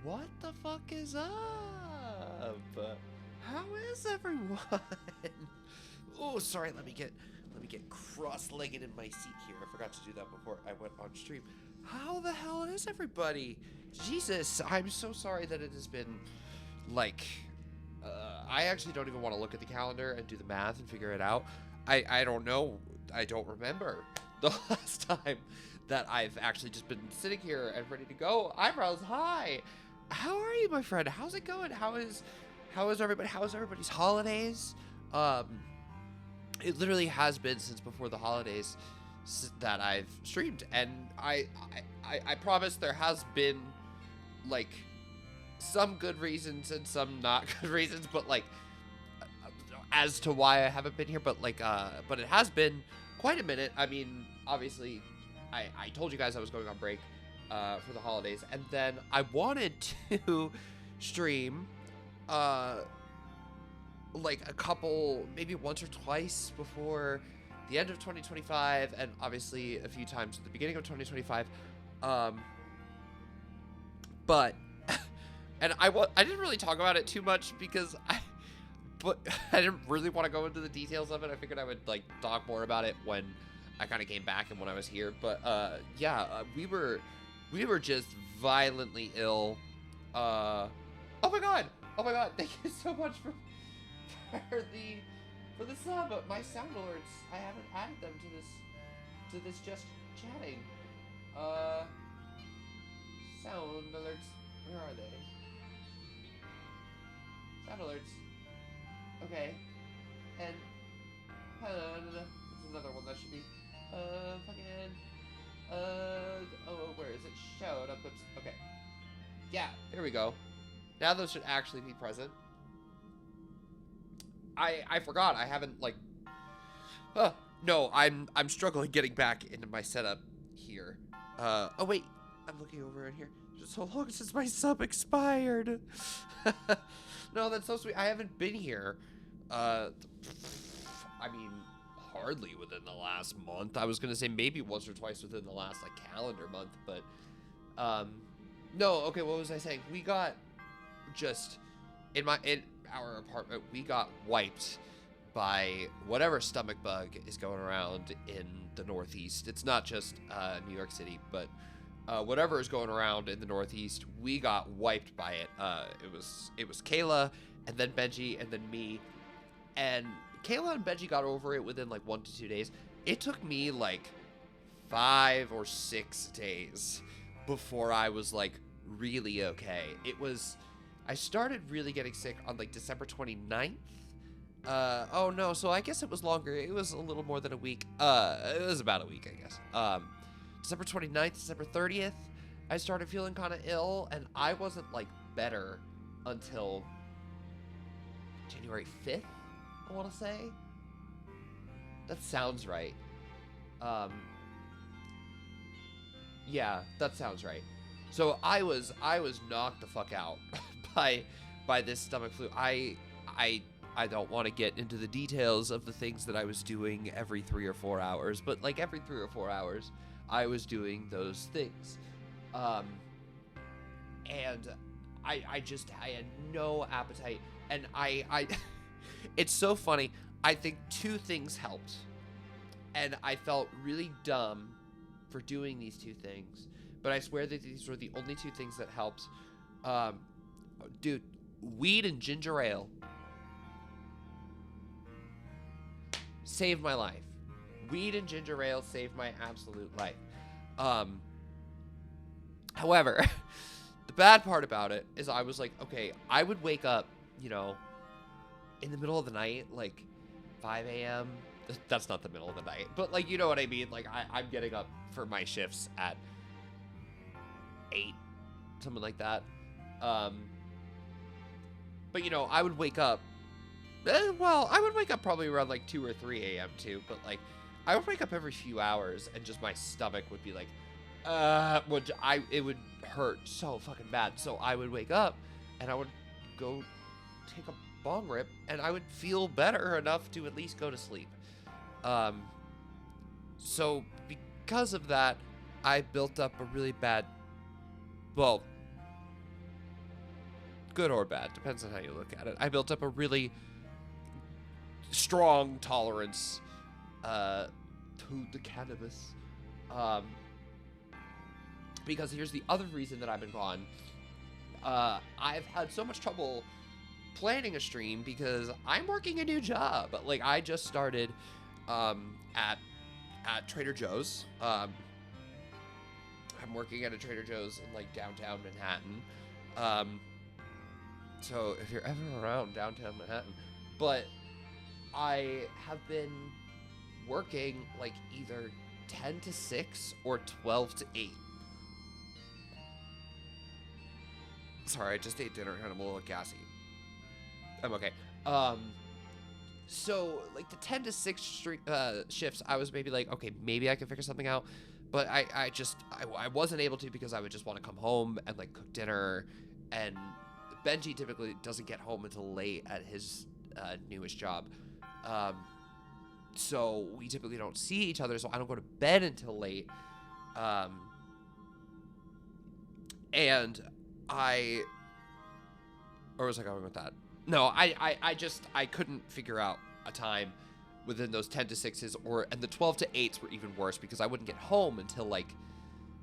What the fuck is up? How is everyone? Oh, sorry. Let me get cross-legged in my seat here. I forgot to do that before I went on stream. How the hell is everybody? Jesus, I'm so sorry that it has been like I actually don't even want to look at the calendar and do the math and figure it out. I don't know. I don't remember the last time that I've actually just been sitting here and ready to go. Eyebrows high. How are you, my friend? How's it going? How is everybody? How's everybody's holidays? It literally has been since before the holidays that I've streamed, and I promise there has been like some good reasons and some not good reasons, but like as to why I haven't been here, but but it has been quite a minute. I mean, obviously, I told you guys I was going on break for the holidays, and then I wanted to stream like a couple, maybe once or twice before the end of 2025, and obviously a few times at the beginning of 2025. But and I didn't really talk about it too much because but I didn't really want to go into the details of it. I figured I would like talk more about it when I kind of came back and when I was here. But yeah, we were just violently ill. Oh my god! Oh my god! Thank you so much for the sub. My sound alerts, I haven't added them to this just chatting. Sound alerts. Where are they? Sound alerts. Okay. And it's another one that should be oh, where is it? Showed up. Okay. Yeah, there we go. Now those should actually be present. I forgot. I haven't like no, I'm struggling getting back into my setup here. Oh wait, I'm looking over in here. Just so long since my sub expired. No, that's so sweet. I haven't been here. I mean, hardly within the last month. I was gonna say maybe once or twice within the last like calendar month, but no. Okay, what was I saying? We got just in our apartment. We got wiped by whatever stomach bug is going around in the Northeast. It's not just New York City, but whatever is going around in the Northeast, we got wiped by it. It was Kayla, and then Benji, and then me. And Kayla and Benji got over it within like 1 to 2 days. It took me like 5 or 6 days before I was like really okay. I started really getting sick on like December 29th. Oh no, so I guess it was longer. It was a little more than a week. It was about a week, I guess. December 29th, December 30th, I started feeling kind of ill, and I wasn't like better until January 5th, I want to say. That sounds right. Yeah, that sounds right. So I was knocked the fuck out by this stomach flu. I don't want to get into the details of the things that I was doing every 3 or 4 hours, but like every 3 or 4 hours, I was doing those things. And I had no appetite, and I it's so funny. I think 2 things helped, and I felt really dumb for doing these 2 things, but I swear that these were the only 2 things that helped. Dude, weed and ginger ale saved my life. Weed and ginger ale saved my absolute life. However, the bad part about it is I was like, okay, I would wake up, you know, in the middle of the night, like 5 a.m. That's not the middle of the night, but like, you know what I mean? Like I'm getting up for my shifts at 8, something like that. But you know, I would wake up, well, I would wake up probably around like 2 or 3 a.m. too, but like, I would wake up every few hours and just my stomach would be like, it would hurt so fucking bad. So I would wake up and I would go take a bong rip and I would feel better enough to at least go to sleep. So because of that, I built up a really bad, well, good or bad, depends on how you look at it. I built up a really strong tolerance to the cannabis. Because here's the other reason that I've been gone. I've had so much trouble planning a stream because I'm working a new job. Like, I just started at Trader Joe's. I'm working at a Trader Joe's in like downtown Manhattan. So if you're ever around downtown Manhattan, but I have been working like either 10 to 6 or 12 to 8. Sorry, I just ate dinner and I'm a little gassy. I'm okay. So like the 10 to 6 shifts, I was maybe like, okay, maybe I can figure something out. But I wasn't able to because I would just want to come home and like cook dinner. And Benji typically doesn't get home until late at his newest job. So we typically don't see each other, so I don't go to bed until late. Or was I going with that? No, I couldn't figure out a time within those 10 to 6s, and the 12 to 8s were even worse because I wouldn't get home until like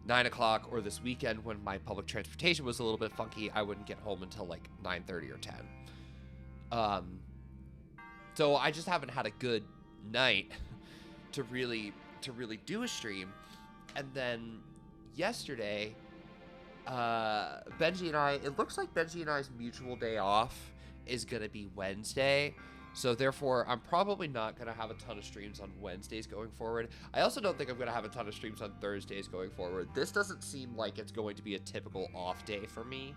9 o'clock, or this weekend when my public transportation was a little bit funky, I wouldn't get home until like 9:30 or 10. So I just haven't had a good night to really do a stream. And then yesterday, Benji and I, it looks like Benji and I's mutual day off is gonna be Wednesday. So therefore, I'm probably not going to have a ton of streams on Wednesdays going forward. I also don't think I'm going to have a ton of streams on Thursdays going forward. This doesn't seem like it's going to be a typical off day for me.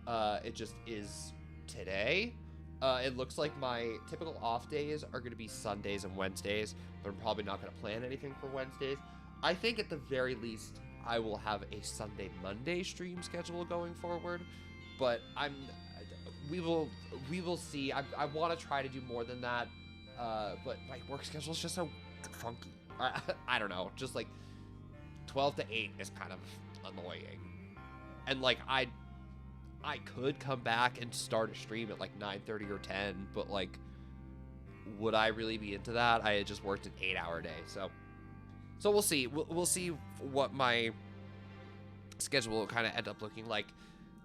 It just is today. It looks like my typical off days are going to be Sundays and Wednesdays, but I'm probably not going to plan anything for Wednesdays. I think at the very least, I will have a Sunday-Monday stream schedule going forward, but we will see. I want to try to do more than that, but my work schedule is just so funky. I don't know, just like 12 to 8 is kind of annoying. And like I could come back and start a stream at like 9:30 or 10, but like, would I really be into that? I had just worked an 8-hour day, so we'll see. We'll see what my schedule will kind of end up looking like.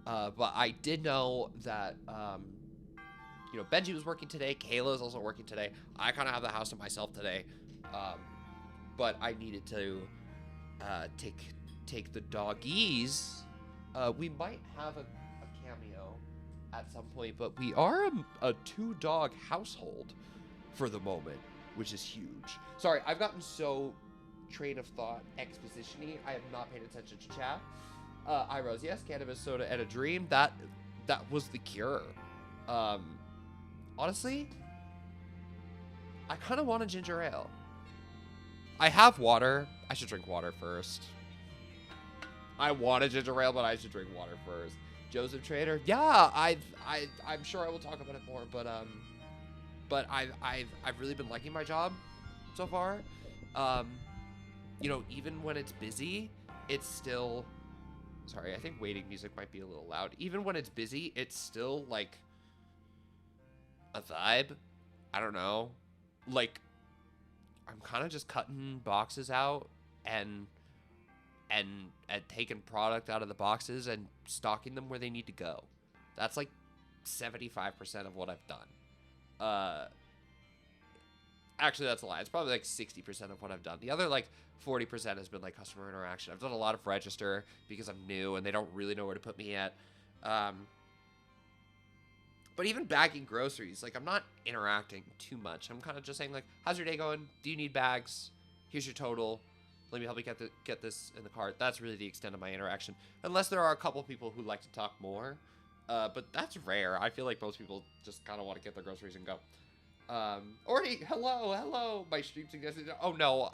But I did know that, Benji was working today. Kayla is also working today. I kind of have the house to myself today. But I needed to take the doggies. We might have a cameo at some point, but we are a 2-dog household for the moment, which is huge. Sorry, I've gotten so train of thought exposition-y. I have not paid attention to chat. iRose, yes, cannabis, soda, and a dream. That was the cure. Honestly, I kind of want a ginger ale. I have water. I should drink water first. I want a ginger ale, but I should drink water first. Joseph Trader, yeah, I'm sure I will talk about it more, but I've really been liking my job so far. Even when it's busy, it's still. Sorry, I think waiting music might be a little loud. Even when it's busy, it's still, like, a vibe. I don't know. Like, I'm kind of just cutting boxes out and taking product out of the boxes and stocking them where they need to go. That's, like, 75% of what I've done. Actually, that's a lie. It's probably, like, 60% of what I've done. The other, like, 40% has been like customer interaction. I've done a lot of register because I'm new and they don't really know where to put me yet. But even bagging groceries, like, I'm not interacting too much. I'm kind of just saying, like, how's your day going? Do you need bags? Here's your total. Let me help you get this in the cart. That's really the extent of my interaction. Unless there are a couple people who like to talk more. But that's rare. I feel like most people just kind of want to get their groceries and go. Orny, hello. My stream suggested. Oh no,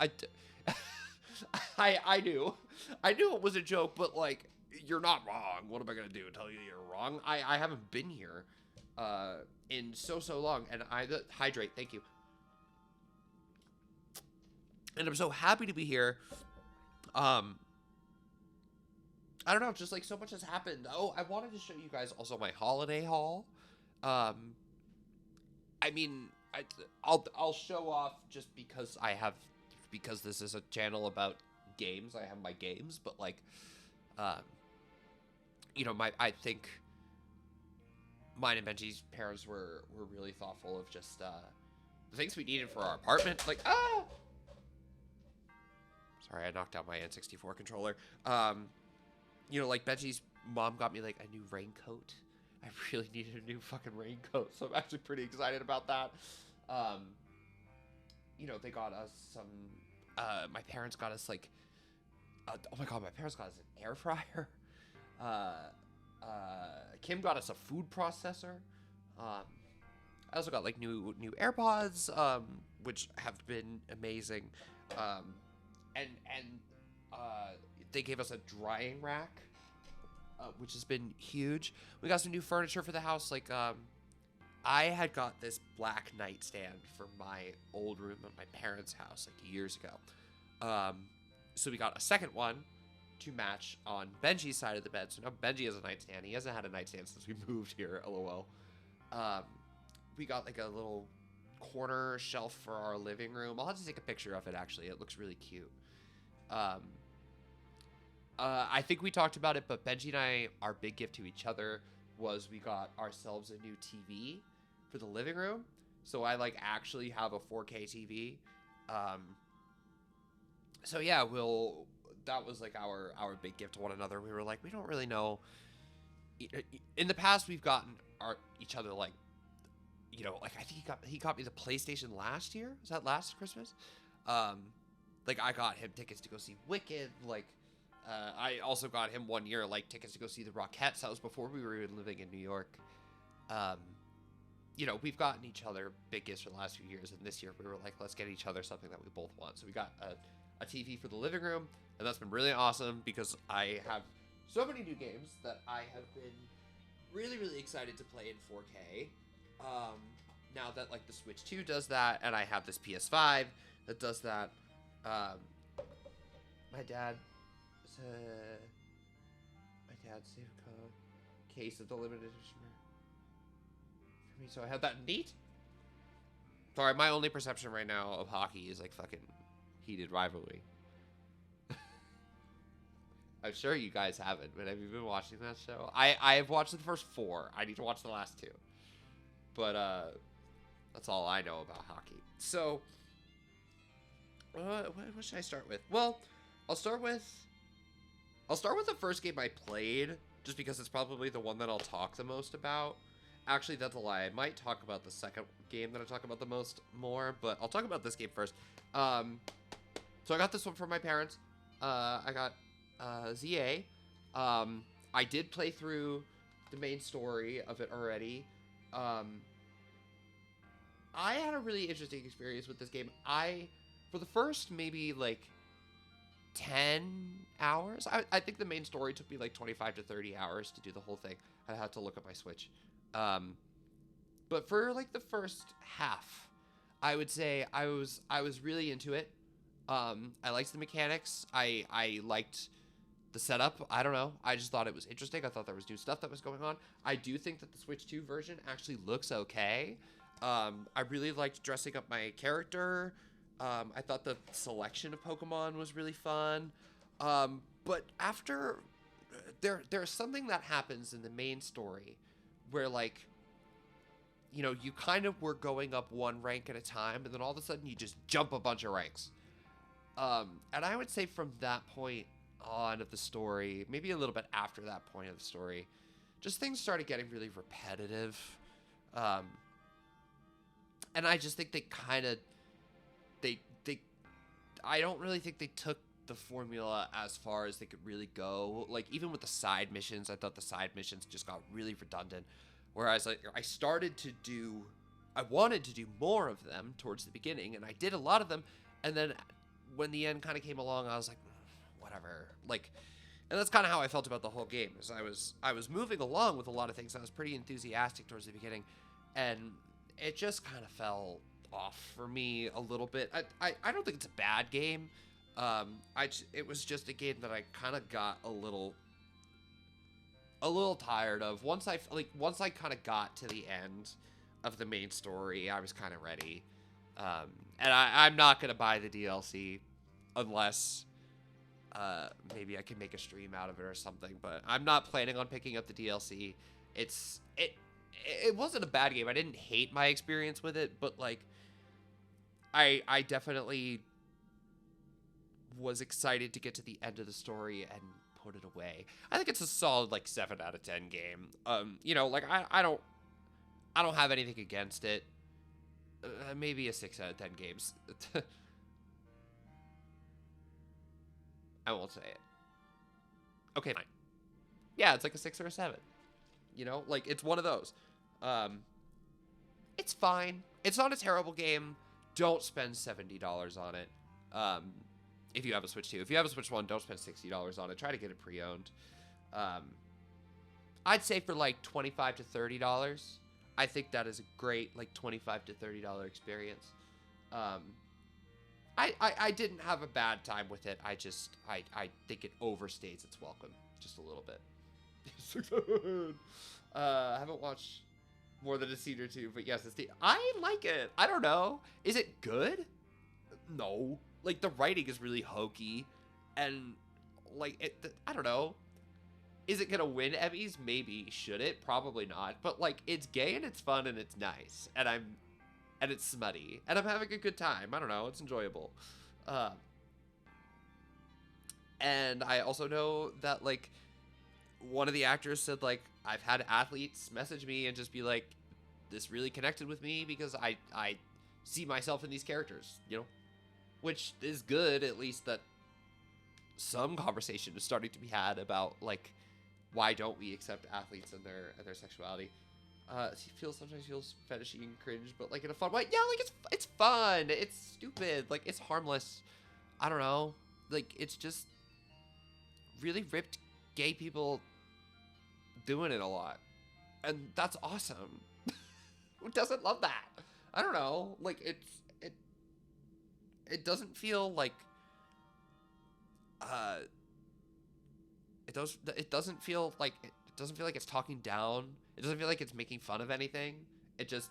I knew it was a joke, but like, you're not wrong. What am I gonna do? Tell you you're wrong? I haven't been here, in so long, and hydrate. Thank you. And I'm so happy to be here. I don't know, just like so much has happened. Oh, I wanted to show you guys also my holiday haul. Um, I mean, I'll show off just because because this is a channel about games. I have my games, but like, um, I think mine and Benji's parents were really thoughtful of just the things we needed for our apartment. Like, sorry, I knocked out my N64 controller. Like Benji's mom got me like a new raincoat. I really needed a new fucking raincoat, so I'm actually pretty excited about that. They got us some. My parents got us like. Oh my god, my parents got us an air fryer. Kim got us a food processor. I also got like new AirPods, which have been amazing. And they gave us a drying rack, which has been huge. We got some new furniture for the house. Like, I had got this black nightstand for my old room at my parents' house like years ago. So we got a second one to match on Benji's side of the bed. So now Benji has a nightstand. He hasn't had a nightstand since we moved here, lol. We got like a little corner shelf for our living room. I'll have to take a picture of it, actually. It looks really cute. I think we talked about it, but Benji and I, our big gift to each other was we got ourselves a new TV for the living room. So I like actually have a 4K TV. So yeah, that was like our big gift to one another. We were like, we don't really know. In the past, we've gotten each other like, like I think he got me the PlayStation last year. Was that last Christmas? Like I got him tickets to go see Wicked. Like, I also got him one year like tickets to go see the Rockettes. That was before we were even living in New York. We've gotten each other big gifts for the last few years, and this year we were like, let's get each other something that we both want. So we got a TV for the living room, and that's been really awesome because I have so many new games that I have been really, really excited to play in 4K. Now that like the Switch 2 does that, and I have this PS5 that does that. My dad saved a case of the limited edition for me, so I have that. Neat. Sorry, my only perception right now of hockey is like fucking heated rivalry. I'm sure you guys haven't, but have you been watching that show? I have watched the first 4. I need to watch the last 2. But that's all I know about hockey. So what should I start with? Well, I'll start with the first game I played, just because it's probably the one that I'll talk the most about. Actually, that's a lie. I might talk about the second game that I talk about the most more, but I'll talk about this game first. So I got this one from my parents. I got ZA. I did play through the main story of it already. I had a really interesting experience with this game. For the first maybe like 10 hours, I think the main story took me like 25 to 30 hours to do the whole thing. I had to look at my Switch. But for like the first half, I would say I was really into it. I liked the mechanics. I liked the setup. I don't know. I just thought it was interesting. I thought there was new stuff that was going on. I do think that the Switch 2 version actually looks okay. I really liked dressing up my character. I thought the selection of Pokemon was really fun. But after there's something that happens in the main story where like, you kind of were going up one rank at a time, and then all of a sudden you just jump a bunch of ranks. And I would say from that point on of the story, maybe a little bit after that point of the story, just things started getting really repetitive. And I just think I don't really think they took the formula as far as they could really go. Like, even with the side missions, I thought the side missions just got really redundant. Whereas, like, I wanted to do more of them towards the beginning, and I did a lot of them. And then when the end kind of came along, I was like, whatever. Like, and that's kind of how I felt about the whole game. Is I was moving along with a lot of things. I was pretty enthusiastic towards the beginning, and it just kind of fell off for me a little bit. I don't think it's a bad game. It was just a game that I kind of got a little a little tired of. Once I kind of got to the end of the main story, I was kind of ready. And I'm not gonna buy the DLC unless maybe I can make a stream out of it or something. But I'm not planning on picking up the DLC. It wasn't a bad game. I didn't hate my experience with it, but like I definitely was excited to get to the end of the story and put it away. I think it's a solid like 7 out of 10 game. You know, like I don't have anything against it. Maybe a 6 out of 10 games. I won't say it. Okay, fine. Yeah, it's like a 6 or a 7. You know, like it's one of those. It's fine. It's not a terrible game. Don't spend $70 on it. If you have a Switch 2. If you have a Switch 1, don't spend $60 on it. Try to get it pre-owned. I'd say for like $25 to $30. I think that is a great like $25 to $30 experience. I didn't have a bad time with it. I think it overstays its welcome just a little bit. I haven't watched more than a scene or two, but yes, I like it. I don't know. Is it good? No. Like the writing is really hokey, and like I don't know. Is it gonna win Emmys? Maybe. Should it? Probably not. But like it's gay and it's fun and it's nice, and it's smutty, and I'm having a good time. I don't know. It's enjoyable. And I also know that like one of the actors said like I've had athletes message me and just be like, this really connected with me because I see myself in these characters, you know, which is good. At least that some conversation is starting to be had about like why don't we accept athletes and their sexuality. Sometimes feels fetishy and cringe, but like in a fun way. Yeah, like it's fun. It's stupid. Like it's harmless. I don't know. Like it's just really ripped gay people doing it a lot, and that's awesome. Who doesn't love that? I don't know. Like it doesn't feel like it doesn't feel like it's talking down. It doesn't feel like it's making fun of anything. It just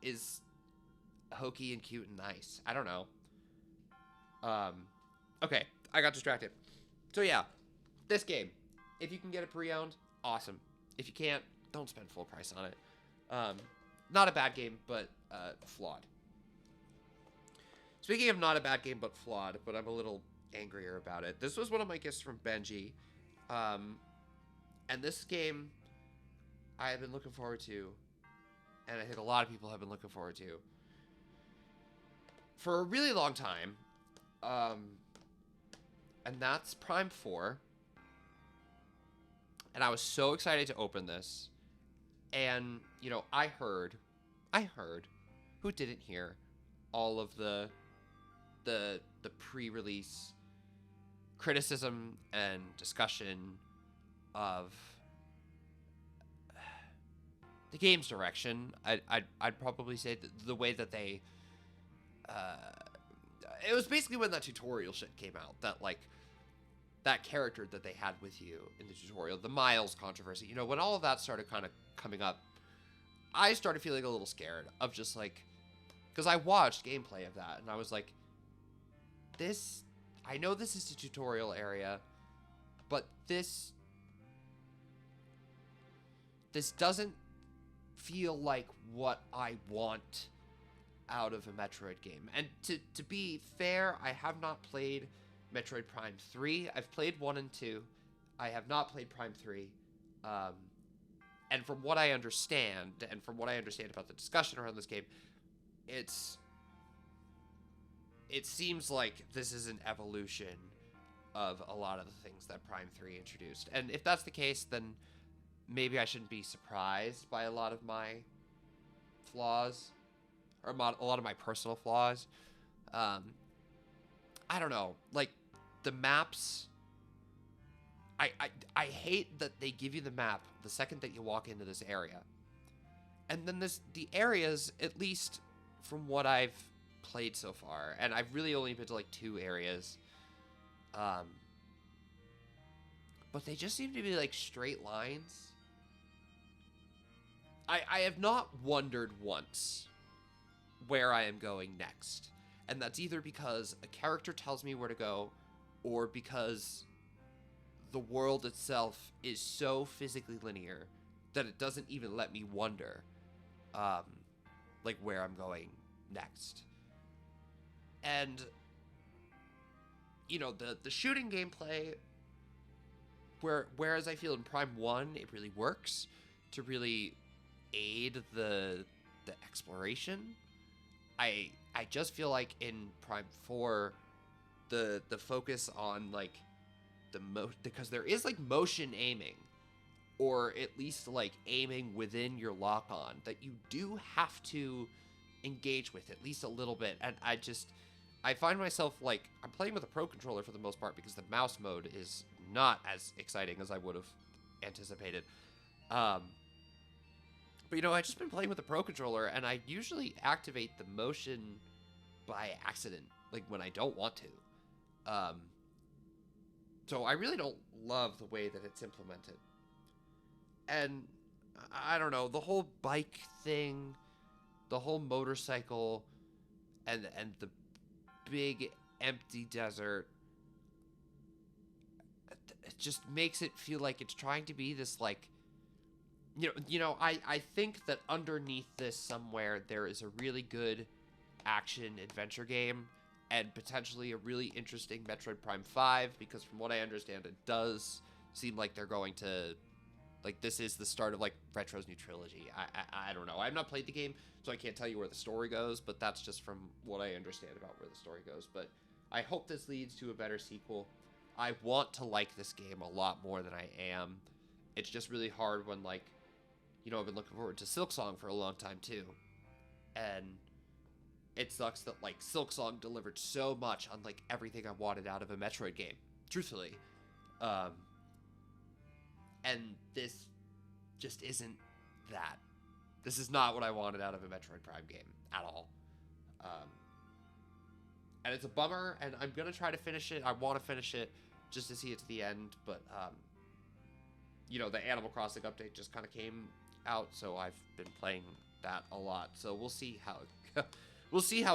is hokey and cute and nice. I don't know. Okay, I got distracted. So yeah, this game, if you can get it pre-owned, awesome. If you can't, don't spend full price on it. Not a bad game, but flawed. Speaking of not a bad game, but flawed, but I'm a little angrier about it. This was one of my gifts from Benji. And this game I have been looking forward to, and I think a lot of people have been looking forward to, for a really long time. And that's Prime 4. And I was so excited to open this. And, you know, I heard, who didn't hear all of the pre-release criticism and discussion of the game's direction. I'd probably say that the way that they, it was basically when that tutorial shit came out, that like that character that they had with you in the tutorial, the Miles controversy, you know, when all of that started kind of coming up, I started feeling a little scared of just like, because I watched gameplay of that and I was like, I know this is the tutorial area, but this doesn't feel like what I want out of a Metroid game. And to be fair, I have not played Metroid Prime 3. I've played 1 and 2. I have not played Prime 3. And from what I understand, about the discussion around this game, it seems like this is an evolution of a lot of the things that Prime 3 introduced. And if that's the case, then maybe I shouldn't be surprised by a lot of my flaws, or a lot of my personal flaws. I don't know, like the maps, I hate that they give you the map the second that you walk into this area. And then the areas, at least from what I've played so far, and I've really only been to like 2 areas, but but they just seem to be like straight lines. I have not wondered once where I am going next. And that's either because a character tells me where to go, or because the world itself is so physically linear that it doesn't even let me wonder, like, where I'm going next. And, you know, the shooting gameplay, whereas I feel in Prime 1, it really works to really aid the exploration. I just feel like in Prime 4, the focus on, like, because there is, like, motion aiming, or at least, like, aiming within your lock-on, that you do have to engage with at least a little bit. And I find myself, like, I'm playing with a Pro Controller for the most part because the mouse mode is not as exciting as I would have anticipated. But, you know, I've just been playing with the Pro Controller, and I usually activate the motion by accident, like, when I don't want to. So I really don't love the way that it's implemented. And, I don't know, the whole bike thing, the whole motorcycle, and the big empty desert, it just makes it feel like it's trying to be this, like, I think that underneath this somewhere there is a really good action adventure game, and potentially a really interesting Metroid Prime 5, because from what I understand, it does seem like they're going to, like, this is the start of, like, Retro's new trilogy. I don't know. I've not played the game, so I can't tell you where the story goes, but that's just from what I understand about where the story goes. But I hope this leads to a better sequel. I want to like this game a lot more than I am. It's just really hard when, like, you know, I've been looking forward to Silksong for a long time, too. And it sucks that, like, Silksong delivered so much on, like, everything I wanted out of a Metroid game, truthfully. And this just isn't that. This is not what I wanted out of a Metroid Prime game at all. And it's a bummer, and I'm going to try to finish it. I want to finish it just to see it to the end, but, you know, the Animal Crossing update just kind of came out, so I've been playing that a lot. So we'll see how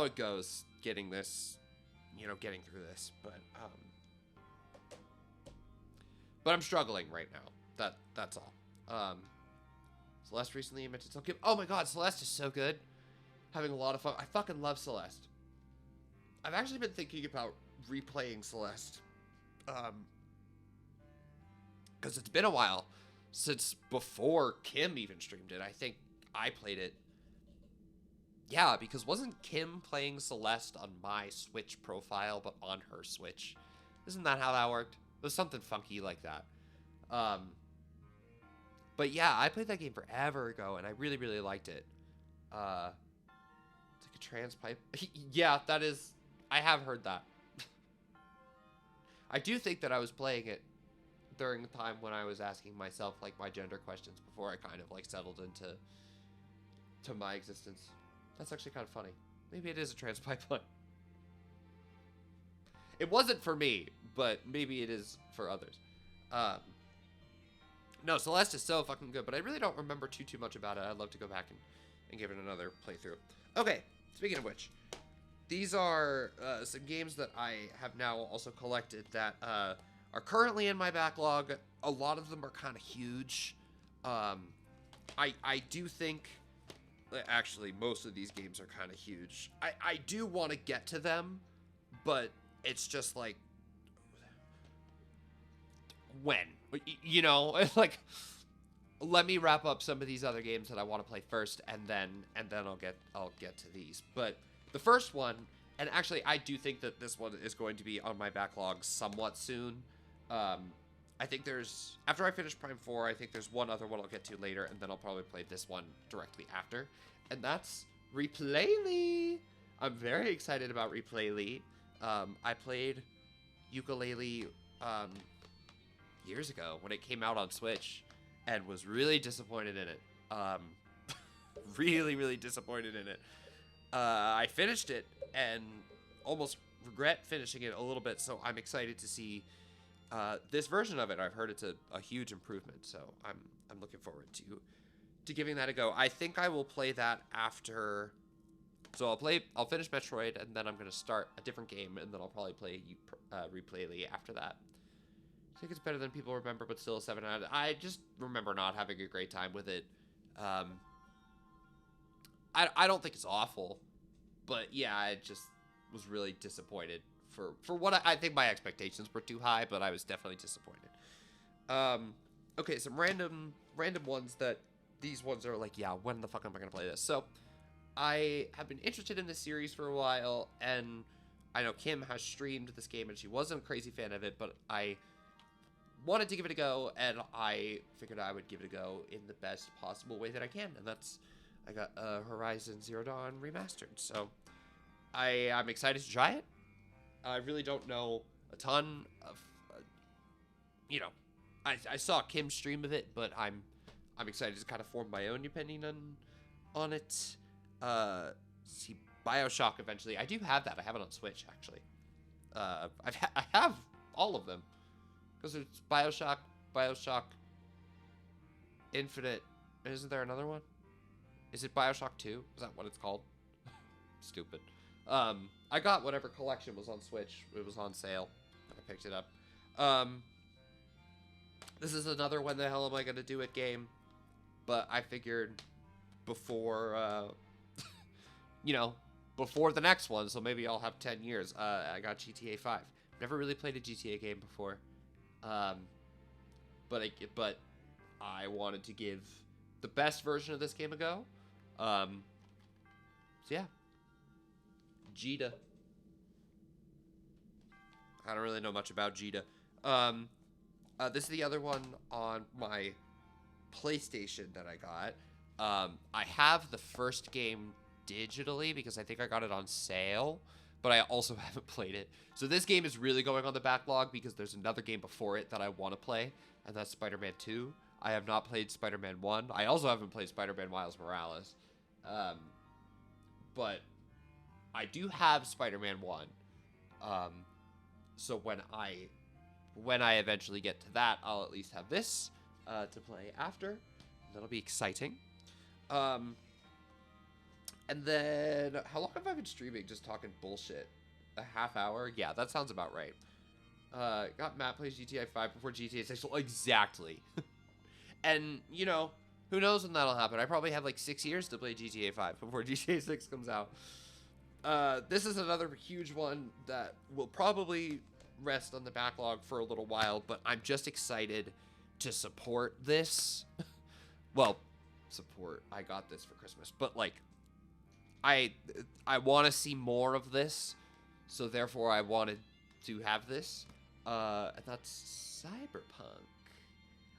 it goes getting this, you know, getting through this. But I'm struggling right now. That's all. Celeste recently invented some. Oh my god, Celeste is so good. Having a lot of fun. I fucking love Celeste. I've actually been thinking about replaying Celeste. Because it's been a while since before Kim even streamed it. I think I played it. Yeah, because wasn't Kim playing Celeste on my Switch profile, but on her Switch? Isn't that how that worked? It was something funky like that. But yeah, I played that game forever ago, and I really, really liked it. It's like a trans pipe. Yeah, that is... I have heard that. I do think that I was playing it during the time when I was asking myself, like, my gender questions before I kind of, like, settled into my existence. That's actually kind of funny. Maybe it is a trans pipeline. It wasn't for me, but maybe it is for others. No, Celeste is so fucking good, but I really don't remember too much about it. I'd love to go back and give it another playthrough. Okay, speaking of which, these are some games that I have now also collected that are currently in my backlog. A lot of them are kind of huge. I do think... Actually, most of these games are kind of huge. I do want to get to them, but it's just like... when? You know, like, let me wrap up some of these other games that I want to play first, and then I'll get to these. But the first one, and actually I do think that this one is going to be on my backlog somewhat soon. I think there's, after I finish Prime 4, I think there's one other one I'll get to later, and then I'll probably play this one directly after. And that's Replayly. I'm very excited about Replayly. I played Yooka-Laylee years ago when it came out on Switch, and was really disappointed in it. Really, really disappointed in it. I finished it, and almost regret finishing it a little bit, so I'm excited to see this version of it, I've heard it's a huge improvement. So I'm looking forward to giving that a go. I think I will play that after. So I'll finish Metroid, and then I'm gonna start a different game, and then I'll probably play Replay after that. I think it's better than people remember, but still a 7 out of. I just remember not having a great time with it. I don't think it's awful, but yeah, I just was really disappointed for what I think my expectations were too high, but I was definitely disappointed. Okay, some random ones that these ones are like, yeah, when the fuck am I gonna play this? So I have been interested in this series for a while, and I know Kim has streamed this game, and she wasn't a crazy fan of it, but I wanted to give it a go, and I figured I would give it a go in the best possible way that I can, and that's I got Horizon Zero Dawn Remastered. So I'm excited to try it. I really don't know a ton of, I saw Kim's stream of it, but I'm excited to kind of form my own opinion on it. See BioShock eventually. I do have that. I have it on Switch actually. I have all of them because it's BioShock Infinite. Isn't there another one? Is it BioShock 2? Is that what it's called? Stupid. I got whatever collection was on Switch. It was on sale. And I picked it up. This is another when the hell am I gonna do it game. But I figured before, before the next one, so maybe I'll have 10 years. I got GTA 5. Never really played a GTA game before. But I wanted to give the best version of this game a go. So yeah. Jita. I don't really know much about Jita. This is the other one on my PlayStation that I got. I have the first game digitally because I think I got it on sale, but I also haven't played it. So this game is really going on the backlog because there's another game before it that I want to play, and that's Spider-Man 2. I have not played Spider-Man 1. I also haven't played Spider-Man Miles Morales. But I do have Spider-Man 1. So when I eventually get to that, I'll at least have this to play after. That'll be exciting. And then, how long have I been streaming just talking bullshit? A half hour? Yeah, that sounds about right. Got Matt plays GTA 5 before GTA 6. Well, exactly. And, who knows when that'll happen. I probably have like 6 years to play GTA 5 before GTA 6 comes out. This is another huge one that will probably rest on the backlog for a little while, but I'm just excited to support this. Well, support. I got this for Christmas, but like, I want to see more of this, so therefore I wanted to have this. And that's Cyberpunk.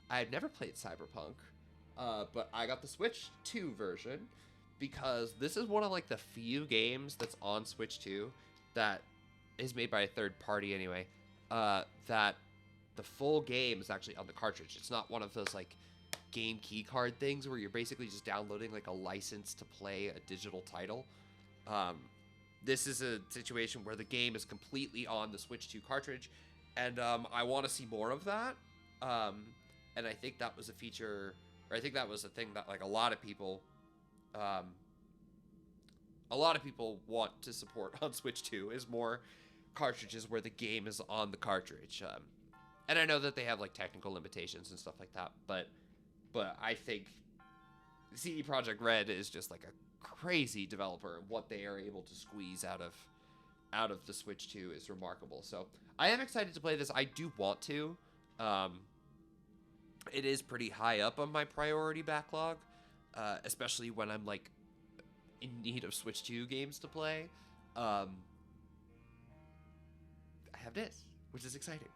I had never played Cyberpunk, but I got the Switch 2 version because this is one of like the few games that's on Switch 2 that is made by a third party anyway, that the full game is actually on the cartridge. It's not one of those like game key card things where you're basically just downloading like a license to play a digital title. This is a situation where the game is completely on the Switch 2 cartridge, and I want to see more of that. And I think that was a feature, or I think that was a thing that like a lot of people want to support on Switch 2 is more cartridges where the game is on the cartridge. And I know that they have like technical limitations and stuff like that, but I think CD Projekt Red is just like a crazy developer. What they are able to squeeze out of the Switch 2 is remarkable. So I am excited to play this. I do want to. It is pretty high up on my priority backlog, especially when I'm like in need of Switch 2 games to play. I have this, which is exciting.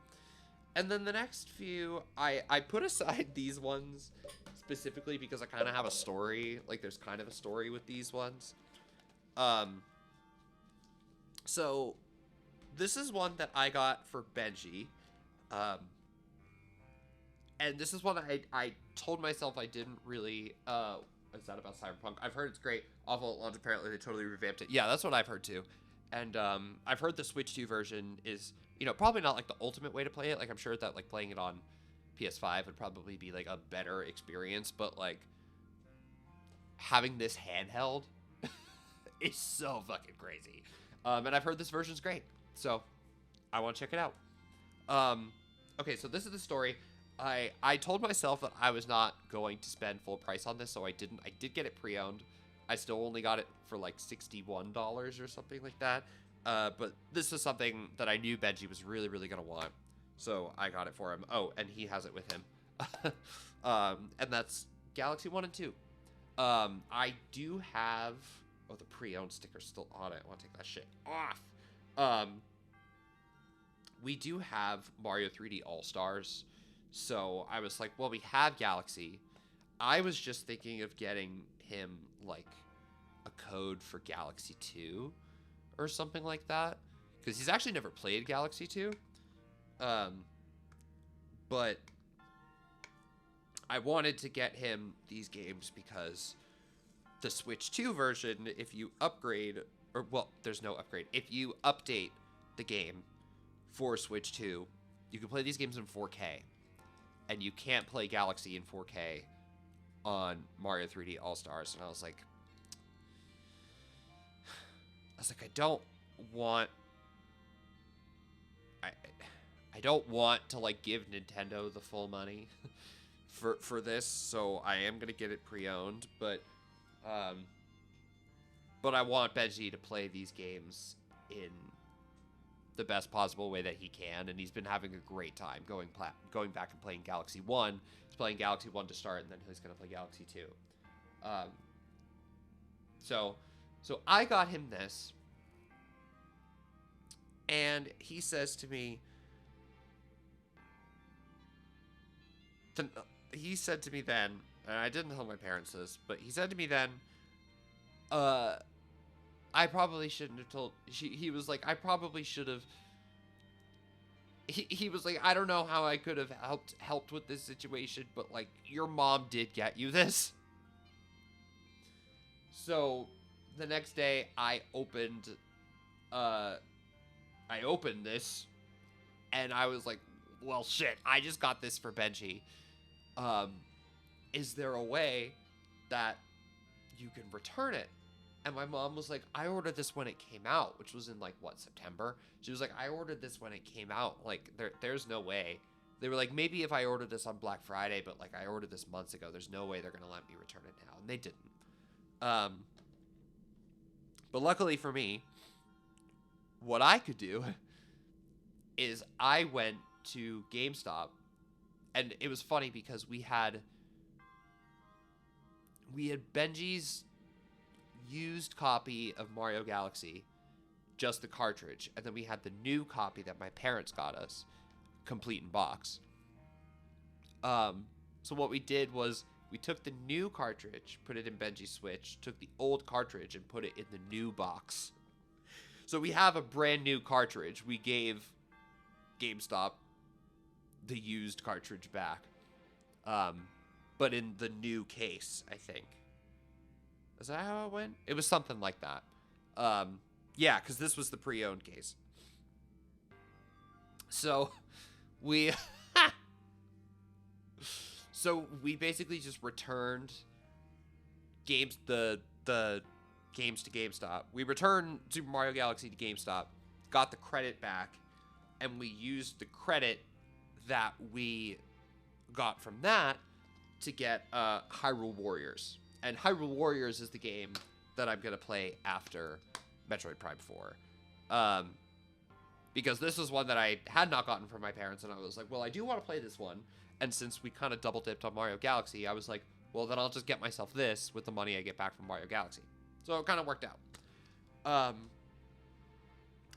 And then the next few, I put aside these ones specifically because I kind of have a story. Like, there's kind of a story with these ones. So, this is one that I got for Benji. And this is one I told myself I didn't really... is that about Cyberpunk? I've heard it's great. Awful at launch, apparently they totally revamped it. Yeah, that's what I've heard too. And I've heard the Switch 2 version is You know, probably not like the ultimate way to play it. Like I'm sure that like playing it on PS5 would probably be like a better experience, but like having this handheld is so fucking crazy. And I've heard this version's great, so I want to check it out. Okay, so this is the story. I told myself that I was not going to spend full price on this, so I didn't. I did get it pre-owned. I still only got it for like $61 or something like that. But this is something that I knew Benji was really, really gonna want, so I got it for him. Oh, and he has it with him. And that's Galaxy 1 and 2. I do have... Oh, the pre-owned sticker's still on it. I want to take that shit off. We do have Mario 3D All-Stars. So I was like, well, we have Galaxy. I was just thinking of getting him, like, a code for Galaxy 2 or something like that. Because he's actually never played Galaxy 2. But I wanted to get him these games because the Switch 2 version, if you upgrade, or, well, there's no upgrade. If you update the game for Switch 2, you can play these games in 4K. And you can't play Galaxy in 4K on Mario 3D All-Stars. And I was like, I don't want... I don't want to, like, give Nintendo the full money for this, so I am going to get it pre-owned, but I want Benji to play these games in the best possible way that he can, and he's been having a great time going back and playing Galaxy 1. He's playing Galaxy 1 to start, and then he's going to play Galaxy 2. So I got him this, and he says to me, he said to me then, and I didn't tell my parents this, but he said to me then, I probably shouldn't have told... He was like, I probably should have... He was like, I don't know how I could have helped with this situation, but, like, your mom did get you this. So, the next day, I opened this, and I was like, well, shit, I just got this for Benji. Is there a way that you can return it? And my mom was like, I ordered this when it came out, which was in, like, what, September? She was like, I ordered this when it came out. Like, there's no way. They were like, maybe if I ordered this on Black Friday, but, like, I ordered this months ago. There's no way they're going to let me return it now. And they didn't. But luckily for me, what I could do is I went to GameStop. And it was funny because we had Benji's used copy of Mario Galaxy, just the cartridge, and then we had the new copy that my parents got us, complete in box. So what we did was we took the new cartridge, put it in Benji's Switch, took the old cartridge and put it in the new box. So we have a brand new cartridge. We gave GameStop the used cartridge back, but in the new case, I think. Is that how it went? It was something like that. Yeah, because this was the pre-owned case. So we basically just returned the games to GameStop. We returned Super Mario Galaxy to GameStop, got the credit back, and we used the credit that we got from that to get Hyrule Warriors. And Hyrule Warriors is the game that I'm going to play after Metroid Prime 4. Because this was one that I had not gotten from my parents, and I was like, well, I do want to play this one. And since we kind of double dipped on Mario Galaxy, I was like, well, then I'll just get myself this with the money I get back from Mario Galaxy. So it kind of worked out.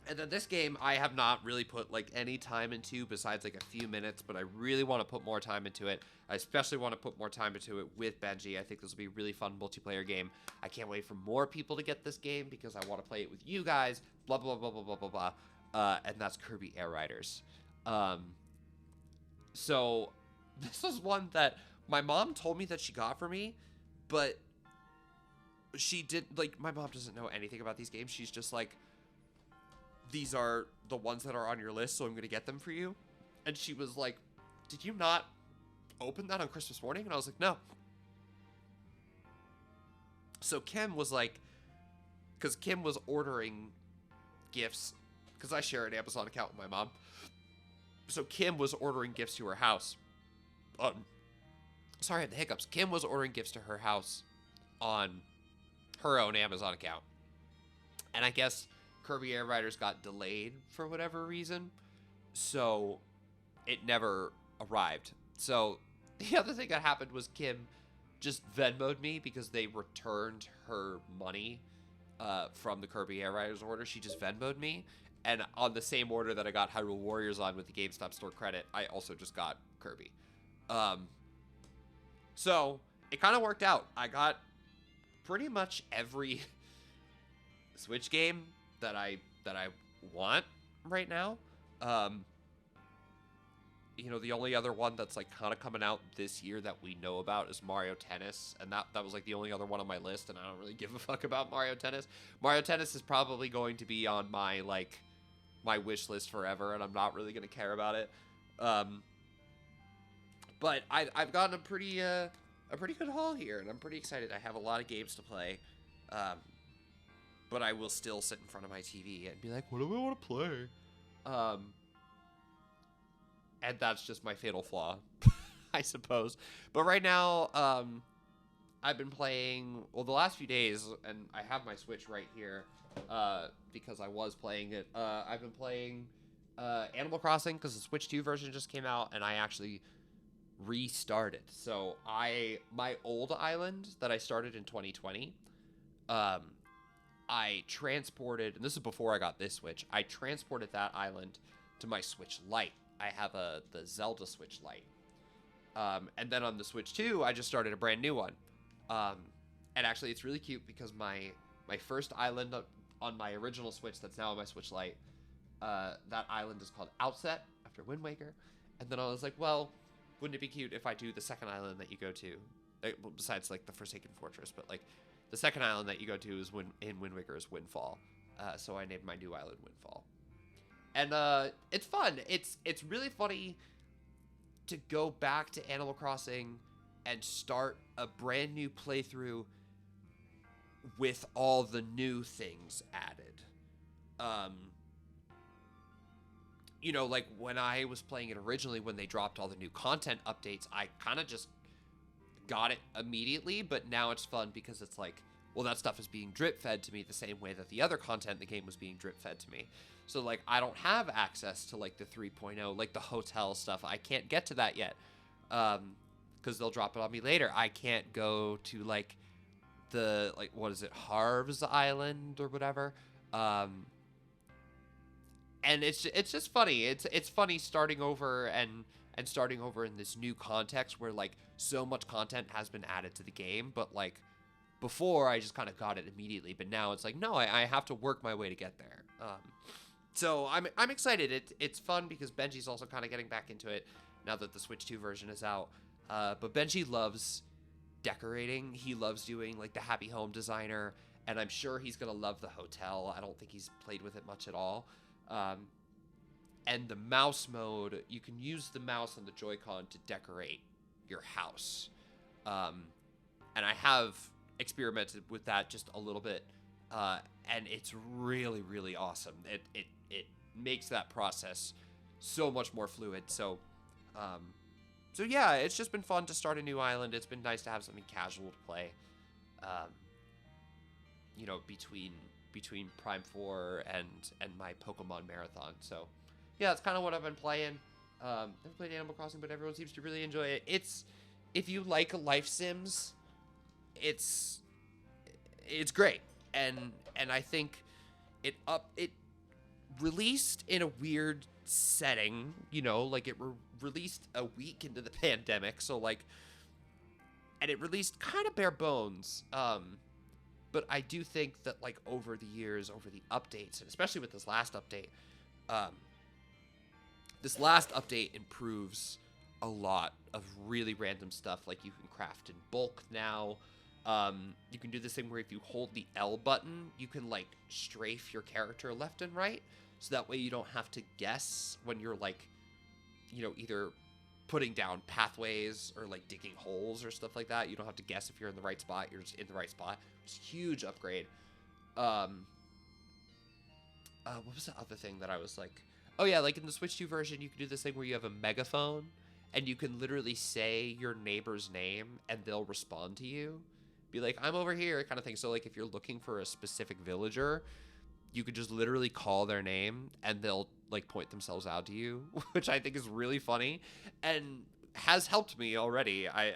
And then this game I have not really put, like, any time into besides, like, a few minutes, but I really want to put more time into it. I especially want to put more time into it with Benji. I think this will be a really fun multiplayer game. I can't wait for more people to get this game because I want to play it with you guys, blah, blah, blah, blah, blah, blah, blah. And that's Kirby Air Riders. So this is one that my mom told me that she got for me, but she did, like, my mom doesn't know anything about these games. She's just like, these are the ones that are on your list, so I'm going to get them for you. And she was like, did you not open that on Christmas morning? And I was like, no. So Kim was like, because Kim was ordering gifts, because I share an Amazon account with my mom. So Kim was ordering gifts to her house. Sorry, I had the hiccups. Kim was ordering gifts to her house on her own Amazon account. And I guess Kirby Air Riders got delayed for whatever reason. So it never arrived. So the other thing that happened was Kim just Venmo'd me because they returned her money from the Kirby Air Riders order. She just Venmo'd me. And on the same order that I got Hyrule Warriors on with the GameStop store credit, I also just got Kirby. So it kind of worked out. I got pretty much every Switch game that I want right now. You know, the only other one that's like kind of coming out this year that we know about is Mario Tennis, and that was like the only other one on my list, and I don't really give a fuck about Mario Tennis. Mario Tennis is probably going to be on my wish list forever, and I'm not really going to care about it. But I've gotten a pretty good haul here, and I'm pretty excited. I have a lot of games to play, but I will still sit in front of my TV and be like, what do I want to play? And that's just my fatal flaw, I suppose. But right now, I've been playing, well, the last few days, and I have my Switch right here, because I was playing it. I've been playing Animal Crossing, because the Switch 2 version just came out, and I actually restarted. So my old island that I started in 2020, I transported, and this is before I got this Switch, I transported that island to my Switch Lite. I have the Zelda Switch Lite. And then on the Switch 2, I just started a brand new one. And actually, it's really cute because my first island on my original Switch that's now on my Switch Lite, that island is called Outset, after Wind Waker. And then I was like, well, wouldn't it be cute if I do the second island that you go to? Besides, like, the Forsaken Fortress, but, like, the second island that you go to is in Wind Waker is Windfall. So I named my new island Windfall. And it's fun. It's really funny to go back to Animal Crossing and start a brand new playthrough with all the new things added. You know, like when I was playing it originally, when they dropped all the new content updates, I kind of just got it immediately, but now it's fun because it's like, well, that stuff is being drip fed to me the same way that the other content in the game was being drip fed to me. So, like, I don't have access to, like, the 3.0, like, the hotel stuff. I can't get to that yet, because they'll drop it on me later. I can't go to, like, the, like, what is it, Harv's Island or whatever. And it's just funny. It's funny starting over and starting over in this new context where, like, so much content has been added to the game, but, like, before I just kind of got it immediately, but now it's like, no, I have to work my way to get there. So I'm excited. It's fun because Benji's also kind of getting back into it now that the Switch 2 version is out. But Benji loves decorating. He loves doing like the Happy Home Designer, and I'm sure he's gonna love the hotel. I don't think he's played with it much at all. And the mouse mode, you can use the mouse and the Joy-Con to decorate your house. And I have experimented with that just a little bit. And it's really, really awesome. It makes that process so much more fluid. So yeah, it's just been fun to start a new island. It's been nice to have something casual to play, you know, between Prime 4 and my Pokemon Marathon. So yeah, that's kind of what I've been playing. Never played Animal Crossing, but everyone seems to really enjoy it. If you like life sims, it's great. And I think it released in a weird setting, you know, like it released a week into the pandemic, so like, and it released kind of bare bones, but I do think that like over the years, over the updates, and especially with this last update improves a lot of really random stuff. Like you can craft in bulk now. You can do this thing where if you hold the L button, you can like strafe your character left and right. so that way you don't have to guess when you're like, you know, either putting down pathways or like digging holes or stuff like that. You don't have to guess if you're in the right spot. You're just in the right spot. It's a huge upgrade. What was the other thing that I was like, oh yeah, like in the Switch 2 version, you can do this thing where you have a megaphone and you can literally say your neighbor's name and they'll respond to you. Be like, I'm over here, kind of thing. So like if you're looking for a specific villager, you could just literally call their name and they'll like point themselves out to you, which I think is really funny and has helped me already. I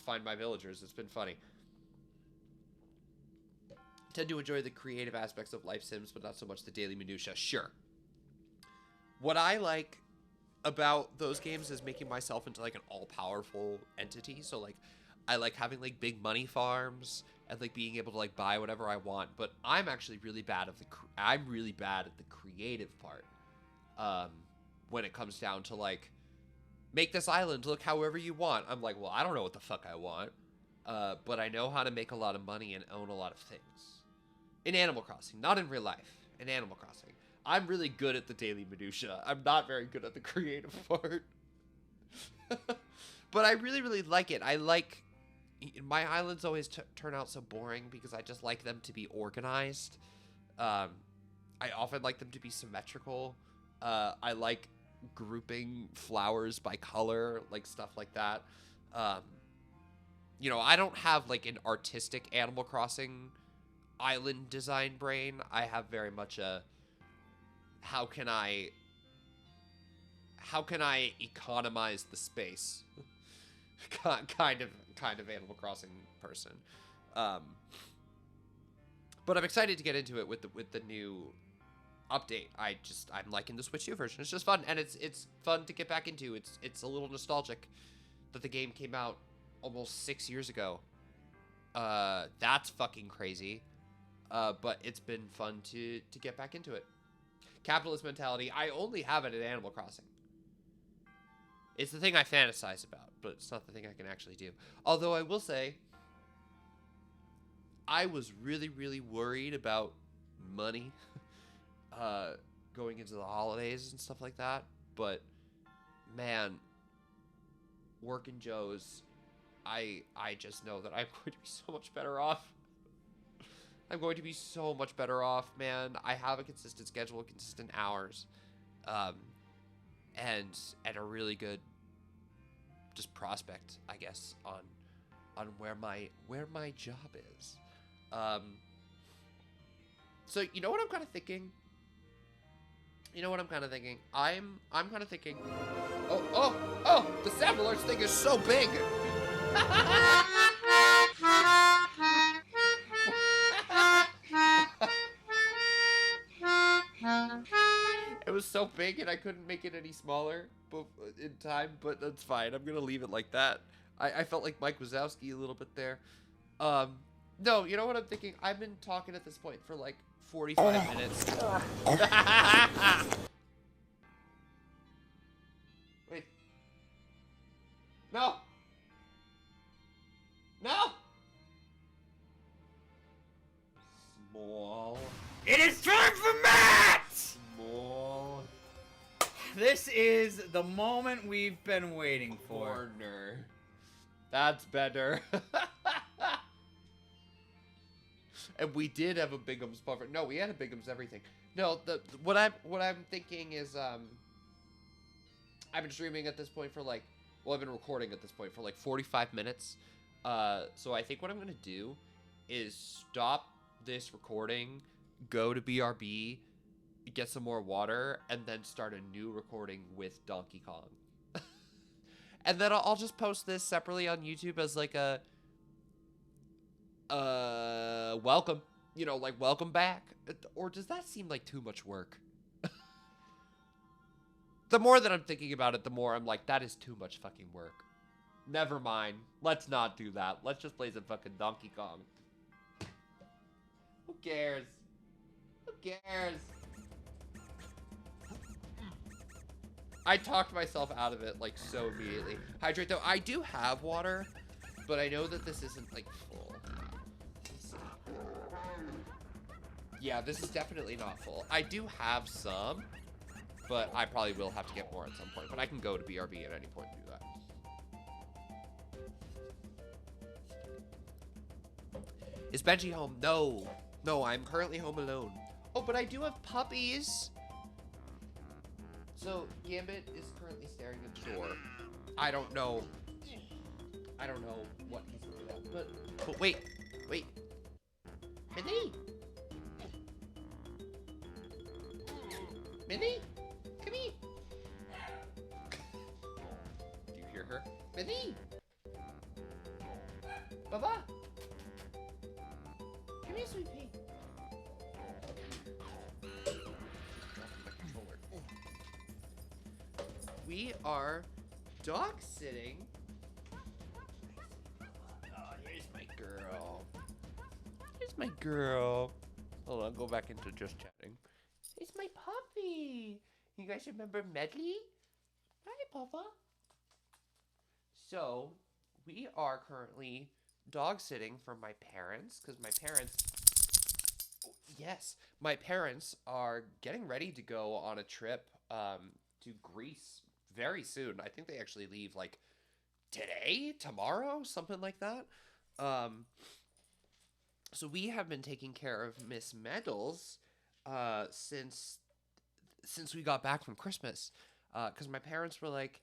find my villagers. It's been funny. Tend to enjoy the creative aspects of life sims, but not so much the daily minutia. Sure. What I like about those games is making myself into like an all-powerful entity. So like I like having like big money farms and like being able to like buy whatever I want, but I'm actually really bad at the creative part. When it comes down to like make this island look however you want. I'm like, well, I don't know what the fuck I want. But I know how to make a lot of money and own a lot of things. In Animal Crossing, not in real life. In Animal Crossing. I'm really good at the daily minutia. I'm not very good at the creative part. But I really, really like it. I like... My islands always turn out so boring because I just like them to be organized. I often like them to be symmetrical. I like grouping flowers by color, like stuff like that. You know, I don't have like an artistic Animal Crossing island design brain. I have very much a how can I economize the space kind of Animal Crossing person. But I'm excited to get into it with the new update. I'm liking the Switch 2 version. It's just fun, and it's fun to get back into. It's a little nostalgic that the game came out almost 6 years ago. That's fucking crazy. But it's been fun to get back into it. Capitalist mentality. I only have it in Animal Crossing. It's the thing I fantasize about, but it's not the thing I can actually do. Although I will say, I was really, really worried about money going into the holidays and stuff like that. But, man, working Joe's, I just know that I'm going to be so much better off. I'm going to be so much better off, man. I have a consistent schedule, consistent hours, and a really good just prospect, I guess, on where my job is. So you know what I'm kind of thinking? I'm kind of thinking, oh, the sound alerts thing is so big. It was so big and I couldn't make it any smaller in time, but that's fine. I'm gonna leave it like that. I felt like Mike Wazowski a little bit there. No, you know what I'm thinking? I've been talking at this point for like 45 minutes. Wait. No! No! Small. It is time for Matt! Small. This is the moment we've been waiting for. Corner. That's better. And we did have a Bingham's buffer. No, we had a Bingham's everything. No, what I'm thinking is I've been streaming at this point for like, well, I've been recording at this point for like 45 minutes. So I think what I'm gonna do is stop this recording, go to BRB, get some more water, and then start a new recording with Donkey Kong. And then I'll just post this separately on YouTube as like a welcome, like welcome back. Or does that seem like too much work? The more that I'm thinking about it, the more I'm like, that is too much fucking work. Never mind. Let's not do that. Let's just play some fucking Donkey Kong. Who cares? Who cares? I talked myself out of it, like, so immediately. Hydrate, though. I do have water, but I know that this isn't, like, full. Yeah, this is definitely not full. I do have some, but I probably will have to get more at some point. But I can go to BRB at any point and do that. Is Benji home? No. No, I'm currently home alone. Oh, but I do have puppies. So, Gambit is currently staring at the door. I don't know what he's looking at, but wait. Minnie? Minnie? Come here. Do you hear her? Minnie? Baba? Come here, sweet pea. We are dog sitting. Oh, here's my girl. Here's my girl. Hold on, go back into just chatting. It's my puppy. You guys remember Medley? Hi, Papa. So, we are currently dog sitting for my parents because my parents. Yes, my parents are getting ready to go on a trip to Greece very soon. I think they actually leave like today, tomorrow, something like that. So we have been taking care of Miss Medals since we got back from Christmas. Because my parents were like,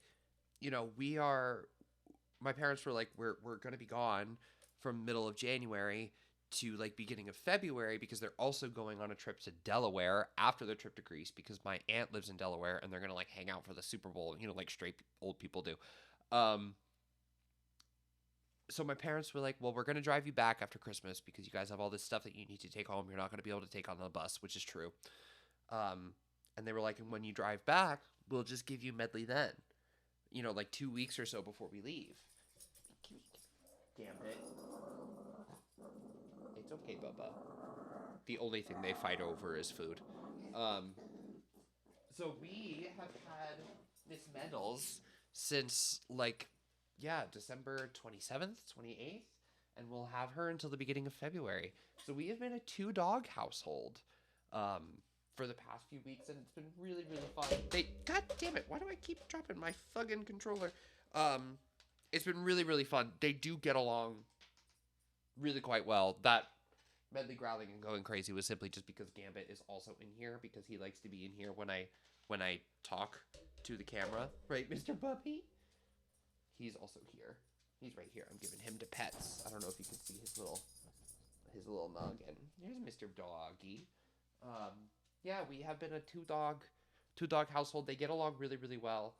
my parents were like, we're gonna be gone from middle of January to like beginning of February because they're also going on a trip to Delaware after their trip to Greece because my aunt lives in Delaware and they're gonna like hang out for the Super Bowl, like straight old people do. So my parents were like, well, we're gonna drive you back after Christmas because you guys have all this stuff that you need to take home. You're not gonna be able to take on the bus, which is true. And they were like, and when you drive back, we'll just give you Medley then. Like 2 weeks or so before we leave. Damn it. It's okay, Bubba. The only thing they fight over is food. So we have had Miss Medals since December 27th, 28th, and we'll have her until the beginning of February. So we have been a 2-dog household for the past few weeks, and it's been really, really fun. God damn it, why do I keep dropping my fucking controller? It's been really, really fun. They do get along really quite well. That Medley growling and going crazy was simply just because Gambit is also in here because he likes to be in here when I talk to the camera. Right, Mr. Puppy? He's also here. He's right here. I'm giving him to pets. I don't know if you can see his little noggin. Here's Mr. Doggy. Yeah, we have been a two dog household. They get along really, really well.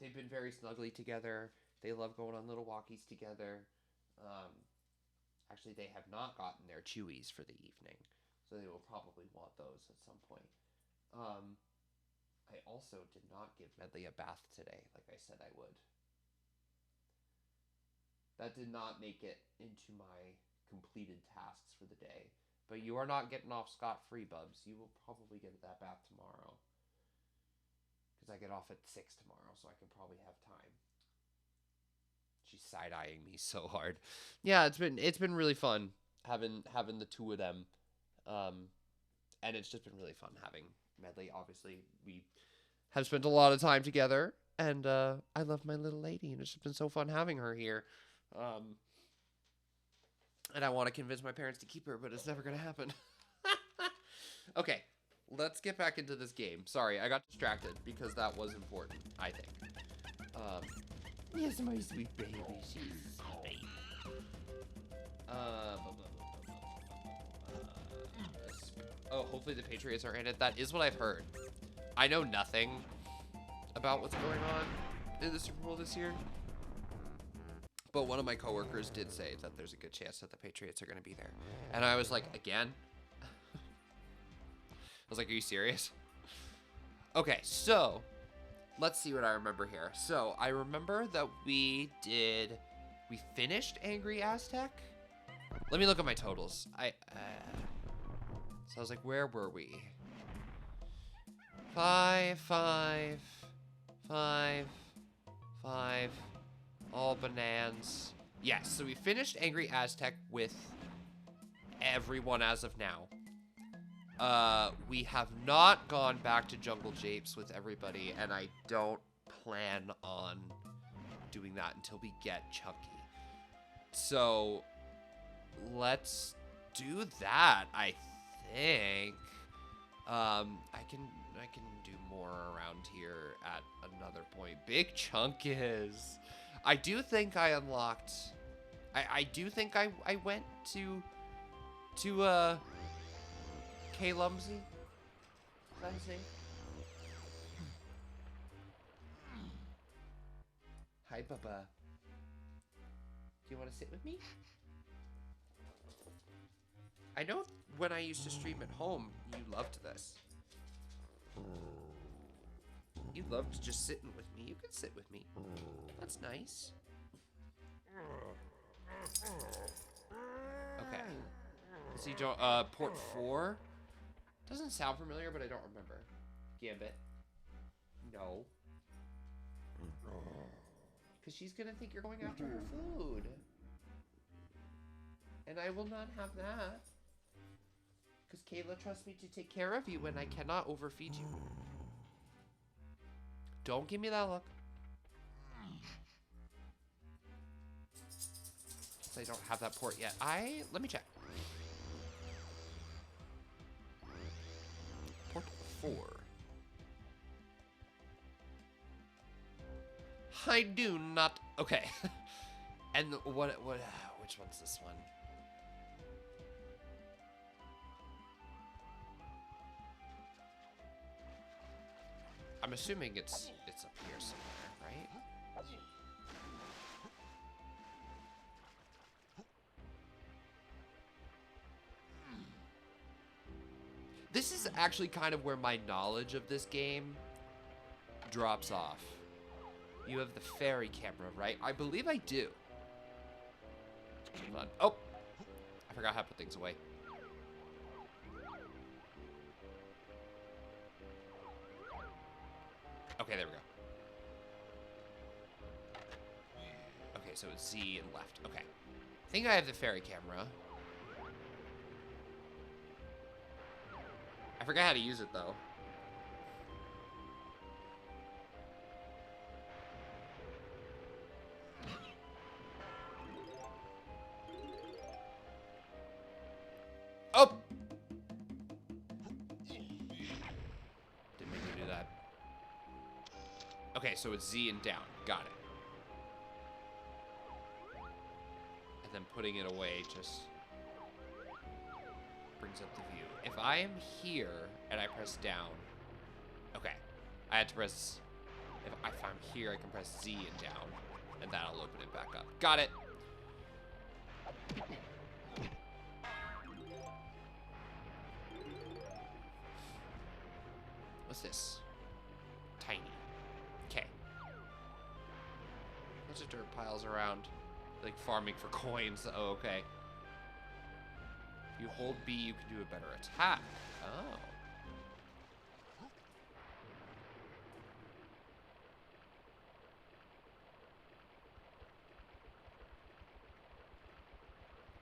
They've been very snuggly together. They love going on little walkies together. Actually, they have not gotten their chewies for the evening, so they will probably want those at some point. I also did not give Medley a bath today, like I said I would. That did not make it into my completed tasks for the day. But you are not getting off scot-free, Bubs. You will probably get that bath tomorrow. Because I get off at 6 tomorrow, so I can probably have time. She's side-eyeing me so hard. Yeah, it's been really fun having the two of them. And it's just been really fun having Medley. Obviously, we have spent a lot of time together, and I love my little lady, and it's just been so fun having her here. And I want to convince my parents to keep her, but it's never going to happen. Okay, let's get back into this game. Sorry, I got distracted because that was important, I think. Yes, my sweet baby. She's sweet. Oh, hopefully the Patriots are in it. That is what I've heard. I know nothing about what's going on in the Super Bowl this year. But one of my coworkers did say that there's a good chance that the Patriots are going to be there. And I was like, again? I was like, are you serious? Okay, so let's see what I remember here. So I remember that we finished Angry Aztec. Let me look at my totals. So I was like, where were we? 5, 5, 5, 5. All bananas. Yes, so we finished Angry Aztec with everyone as of now. We have not gone back to Jungle Japes with everybody, and I don't plan on doing that until we get Chunky. So, let's do that, I think. I can do more around here at another point. Big Chunk is... I do think I unlocked... I do think I went to K Lumsy? Is that his name? Hi, Bubba. Do you want to sit with me? I know when I used to stream at home, you loved this. You loved just sitting with me. You can sit with me. That's nice. Okay. Is he port 4? Doesn't sound familiar, but I don't remember. Gambit. No. Because she's gonna think you're going after her food. And I will not have that. Because Kayla trusts me to take care of you when I cannot overfeed you. Don't give me that look. I don't have that port yet. Let me check. Port 4. I do not. Okay. And which one's this one? I'm assuming it's up here somewhere, right? This is actually kind of where my knowledge of this game drops off. You have the fairy camera, right? I believe I do. Hold on. Oh! I forgot how to put things away. Okay, there we go. Okay, so it's Z and left. Okay. I think I have the fairy camera. I forgot how to use it, though. Oh! Didn't mean to do that. Okay, so it's Z and down. Got it. And then putting it away just brings up the view. If I am here and I press down, okay, I had to press, if I'm here, I can press Z and down, and that'll open it back up. Got it. What's this? Tiny. Okay. Bunch of dirt piles around, like farming for coins. Oh, okay. If you hold B, you can do a better attack. Oh.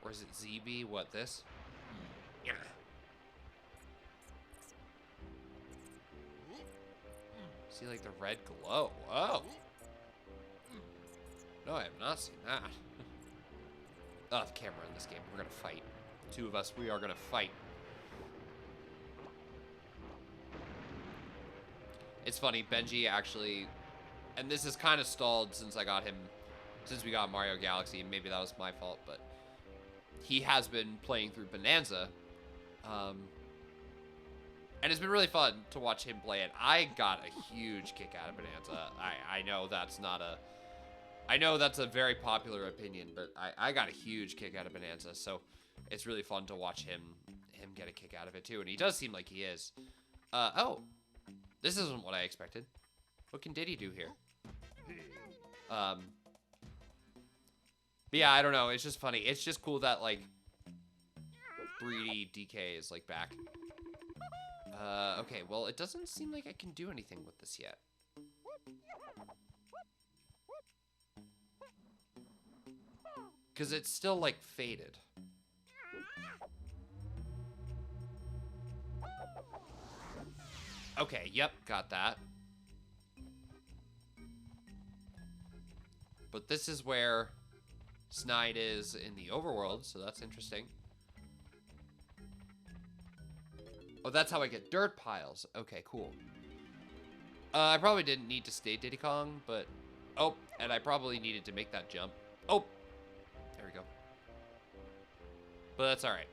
Or is it ZB? What, this? Yeah. See, like, the red glow. Oh. No, I have not seen that. Oh, the camera in this game. We're gonna fight. Two of us, we are gonna fight. It's funny, Benji actually, and this is kind of stalled since I got him, since we got Mario Galaxy, and maybe that was my fault, but he has been playing through Bonanza, and it's been really fun to watch him play it. I got a huge kick out of Bonanza. I know that's not a, I know that's a very popular opinion, but I got a huge kick out of Bonanza, so it's really fun to watch him get a kick out of it too, and he does seem like he is. Oh, this isn't what I expected. What can Diddy do here? But yeah, I don't know. It's just funny. It's just cool that like 3D DK is like back. Okay, well, it doesn't seem like I can do anything with this yet. Because it's still like faded. Okay, yep, got that. But this is where Snide is in the overworld, so that's interesting. Oh, that's how I get dirt piles. Okay, cool. I probably didn't need to stay Diddy Kong, but... Oh, and I probably needed to make that jump. Oh! There we go. But that's alright.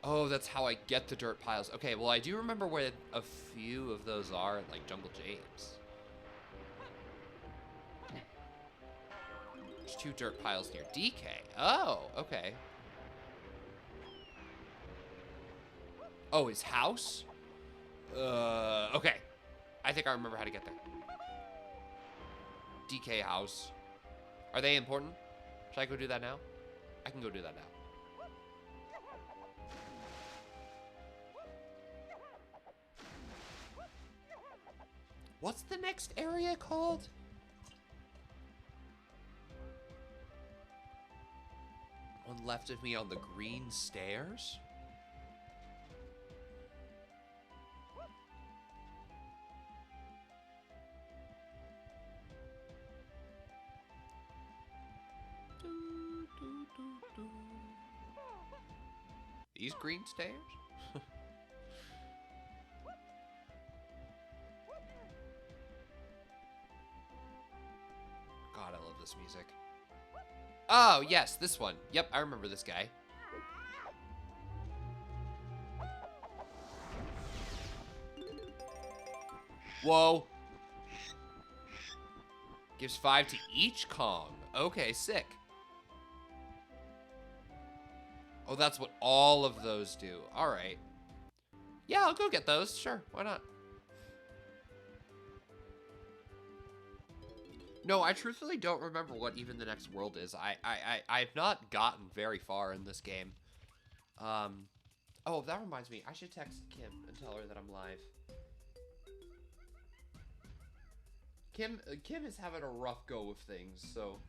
Oh, that's how I get the dirt piles. Okay, well, I do remember where a few of those are, like Jungle James. There's 2 dirt piles near DK. Oh, okay. Oh, his house? Okay. I think I remember how to get there. DK house. Are they important? Should I go do that now? I can go do that now. What's the next area called? One left of me on the green stairs? These green stairs? God, I love this music. Oh, yes, this one. Yep, I remember this guy. Whoa. Gives 5 to each Kong. Okay, sick. Oh, that's what all of those do. All right. Yeah, I'll go get those. Sure, why not? No, I truthfully don't remember what even the next world is. I've not gotten very far in this game. Oh, that reminds me. I should text Kim and tell her that I'm live. Kim is having a rough go of things, so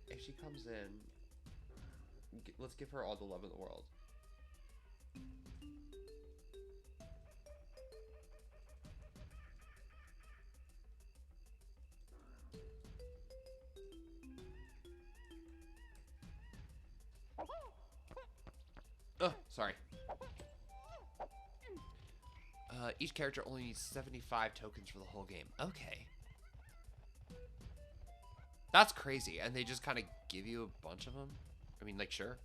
if she comes in, let's give her all the love in the world. Oh, sorry. Each character only needs 75 tokens for the whole game. Okay. That's crazy. And they just kind of give you a bunch of them? I mean, like, sure.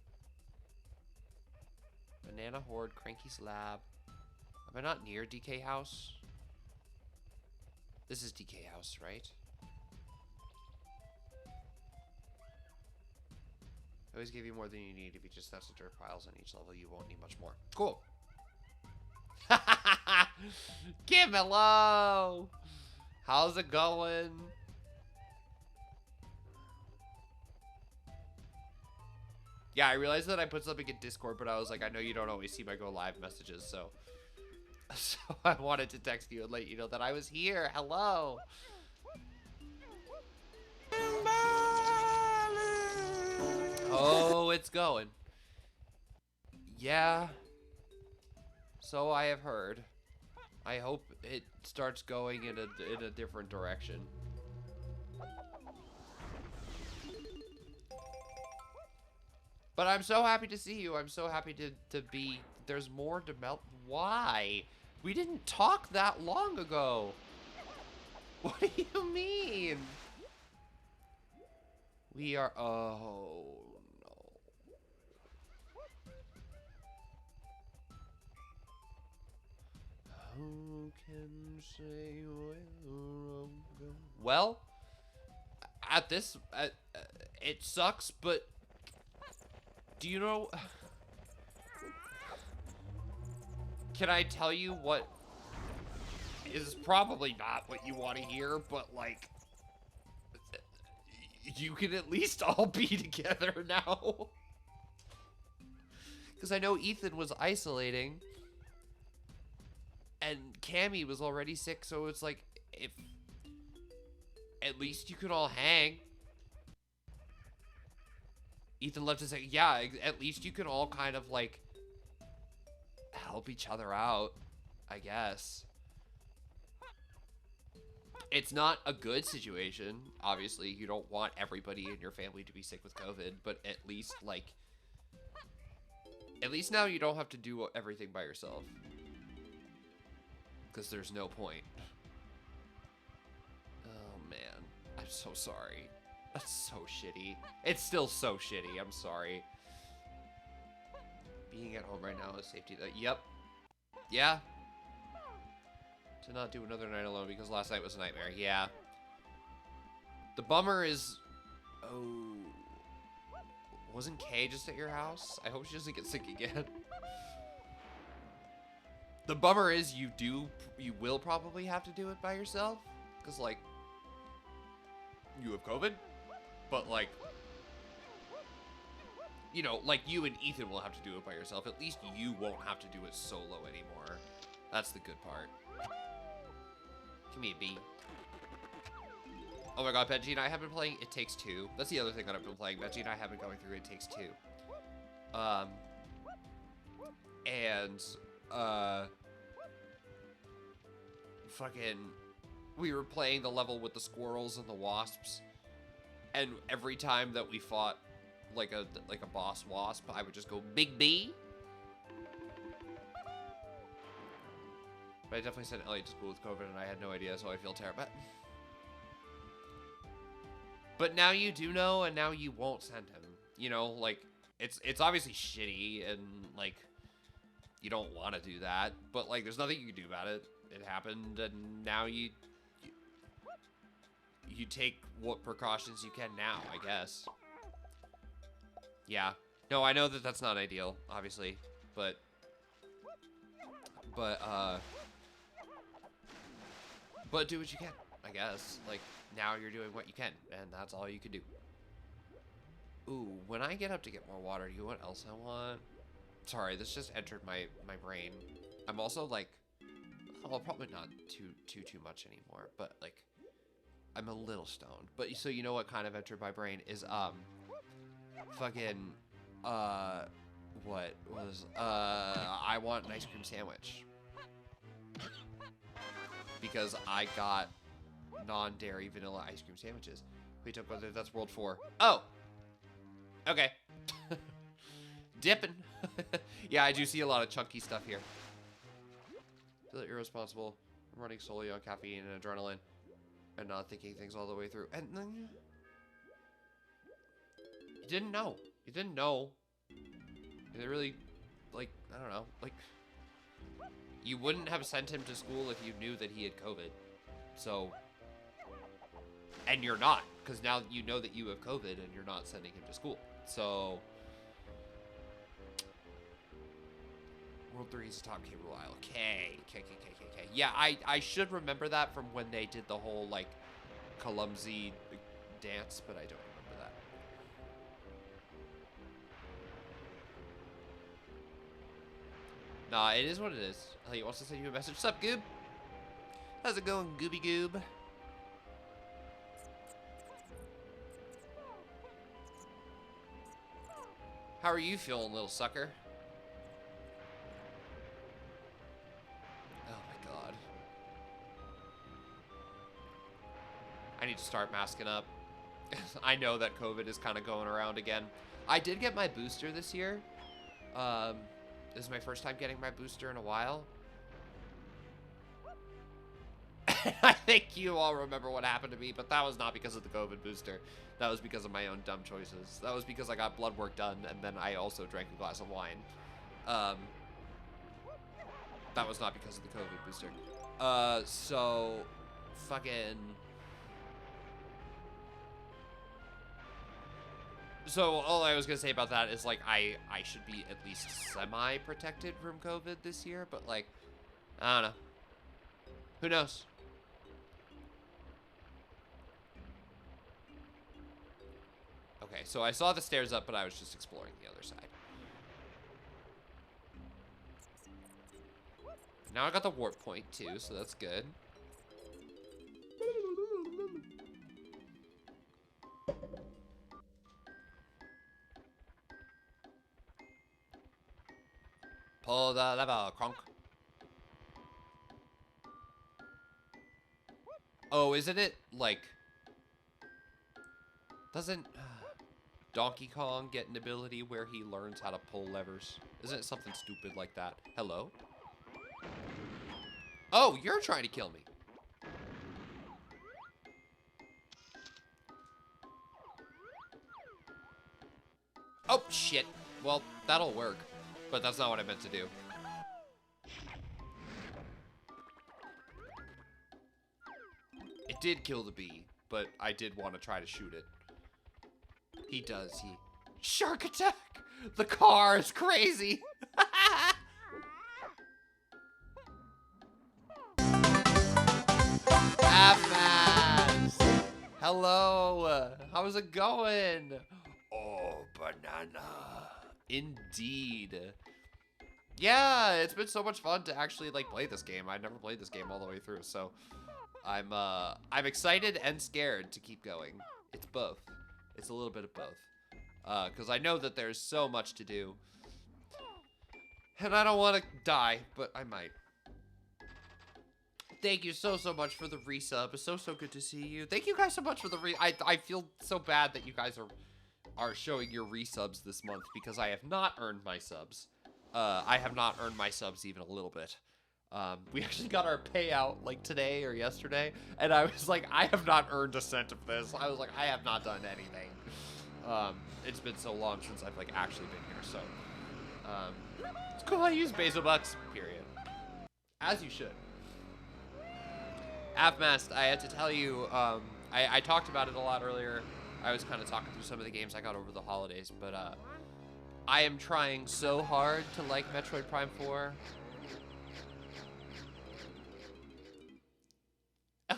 Banana Horde, Cranky Slab. Am I not near DK House? This is DK House, right? I always give you more than you need. If you just have some dirt piles on each level, you won't need much more. Cool. Kim, hello! How's it going? Yeah, I realized that I put something in Discord, but I was like, I know you don't always see my go live messages, so I wanted to text you and let you know that I was here. Hello. Oh, it's going. Yeah. So I have heard. I hope it starts going in a different direction. But I'm so happy to see you. I'm so happy to be... There's more to melt. Why? We didn't talk that long ago. What do you mean? We are... Oh, no. Who can say where I'm going? Well, at this... it sucks, but... Do you know... Can I tell you what is probably not what you want to hear, but like... You can at least all be together now. Because I know Ethan was isolating. And Cammy was already sick, so it's like, if... At least you could all hang. Ethan left to say, yeah, at least you can all kind of like help each other out, I guess. It's not a good situation. Obviously, you don't want everybody in your family to be sick with COVID, but at least, like, at least now you don't have to do everything by yourself. Because there's no point. Oh, man. I'm so sorry. That's so shitty. It's still so shitty. I'm sorry. Being at home right now is safety. Yep. Yeah. To not do another night alone because last night was a nightmare. Yeah. The bummer is... Oh... Wasn't Kay just at your house? I hope she doesn't get sick again. The bummer is you will probably have to do it by yourself. Because, like, you have COVID. But, like, you know, like you and Ethan will have to do it by yourself. At least you won't have to do it solo anymore. That's the good part. Come here, B. Oh my god, Benji and I have been playing It Takes Two. That's the other thing that I've been playing. Benji and I have been going through It Takes Two. Fucking, we were playing the level with the squirrels and the wasps, and every time that we fought like a boss wasp, I would just go, Big B. But I definitely sent Elliot to school with COVID, and I had no idea, so I feel terrible. But now you do know, and now you won't send him. You know, like, it's obviously shitty, and, like, you don't want to do that. But, like, there's nothing you can do about it. It happened, and now you take what precautions you can now, I guess. Yeah. No, I know that that's not ideal, obviously. But do what you can, I guess. Like, now you're doing what you can, and that's all you can do. Ooh, when I get up to get more water, you know what else I want? Sorry, this just entered my brain. I'm also, like, well, probably not too much anymore, but, like, I'm a little stoned. But, so you know what kind of entered my brain is, fucking, what was, I want an ice cream sandwich. Because I got non-dairy vanilla ice cream sandwiches. Wait, that's World 4. Oh! Okay. Dipping. Yeah, I do see a lot of chunky stuff here. I feel irresponsible. I'm running solely on caffeine and adrenaline. And not thinking things all the way through. And then... You didn't know. You didn't know. They really... Like, I don't know. Like... You wouldn't have sent him to school if you knew that he had COVID. So... And you're not. Because now you know that you have COVID and you're not sending him to school. So... World 3 is top cable while. K. Yeah, I should remember that from when they did the whole, like, clumsy dance, but I don't remember that. Nah, it is what it is. He wants to send you a message. What's up, Goob? How's it going, Gooby Goob? How are you feeling, little sucker? Oh my god. I need to start masking up. I know that COVID is kind of going around again. I did get my booster this year. This is my first time getting my booster in a while. I think you all remember what happened to me, but that was not because of the COVID booster. That was because of my own dumb choices. That was because I got blood work done, and then I also drank a glass of wine. That was not because of the COVID booster. So... Fucking... So, all I was gonna say about that is, like, I should be at least semi-protected from COVID this year, but, like, I don't know. Who knows? Okay, so I saw the stairs up, but I was just exploring the other side. Now I got the warp point, too, so that's good. Pull the level, Kronk. Oh, isn't it, like... Doesn't Donkey Kong get an ability where he learns how to pull levers? Isn't it something stupid like that? Hello? Oh, you're trying to kill me. Oh, shit. Well, that'll work. But that's not what I meant to do. It did kill the bee, but I did want to try to shoot it. He does, Shark attack! The car is crazy! Avmas! Hello! How's it going? Oh, banana. Indeed. Yeah, it's been so much fun to actually, like, play this game. I've never played this game all the way through, so... I'm excited and scared to keep going. It's both. It's a little bit of both. Because I know that there's so much to do. And I don't want to die, but I might. Thank you so much for the resub. It's so good to see you. Thank you guys so much for the I feel so bad that you guys are showing your resubs this month because I have not earned my subs. I have not earned my subs even a little bit. We actually got our payout like today or yesterday, and I was like, I have not earned a cent of this. I was like, I have not done anything. It's been so long since I've like actually been here, so it's cool. I use Basil Bucks, period. As you should. Avmast, I had to tell you, I talked about it a lot earlier. I was kind of talking through some of the games I got over the holidays, but I am trying so hard to like Metroid Prime 4.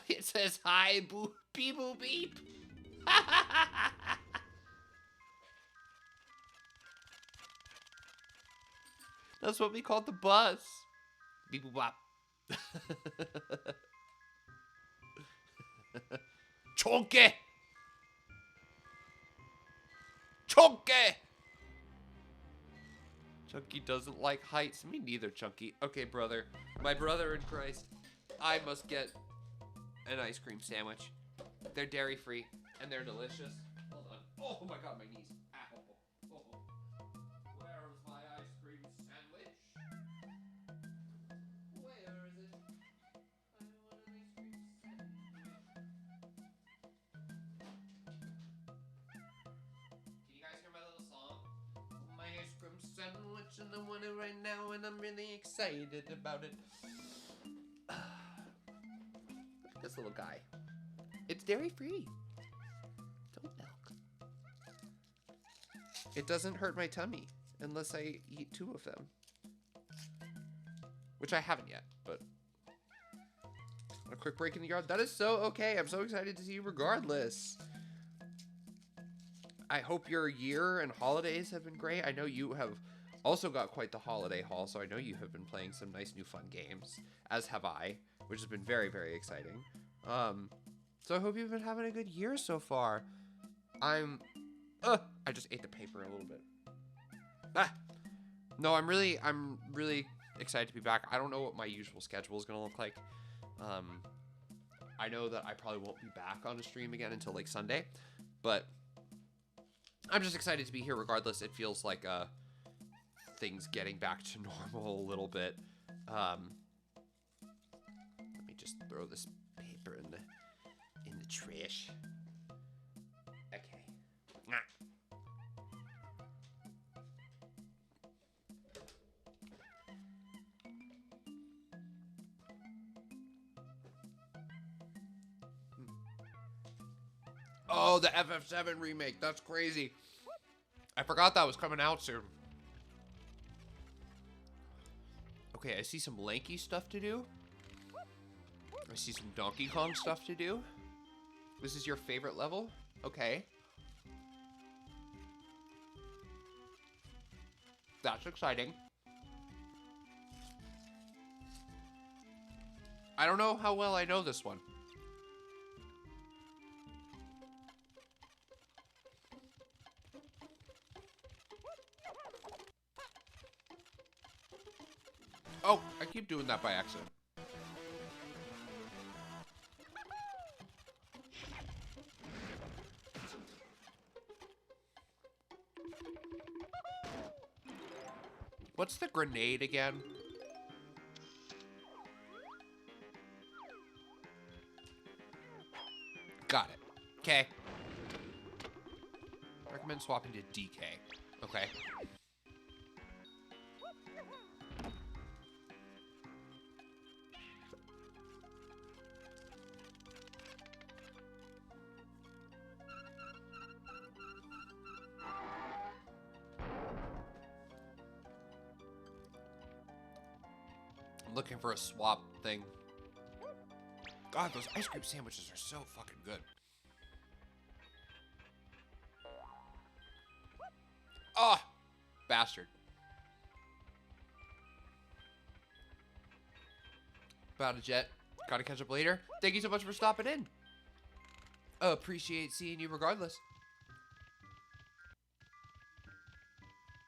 It says, hi, boo, beep, boo, beep. That's what we called the bus. Beep, boop, bop. Chunky! Chunky! Chunky doesn't like heights. Me neither, Chunky. Okay, brother. My brother in Christ. I must get an ice cream sandwich. They're dairy-free, and they're delicious. Hold on. Oh my god, my knees. Ow. Oh. Where's my ice cream sandwich? Where is it? I want an ice cream sandwich. Can you guys hear my little song? My ice cream sandwich, and I want it right now, and I'm really excited about it. This little guy. It's dairy-free. Don't milk. It doesn't hurt my tummy unless I eat 2 of them. Which I haven't yet, but... A quick break in the yard. That is so okay. I'm so excited to see you regardless. I hope your year and holidays have been great. I know you have also got quite the holiday haul, so I know you have been playing some nice new fun games, as have I, which has been very, very exciting. So I hope you've been having a good year so far. I just ate the paper a little bit. No, I'm really excited to be back. I don't know what my usual schedule is gonna look like. I know that I probably won't be back on a stream again until like Sunday, but I'm just excited to be here regardless. It feels like things getting back to normal a little bit. Let me just throw this paper in the trash. Okay. Oh, the FF7 remake. That's crazy. I forgot that was coming out soon. Okay, I see some Lanky stuff to do. I see some Donkey Kong stuff to do. This is your favorite level? Okay. That's exciting. I don't know how well I know this one. keep doing that by accident. What's the grenade again? Got it. Okay. Recommend swapping to DK. Okay. I'm looking for a swap thing. God, those ice cream sandwiches are so fucking good. Ah, oh, bastard. About a jet. Gotta catch up later. Thank you so much for stopping in. Appreciate seeing you regardless.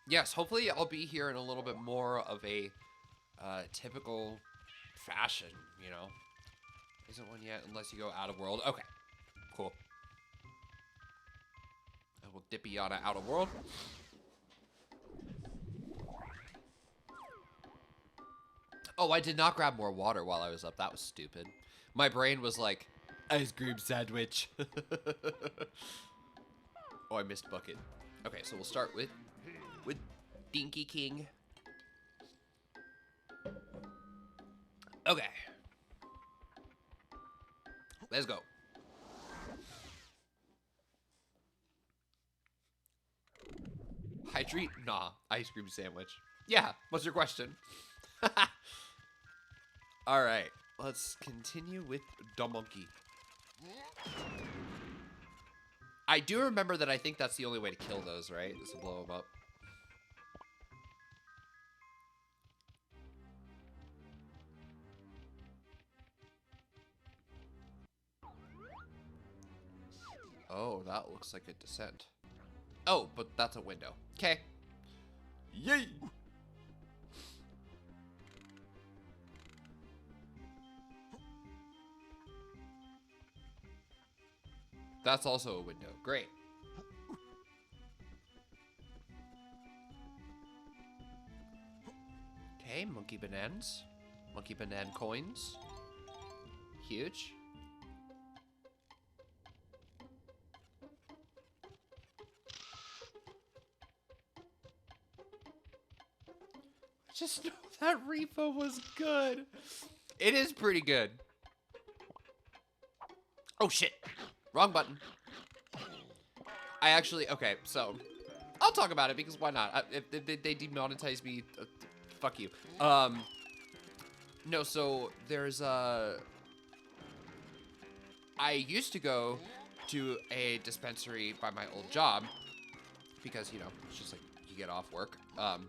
Yes, hopefully I'll be here in a little bit more of a typical fashion, you know. Isn't one yet unless you go out of world. Okay, cool. I will dippy out of world. Oh, I did not grab more water while I was up. That was stupid. My brain was like, ice cream sandwich. Oh, I missed bucket. Okay, so we'll start with Dinky King. Okay. Let's go. Hydrate? Nah. Ice cream sandwich. Yeah. What's your question? All right. Let's continue with the monkey. I do remember that I think that's the only way to kill those, right? Is to blow them up. Oh, that looks like a descent. Oh, but that's a window. Okay. Yay! That's also a window. Great. Okay, monkey bananas. Monkey banana coins. Huge. I just know that repo was good. It is pretty good. Oh shit. Wrong button. I actually, okay, so I'll talk about it because why not? If they demonetize me, fuck you. No, so there's I used to go to a dispensary by my old job because, you know, it's just like you get off work. And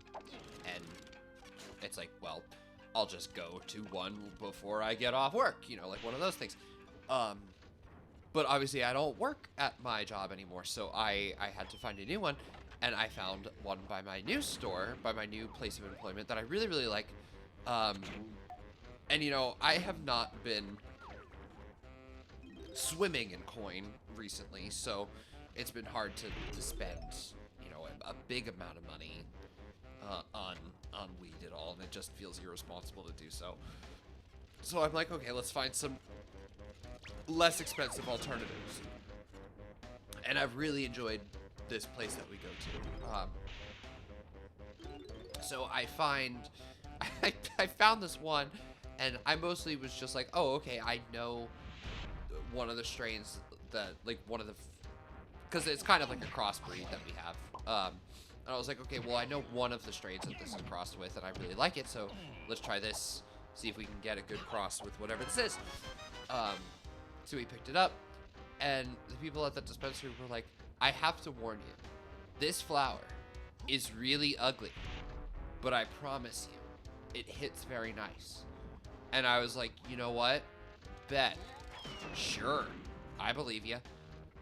it's like, well, I'll just go to one before I get off work, you know, like one of those things. But obviously I don't work at my job anymore, so I had to find a new one, and I found one by my new store, by my new place of employment that I really, really like. And you know, I have not been swimming in coin recently, so it's been hard to spend, you know, a big amount of money on weed at all, and it just feels irresponsible to do so. So I'm like, okay, let's find some less expensive alternatives. And I've really enjoyed this place that we go to. So I found this one, and I mostly was just like, oh, okay, I know one of the strains that, like, one of the, because it's kind of like a crossbreed that we have. And I was like, okay, well, I know one of the strains that this is crossed with, and I really like it, so let's try this, see if we can get a good cross with whatever this is. So we picked it up, and the people at the dispensary were like, I have to warn you, this flower is really ugly, but I promise you, it hits very nice. And I was like, you know what? Bet. Sure. I believe you.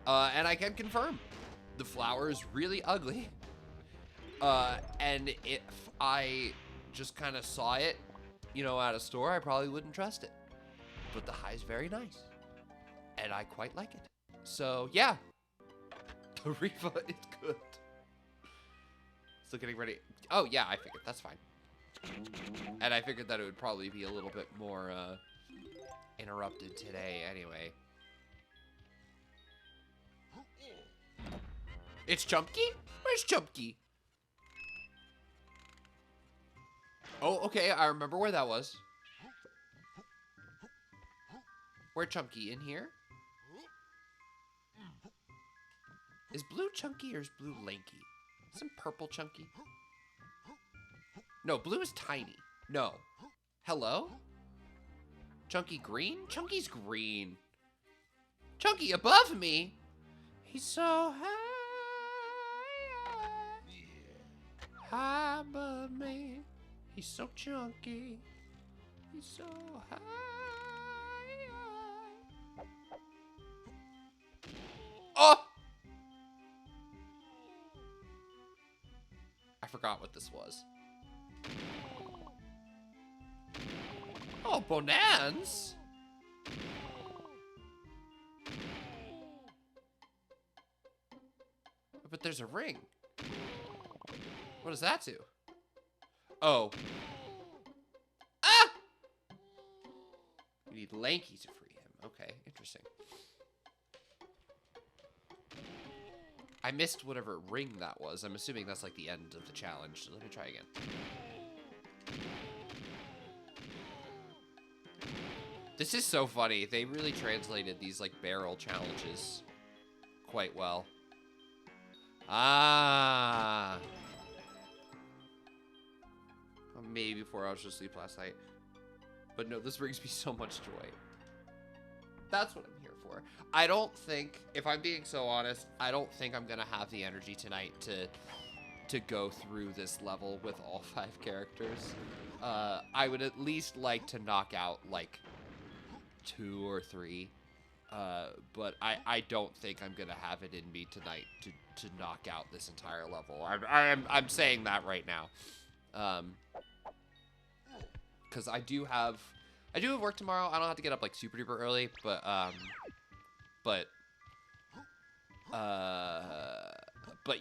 And I can confirm, the flower is really ugly. And I just kind of saw it, you know, at a store, I probably wouldn't trust it. But the high is very nice. And I quite like it. So, yeah. The Riva is good. Still getting ready. Oh, yeah, I figured. That's fine. And I figured that it would probably be a little bit more interrupted today anyway. It's Chumpy? Where's Chumpy? Oh, okay, I remember where that was. Where Chunky? In here? Is blue chunky or is blue lanky? Isn't purple chunky? No, blue is tiny. No. Hello? Chunky green? Chunky's green. Chunky above me? He's so high. High above me. He's so chunky. He's so high. Oh! I forgot what this was. Oh, Bonans! But there's a ring. What does that do? Oh. Ah! We need Lanky to free him. Okay, interesting. I missed whatever ring that was. I'm assuming that's like the end of the challenge. So let me try again. This is so funny. They really translated these like barrel challenges quite well. Ah. Maybe 4 hours of sleep last night. But no, this brings me so much joy. That's what I'm here for. I don't think, if I'm being so honest, I don't think I'm gonna have the energy tonight to go through this level with all 5 characters. I would at least like to knock out like 2 or 3. But I don't think I'm gonna have it in me tonight to knock out this entire level. I'm saying that right now. Because I do have work tomorrow. I don't have to get up like super duper early, but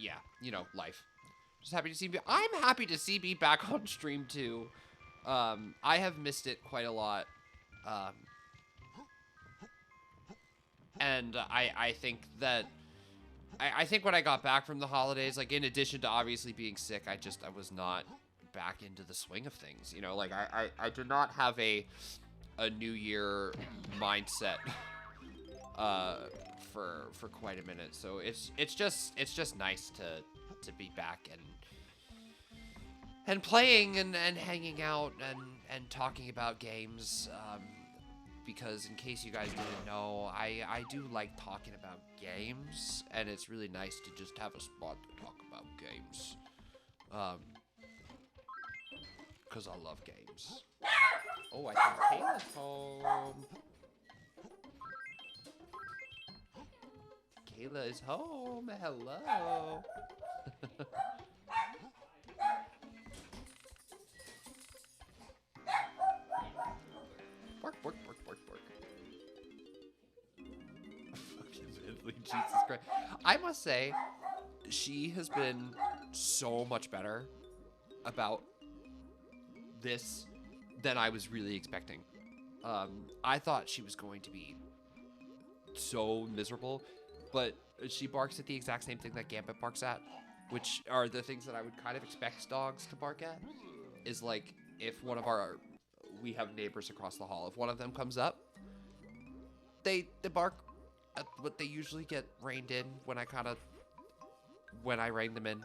yeah, you know, life. Just happy to see me. I'm happy to see me back on stream too. I have missed it quite a lot. And I think that I think when I got back from the holidays, like in addition to obviously being sick, I was not back into the swing of things, you know, like I did not have a New Year mindset for quite a minute, so it's just nice to be back and playing and hanging out and talking about games, because in case you guys didn't know, I do like talking about games, and it's really nice to just have a spot to talk about games. Because I love games. Oh, I think Kayla's home. Kayla is home. Hello. Bark, bark, bark, bark, bark. Fucking Bentley, Jesus Christ. I must say, she has been so much better about this than I was really expecting. I thought she was going to be so miserable, but she barks at the exact same thing that Gambit barks at, which are the things that I would kind of expect dogs to bark at. Is like if we have neighbors across the hall. If one of them comes up, they bark at what they usually get reined in when I rein them in.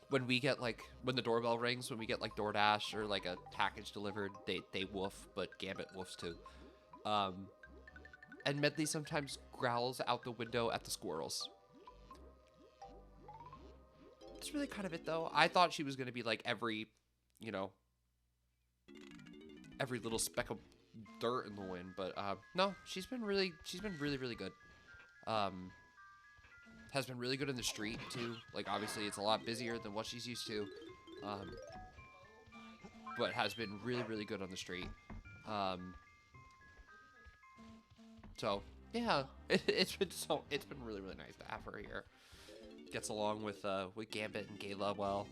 When we get when the doorbell rings, when we get like DoorDash or like a package delivered, they woof, but Gambit woofs too. And Medley sometimes growls out the window at the squirrels. That's really kind of it though. I thought she was gonna be like every little speck of dirt in the wind, but no, she's been really good. Has been really good in the street too. Like obviously it's a lot busier than what she's used to. but has been really, really good on the street. So yeah, it's been really, really nice to have her here. Gets along with Gambit and Gayla well.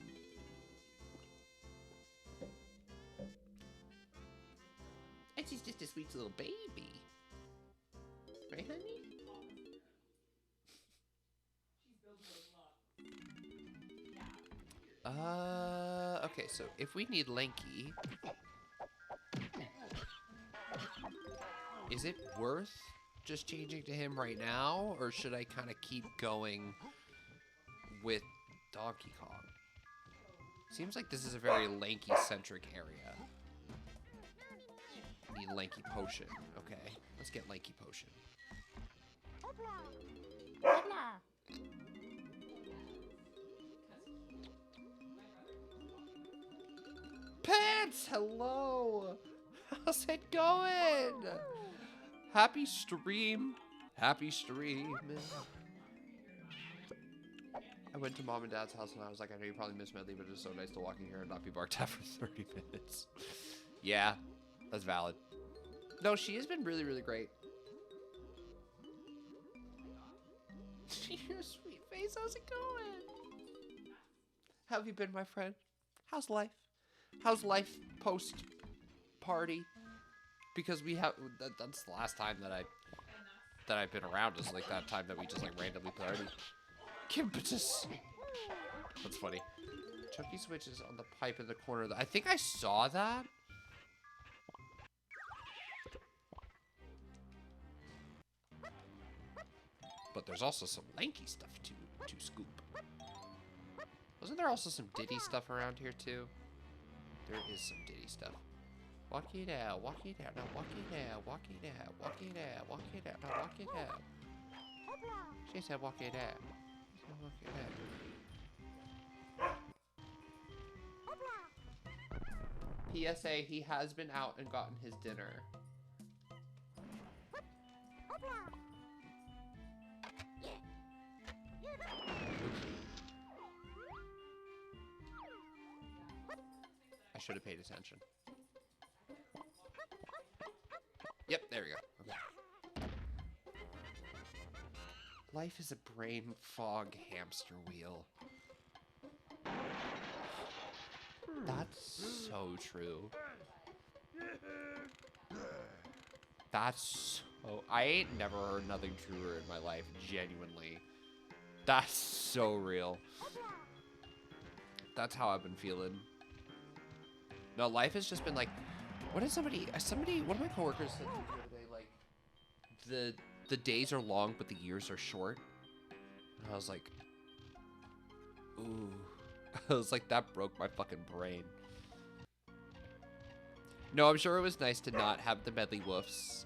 And she's just a sweet little baby. Right, honey? Okay, so if we need Lanky, is it worth just changing to him right now, or should I kind of keep going with Donkey Kong? Seems like this is a very Lanky-centric area. Need Lanky Potion. Okay, let's get Lanky Potion. Pants, hello. How's it going? Happy stream. Happy stream. I went to mom and dad's house and I was like, I know you probably miss Medley, but it's so nice to walk in here and not be barked at for 30 minutes. Yeah, that's valid. No, she has been really, really great. Your sweet face, how's it going? How have you been, my friend? How's life? How's life post party? Because we have that's the last time that I've been around is like that time that we just like randomly partied. Kimpetus. That's funny. Chunky Switch is on the pipe in the corner. I think I saw that. But there's also some Lanky stuff to scoop. Wasn't there also some Diddy stuff around here too? There is some Diddy stuff. Walk it out, walk it out, now walk it out, walk it out, walk it out, walk it out, now walk it out. She said walk it out. She said walk it out. PSA, he has been out and gotten his dinner. I should have paid attention. Yep, there we go. Okay. Life is a brain fog hamster wheel. That's so true. That's so... I ain't never heard nothing truer in my life, genuinely. That's so real. That's how I've been feeling. No, life has just been like... What did somebody... One of my coworkers said to me the other day, like... The days are long, but the years are short. And I was like... Ooh... I was like, that broke my fucking brain. No, I'm sure it was nice to not have the Medley Woofs.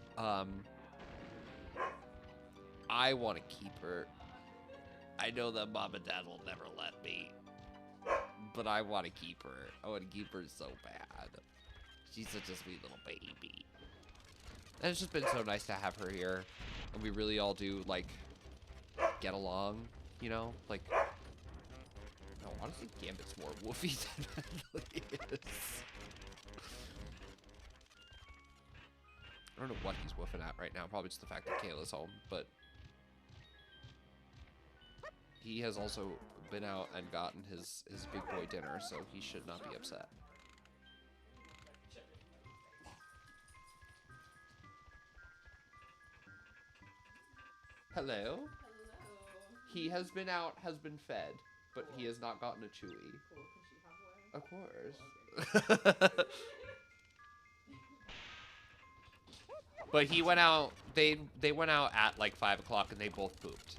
I want to keep her. I know that mom and dad will never let me. But I want to keep her. I want to keep her so bad. She's such a sweet little baby. And it's just been so nice to have her here. And we really all do, like, get along, you know? Like... No, honestly, Gambit's more woofy than Medley is. I don't know what he's woofing at right now. Probably just the fact that Kayla's home, but... He has also been out and gotten his big boy dinner, so he should not be upset. Hello? Hello. He has been out, has been fed, but he has not gotten a Chewy. Cool. Can she have one? Of course. But he went out, they went out at like 5 o'clock and they both pooped.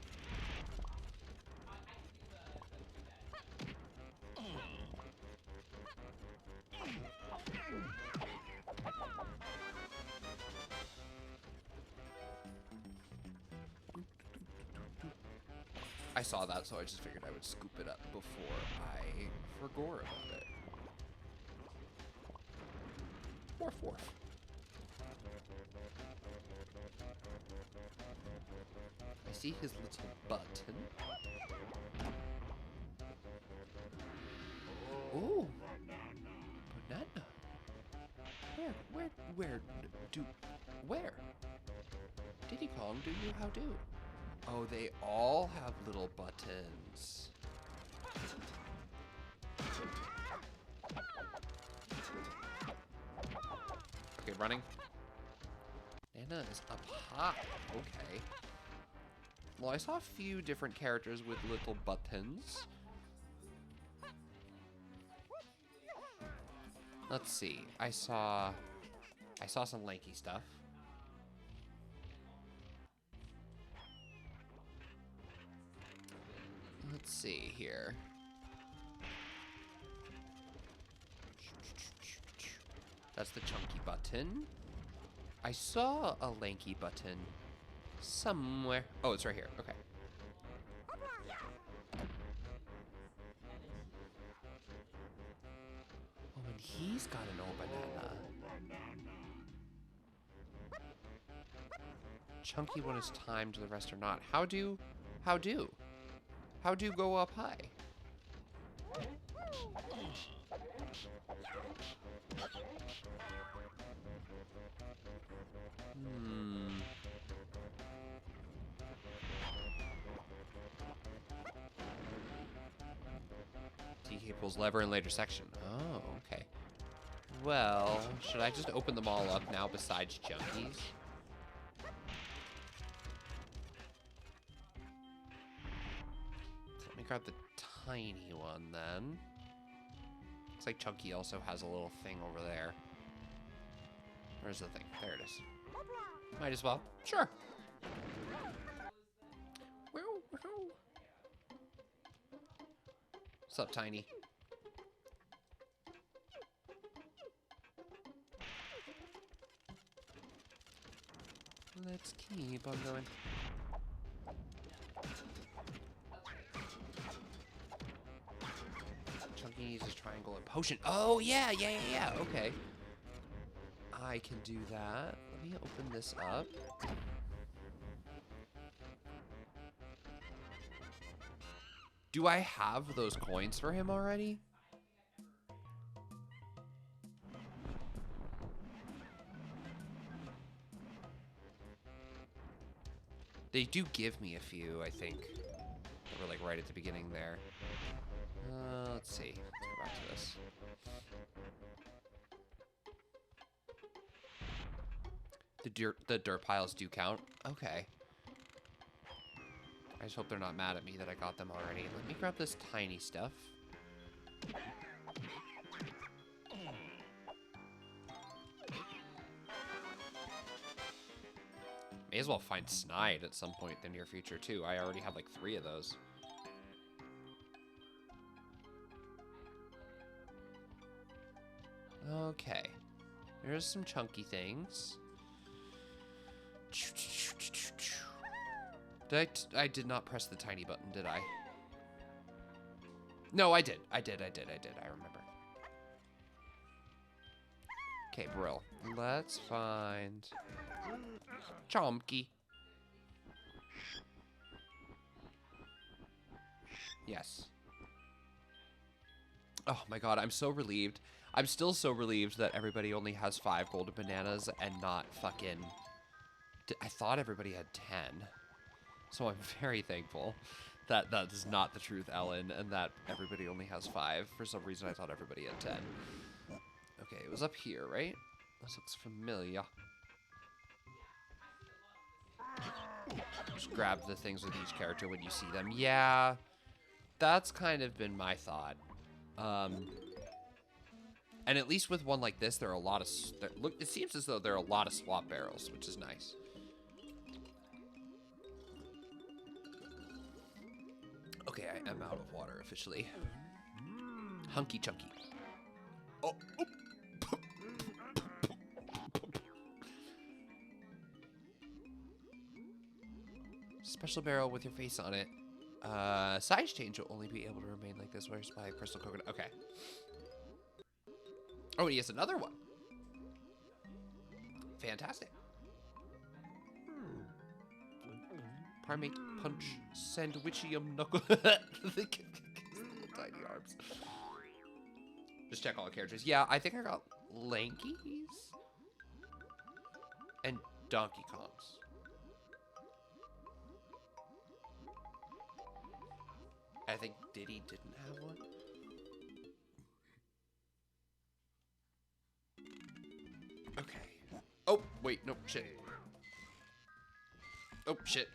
I saw that, so I just figured I would scoop it up before I forgot about it. Woof woof. I see his little button. Ooh. Banana. Where? Diddy Kong, do you how do? Oh, they all have little buttons. Okay, running. Nana is up high. Okay. Well, I saw a few different characters with little buttons. Let's see. I saw some lanky stuff. Let's see here. That's the chunky button. I saw a lanky button somewhere. Oh, it's right here. Okay. Oh, and he's got an old banana. Chunky one is timed, the rest are not. How do go up high? TK pulls lever in later section. Oh, okay. Well, should I just open them all up now besides Junkies? Let me grab the tiny one then. Looks like Chunky also has a little thing over there. Where's the thing? There it is. Might as well. Sure. What's up, Tiny? Let's keep on going. Chunky uses triangle and potion. Oh, yeah. Okay. I can do that. Let me open this up. Do I have those coins for him already? They do give me a few, I think. They were like right at the beginning there. Let's see. Let's go back to this. The dirt piles do count? Okay. I just hope they're not mad at me that I got them already. Let me grab this tiny stuff. May as well find Snide at some point in the near future, too. I already have like 3 of those. Okay. There's some chunky things. I did not press the tiny button, did I? No, I did. I remember. Okay, Brill. Let's find Chomky. Yes. Oh my god, I'm so relieved. I'm still so relieved that everybody only has 5 golden bananas and not fucking... I thought everybody had 10. So I'm very thankful that that is not the truth, Ellen, and that everybody only has 5. For some reason, I thought everybody had 10. Okay, it was up here, right? This looks familiar. Just grab the things with each character when you see them. Yeah, that's kind of been my thought. And at least with one like this, there are a lot of... Look, it seems as though there are a lot of swap barrels, which is nice. Okay, I am out of water officially. Hunky Chunky. Oh. Special barrel with your face on it. Size change will only be able to remain like this. Where's my crystal coconut? Okay. Oh, he has another one. Fantastic. Primate punch, sandwichium knuckle. The little tiny arms. Just check all the characters. Yeah, I think I got Lankies. and Donkey Kong's. I think Diddy didn't have one. Okay. Oh, wait, no, shit. Oh, shit.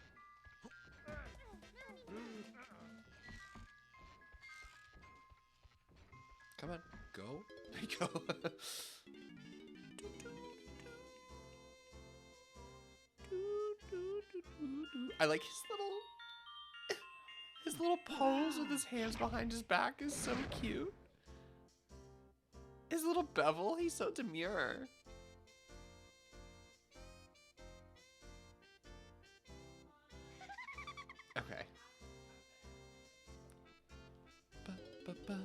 Come on, go. There you go. I like his little pose with his hands behind his back is so cute. His little bevel, he's so demure. Okay. Ba-ba-ba.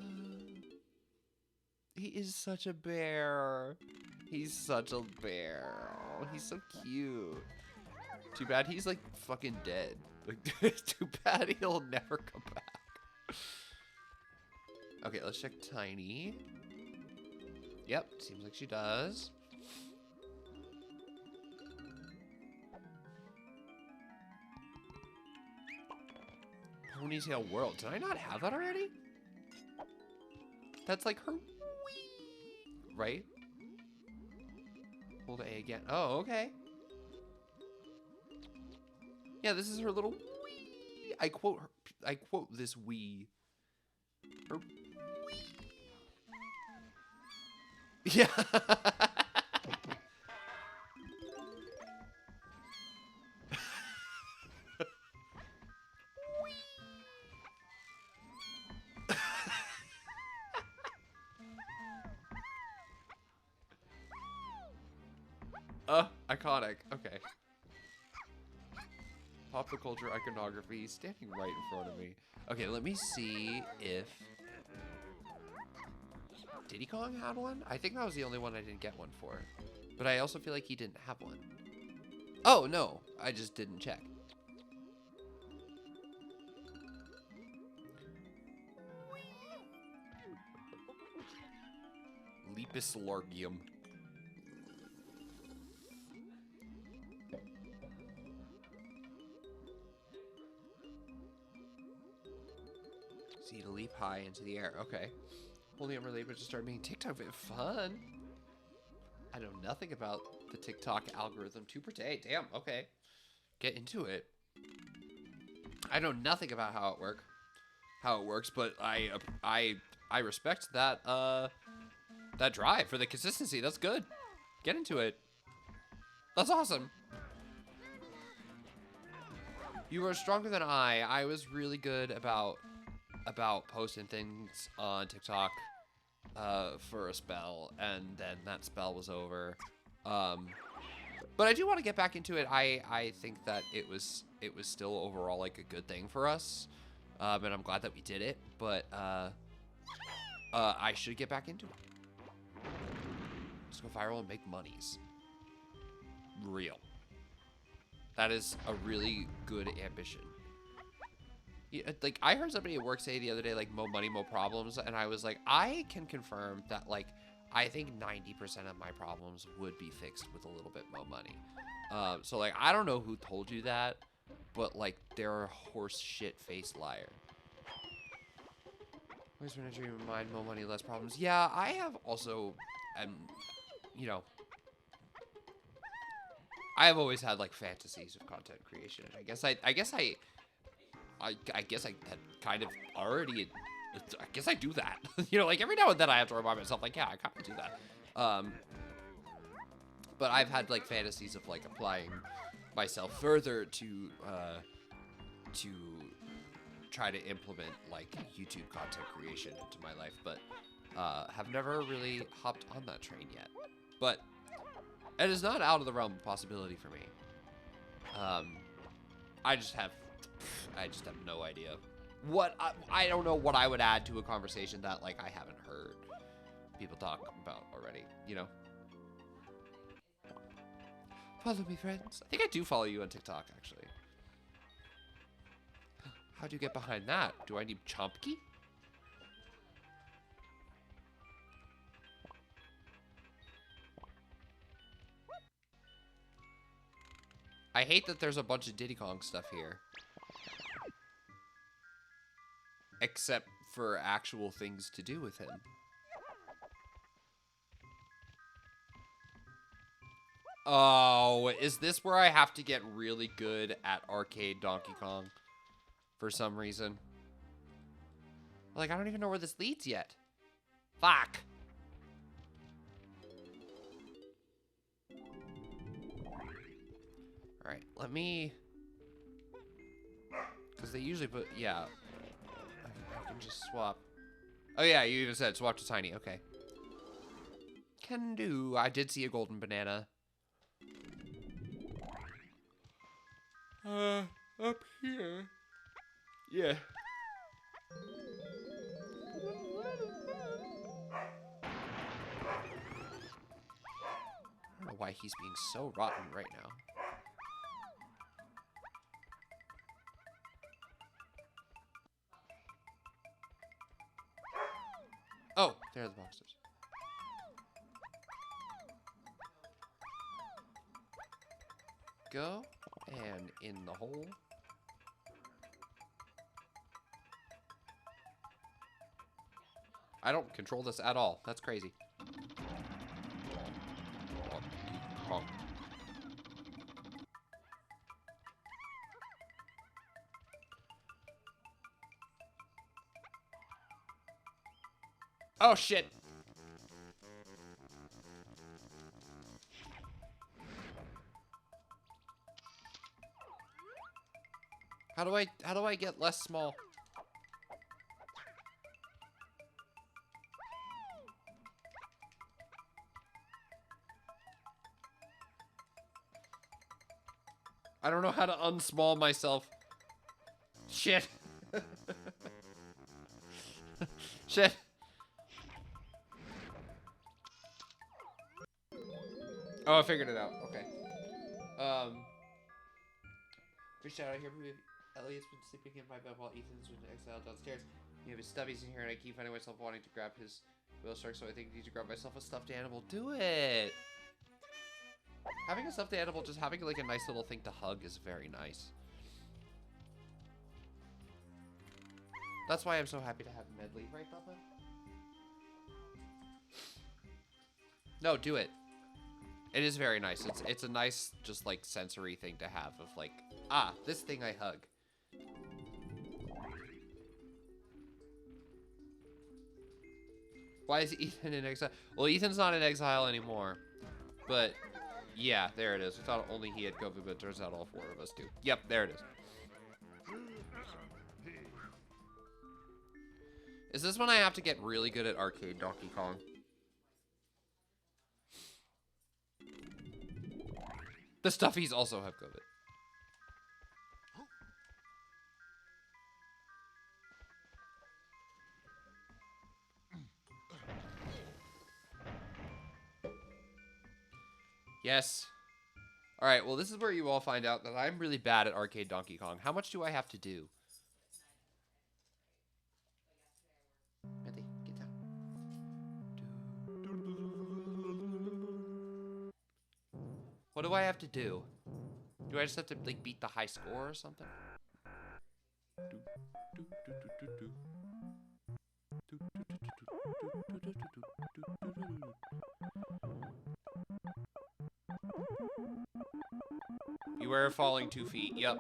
He is such a bear. He's such a bear. Oh, he's so cute. Too bad he's like fucking dead. Like, too bad he'll never come back. Okay, let's check Tiny. Yep, seems like she does. Ponytail World. Did I not have that already? That's like her wee, right? Hold A again. Oh, okay. Yeah, this is her little wee. I quote this wee. Her wee. Yeah. Iconic. Okay. Pop the culture iconography standing right in front of me. Okay, let me see if Diddy Kong had one. I think that was the only one I didn't get one for. But I also feel like he didn't have one. Oh, no. I just didn't check. Lepus Largium. See to leap high into the air. Okay. Only unrelated, but just start making TikTok fun. I know nothing about the TikTok algorithm to partake. Damn. Okay. Get into it. I know nothing about how it works, but I respect that that drive for the consistency. That's good. Get into it. That's awesome. You are stronger than I. I was really good about posting things on TikTok for a spell, and then that spell was over. But I do want to get back into it. I think that it was still overall like a good thing for us, and I'm glad that we did it. But I should get back into it. Just go viral and make monies. Real. That is a really good ambition. Yeah, like, I heard somebody at work say the other day, like, mo money, mo problems, and I was like, I can confirm that, like, I think 90% of my problems would be fixed with a little bit more money. So, like, I don't know who told you that, but, like, they're a horse shit-faced liar. Always been a dream of mine, more money, less problems. Yeah, I have also, you know, I have always had, like, fantasies of content creation. I guess I had kind of already, I guess I do that. You know, like, every now and then I have to remind myself, like, yeah, I kind of do that. But I've had, like, fantasies of, like, applying myself further to try to implement, like, YouTube content creation into my life, but have never really hopped on that train yet. But it is not out of the realm of possibility for me. I just have no idea what I don't know what I would add to a conversation that, like, I haven't heard people talk about already, you know. Follow me, friends. I think I do follow you on TikTok, actually. How do you get behind that? Do I need Chompky? I hate that there's a bunch of Diddy Kong stuff here. Except for actual things to do with him. Oh, is this where I have to get really good at arcade Donkey Kong? For some reason. Like, I don't even know where this leads yet. Fuck. Alright, let me... Because they usually put... Yeah. I can just swap. Oh yeah, you even said swap to tiny. Okay. Can do. I did see a golden banana. Up here. Yeah. I don't know why he's being so rotten right now. Oh, there are the boxes. Go and in the hole. I don't control this at all. That's crazy. Oh shit. How do I get less small? I don't know how to unsmall myself. Shit. Shit. Oh, I figured it out. Okay. Fish out here. Elliot's been sleeping in my bed while Ethan's been exiled downstairs. You have his stubbies in here, and I keep finding myself wanting to grab his whale shark, so I think I need to grab myself a stuffed animal. Do it! Having a stuffed animal, just having like a nice little thing to hug is very nice. That's why I'm so happy to have Medley, right, Papa? No, do it. It is very nice. It's a nice, just like sensory thing to have of like, ah, this thing I hug. Why is Ethan in exile? Well, Ethan's not in exile anymore. But, yeah, there it is. I thought only he had COVID, but it turns out all 4 of us do. Yep, there it is. Is this when I have to get really good at arcade Donkey Kong? The Stuffies also have COVID. Yes. Alright, well this is where you all find out that I'm really bad at arcade Donkey Kong. How much do I have to do? Medley, get down. What do I have to do? Do I just have to like beat the high score or something? Beware of falling 2 feet. Yep.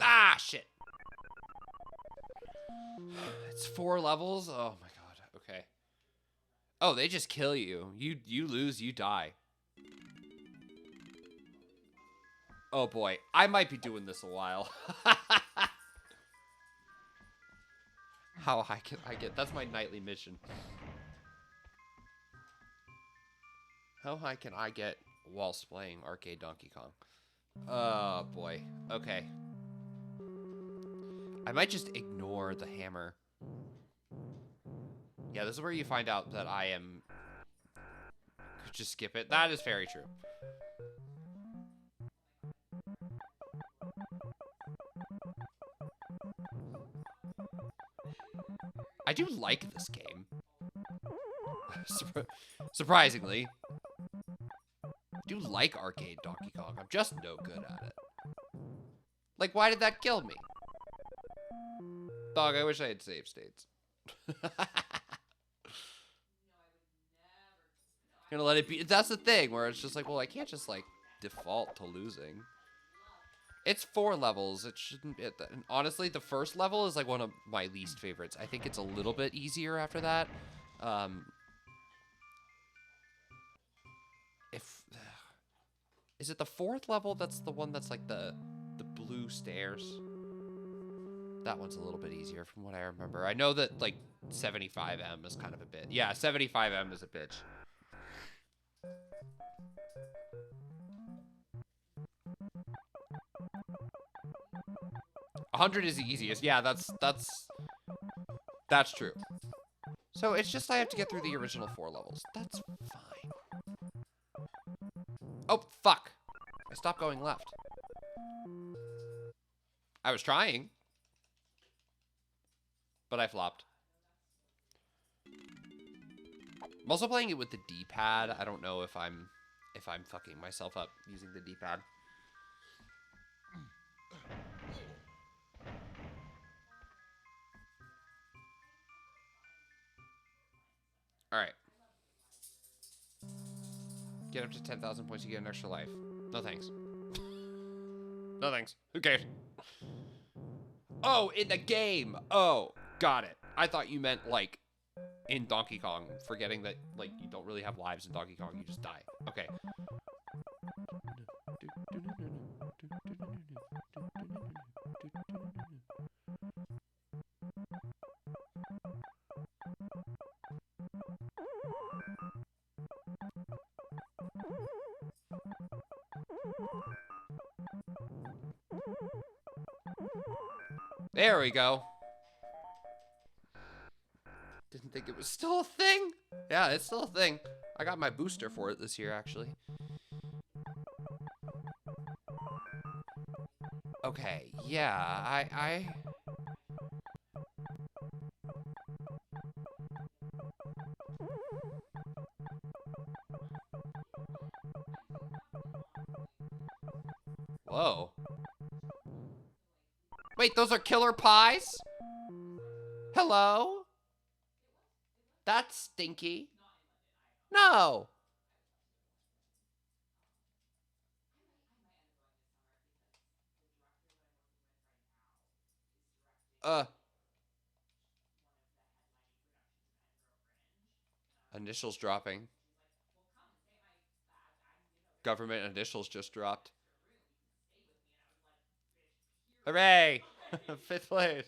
Ah, shit. It's 4 levels? Oh my god. Okay. Oh, they just kill you. You lose, you die. Oh boy. I might be doing this a while. How high can I get? That's my nightly mission. How high can I get whilst playing arcade Donkey Kong? Oh boy. Okay. I might just ignore the hammer. Yeah, this is where you find out that I am just skip it. That is very true. I do like this game. Surprisingly. I do like arcade Donkey Kong. I'm just no good at it. Like, why did that kill me? Dog, I wish I had save states. Gonna let it be. That's the thing, where it's just like, well, I can't just, like, default to losing. It's 4 levels. It shouldn't be. And honestly, the first level is, like, one of my least favorites. I think it's a little bit easier after that. Is it the 4th level that's the one that's, like, the blue stairs? That one's a little bit easier from what I remember. I know that, like, 75M is kind of a bit. Yeah, 75M is a bitch. $100 is the easiest. Yeah, that's true. So it's just I have to get through the original 4 levels. That's fine. Oh, fuck. I stopped going left. I was trying. But I flopped. I'm also playing it with the D-pad. I don't know if I'm fucking myself up using the D-pad. All right. Get up to 10,000 points, you get an extra life. No thanks. No thanks. Who cares? Oh, in the game. Oh, got it. I thought you meant, like, in Donkey Kong, forgetting that, like, you don't really have lives in Donkey Kong, you just die. Okay. There we go. Didn't think it was still a thing. Yeah, it's still a thing. I got my booster for it this year, actually. Okay, yeah, I... Whoa. Wait, those are killer pies? Hello? That's stinky. No. Initials dropping. Government initials just dropped. Hooray! 5th place.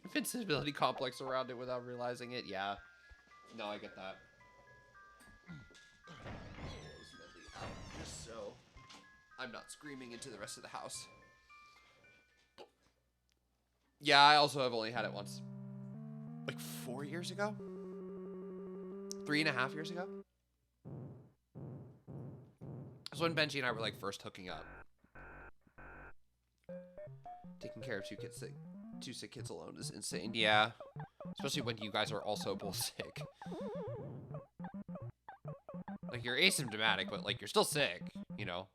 Invincibility complex around it without realizing it. Yeah. No, I get that. Just so I'm not screaming into the rest of the house. Yeah, I also have only had it once. Like 4 years ago? 3.5 years ago? That's when Benji and I were like first hooking up. Taking care of two sick kids alone is insane. Yeah. Especially when you guys are also both sick. Like, you're asymptomatic, but like you're still sick, you know?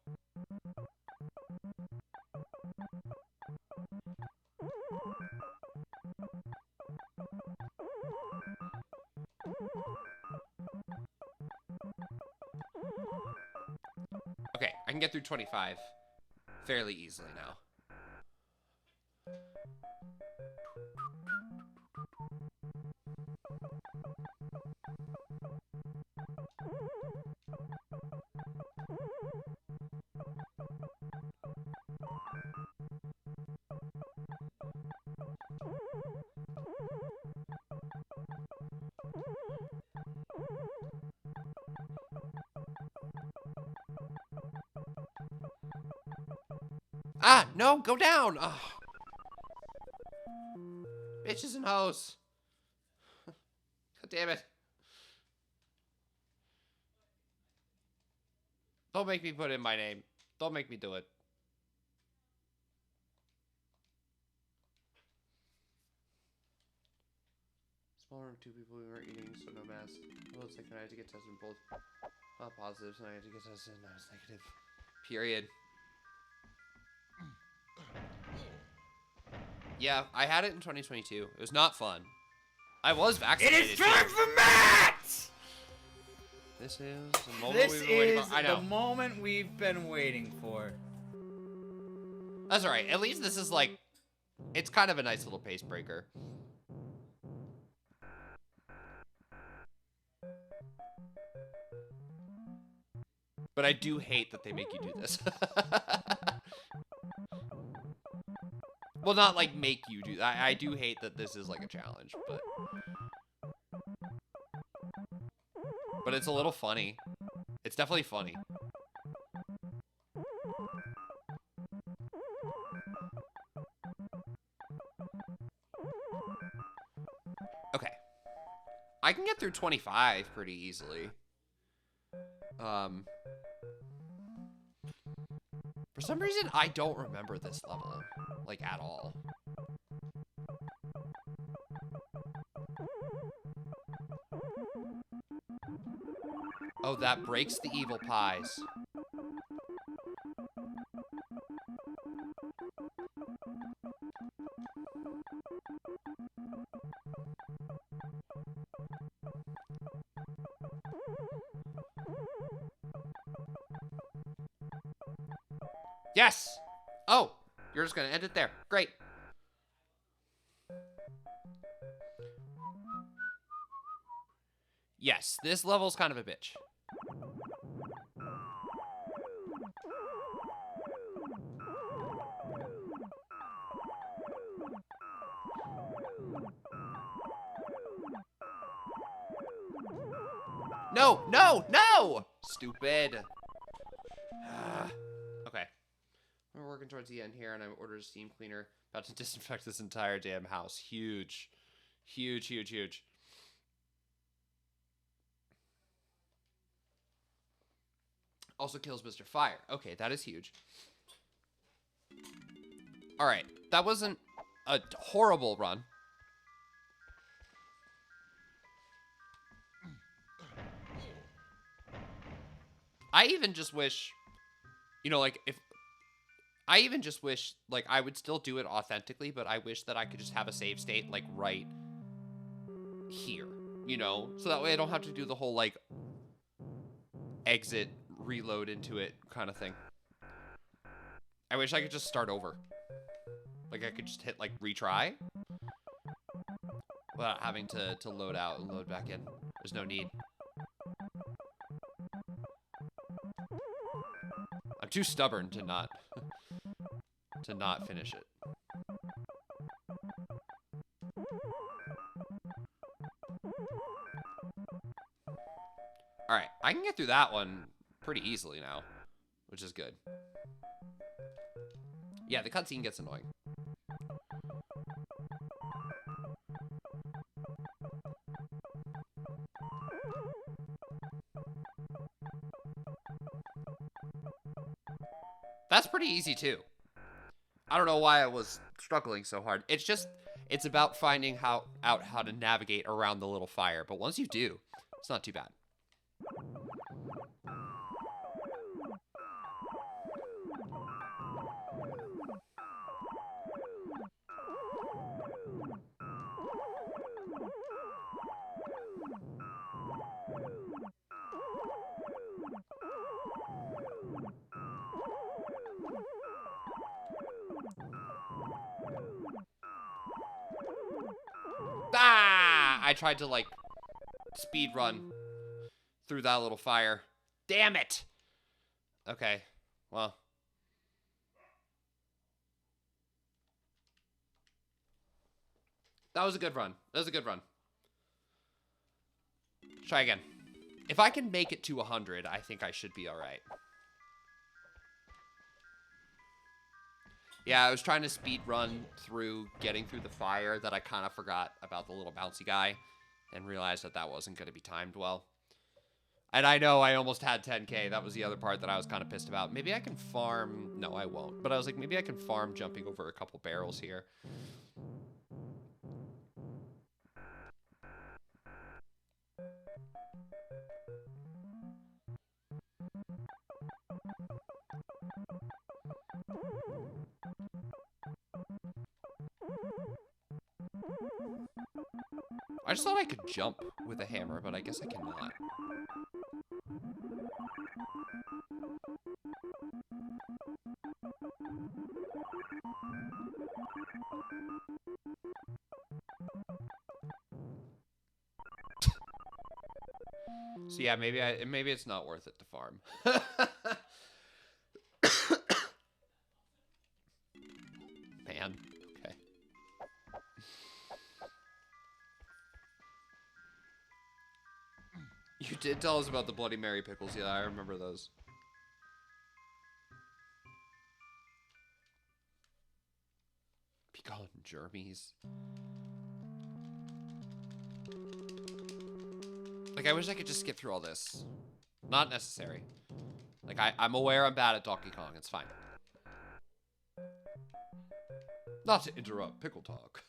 Okay, I can get through 25 fairly easily now. Ah, no, go down. Oh. Bitches and hoes. Damn it. Don't make me put in my name. Don't make me do it. Smaller than 2 people who weren't eating, so no mask. Well, it's like I had to get tested both positives, and I had to get tested, and I was negative. Period. Yeah, I had it in 2022. It was not fun. I was vaccinated. It is time for Matt! This is the moment This we've been waiting is for. I know. the moment we've been waiting for. That's alright. At least this is like, it's kind of a nice little pace breaker. But I do hate that they make you do this. Well, not like make you do that. I do hate that this is like a challenge, but it's a little funny. It's definitely funny. Okay. I can get through 25 pretty easily. For some reason, I don't remember this level, like, at all. Oh, that breaks the evil pies. Yes! Oh, you're just gonna end it there. Great. Yes, this level's kind of a bitch. No, no, no! Stupid. Okay. We're working towards the end here, and I've ordered a steam cleaner. About to disinfect this entire damn house. Huge. Huge, huge, huge. Also kills Mr. Fire. Okay, that is huge. Alright, that wasn't a horrible run. I even just wish, you know, like, if... I even just wish, like, I would still do it authentically, but I wish that I could just have a save state, like, right here, you know? So that way I don't have to do the whole, like, exit, reload into it kind of thing. I wish I could just start over. Like, I could just hit, like, retry without having to load out and load back in. There's no need. I'm too stubborn to not finish it. All right, I can get through that one pretty easily now, which is good. Yeah, the cutscene gets annoying. That's pretty easy too. I don't know why I was struggling so hard. It's just, it's about finding out how to navigate around the little fire. But once you do, it's not too bad. Ah! I tried to, like, speed run through that little fire. Damn it! Okay, well. That was a good run. That was a good run. Try again. If I can make it to 100, I think I should be alright. Yeah, I was trying to speed run through getting through the fire that I kind of forgot about the little bouncy guy. and realized that that wasn't going to be timed well. And I know I almost had 10k. That was the other part that I was kind of pissed about. Maybe I can farm... No, I won't. But I was like, maybe I can farm jumping over a couple barrels here. I just thought I could jump with a hammer, but I guess I cannot. So yeah, maybe it's not worth it to farm. Man, okay. You did tell us about the Bloody Mary pickles. Yeah, I remember those. Be gone, germies. Like, I wish I could just skip through all this. Not necessary. Like, I'm aware I'm bad at Donkey Kong. It's fine. Not to interrupt pickle talk.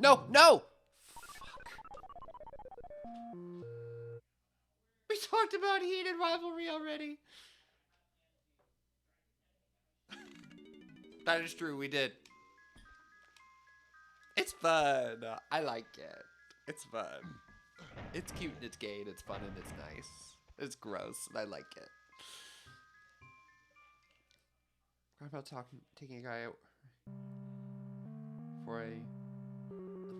No, no! Fuck. We talked about heated rivalry already. That is true, we did. It's fun. I like it. It's fun. It's cute and it's gay and it's fun and it's nice. It's gross and I like it. What about taking a guy out for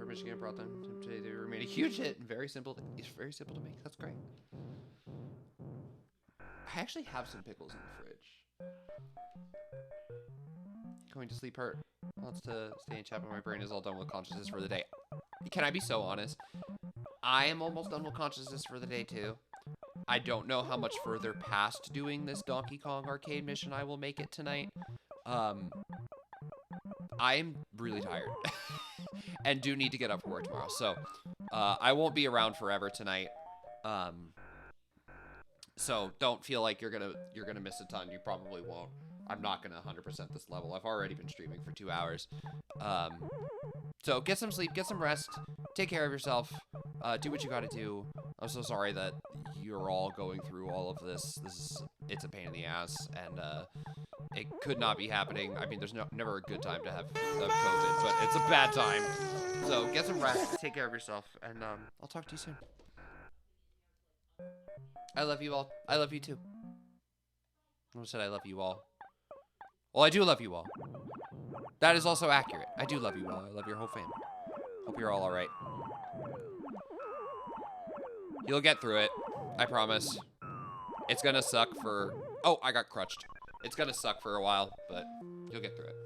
Michigan brought them today. They remain a huge hit and very simple. It's very simple to make. That's great. I actually have some pickles in the fridge. Going to sleep hurt. Wants to stay in chat, but my brain is all done with consciousness for the day. Can I be so honest? I am almost done with consciousness for the day too. I don't know how much further past doing this Donkey Kong arcade mission I will make it tonight. I'm really tired and do need to get up for work tomorrow. So, I won't be around forever tonight. So don't feel like you're gonna miss a ton. You probably won't. I'm not gonna 100% this level. I've already been streaming for 2 hours. So get some sleep, get some rest, take care of yourself, do what you gotta do. I'm so sorry that you're all going through all of this. It's a pain in the ass, and it could not be happening. I mean, there's never a good time to have COVID, but it's a bad time. So get some rest, take care of yourself, and I'll talk to you soon. I love you all. I love you too. I almost said I love you all. Well, I do love you all. That is also accurate. I do love you all. I love your whole family. Hope you're all alright. You'll get through it. I promise. It's gonna suck for... Oh, I got crutched. It's gonna suck for a while, but you'll get through it.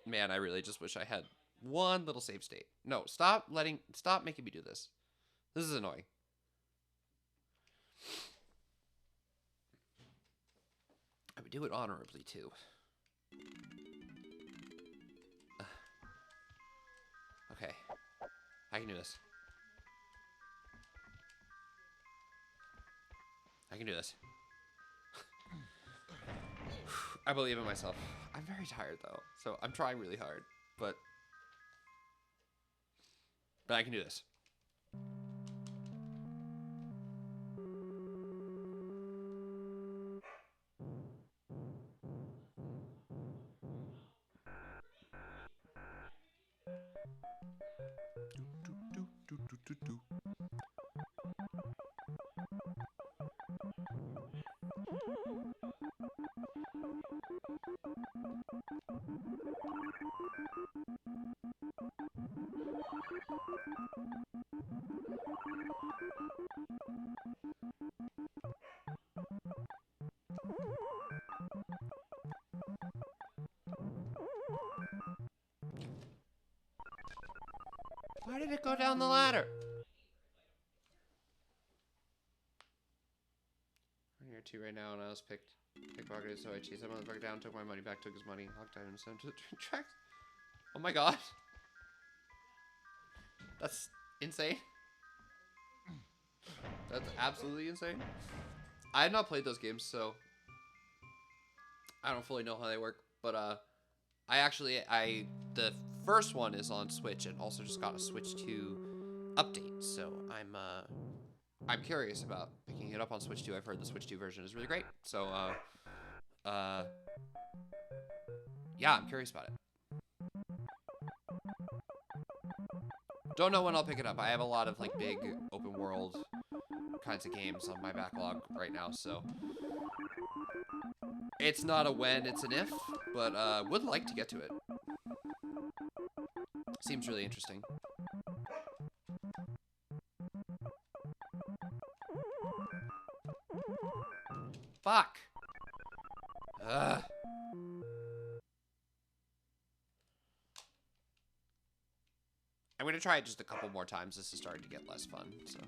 Man, I really just wish I had one little save state. No, stop making me do this. This is annoying. I would do it honorably, too. Okay. I can do this. I can do this. I believe in myself. I'm very tired, though, so I'm trying really hard, but I can do this. did it go down the ladder? I'm here too right now, and I was pickpocketed, so I chased that motherfucker down, took my money back, took his money, locked down, and sent him to the tracks. Oh my god. That's insane. That's absolutely insane. I have not played those games, so I don't fully know how they work. But the first one is on Switch, and also just got a Switch 2 update. So I'm curious about picking it up on Switch 2. I've heard the Switch 2 version is really great. So yeah, I'm curious about it. Don't know when I'll pick it up. I have a lot of like big open world kinds of games on my backlog right now, so it's not a when, it's an if, but would like to get to it. Seems really interesting. Fuck. Ugh. I'm gonna try it just a couple more times. This is starting to get less fun, so.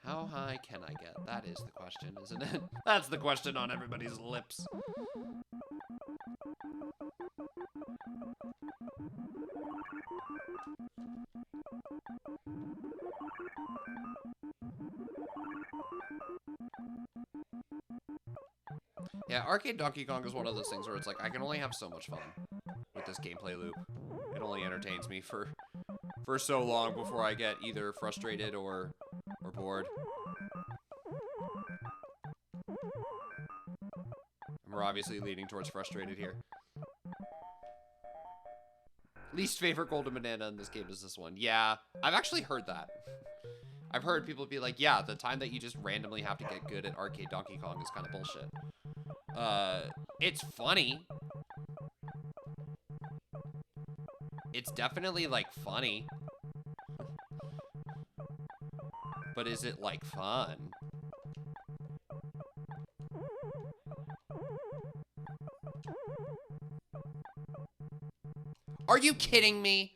How high can I get? That is the question, isn't it? That's the question on everybody's lips. Yeah, Arcade Donkey Kong is one of those things where it's like, I can only have so much fun with this gameplay loop. It only entertains me for so long before I get either frustrated or bored. And we're obviously leaning towards frustrated here. Least favorite golden banana in this game is this one. Yeah, I've actually heard that. I've heard people be like, yeah, the time that you just randomly have to get good at Arcade Donkey Kong is kind of bullshit. It's funny. It's definitely, like, funny. But is it, like, fun? Are you kidding me?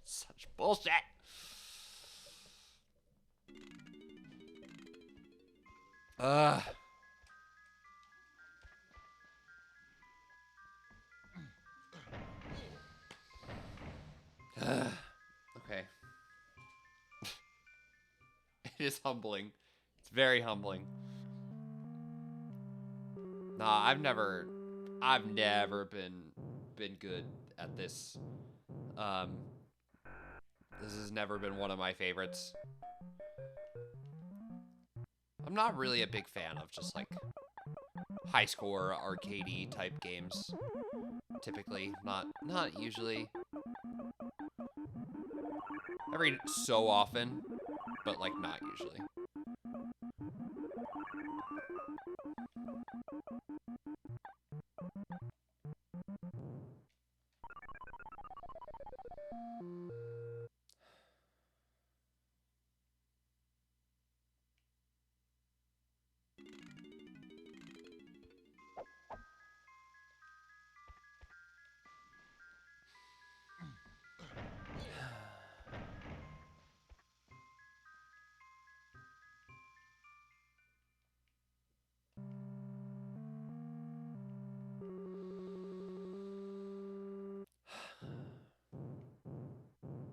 Such bullshit. Okay. It is humbling. It's very humbling. Nah, I've never been good at this. This has never been one of my favorites. I'm not really a big fan of just like high score arcadey type games. Typically, not usually. Every so often, but like not usually.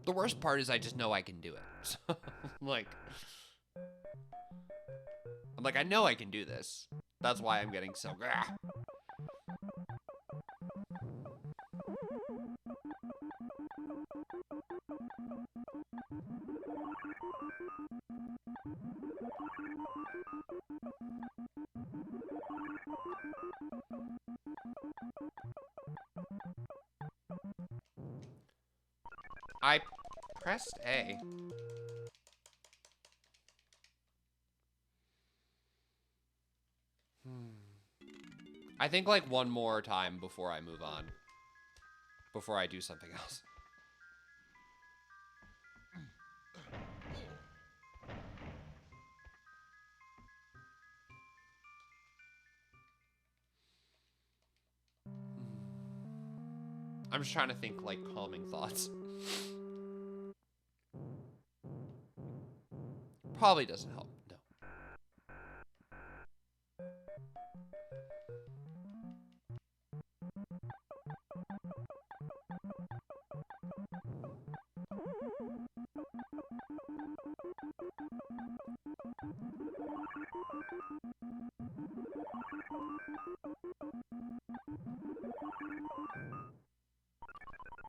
The worst part is I just know I can do it. So, like, I'm like, I know I can do this. That's why I'm getting so... I pressed A. I think like one more time before I move on. Before I do something else. I'm just trying to think like calming thoughts. Probably doesn't help. No.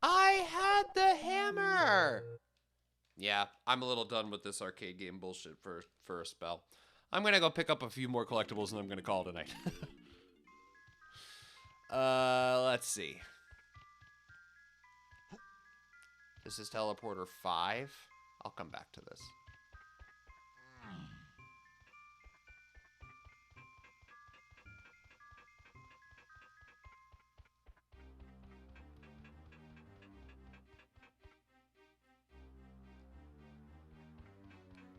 I had the hammer! Yeah, I'm a little done with this arcade game bullshit for a spell. I'm gonna go pick up a few more collectibles and I'm gonna call it a night. Let's see. This is teleporter 5. I'll come back to this.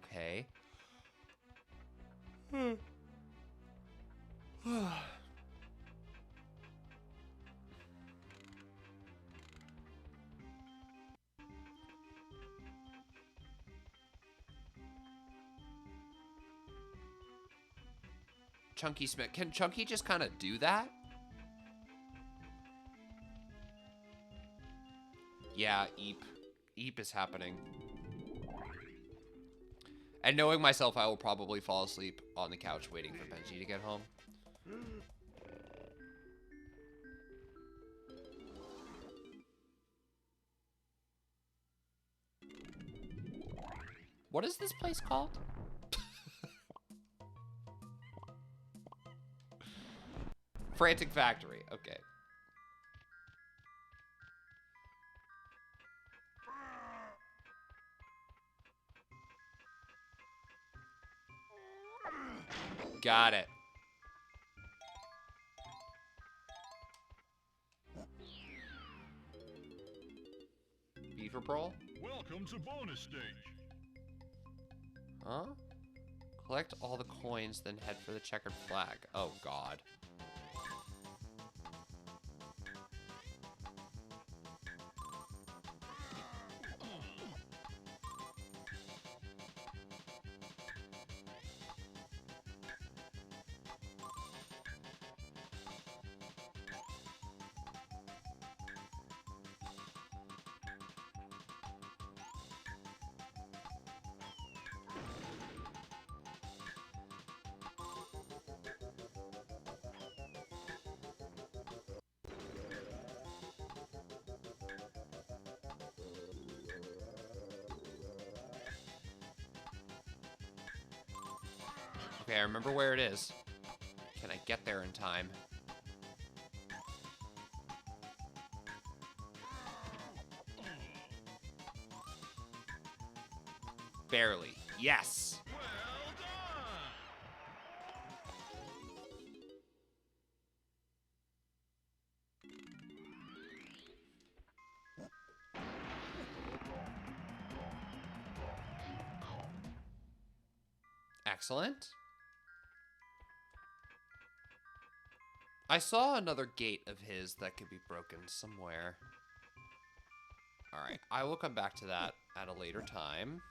Okay. Chunky Smith. Can Chunky just kind of do that? Yeah, Eep. Eep is happening. And knowing myself, I will probably fall asleep on the couch waiting for Benji to get home. What is this place called? Frantic Factory. Okay. Got it. Beaver Brawl? Welcome to bonus stage. Huh? Collect all the coins, then head for the checkered flag. Oh, God. Okay, I remember where it is. Can I get there in time? Barely. Yes! Well done. Excellent. I saw another gate of his that could be broken somewhere. Alright, I will come back to that at a later time.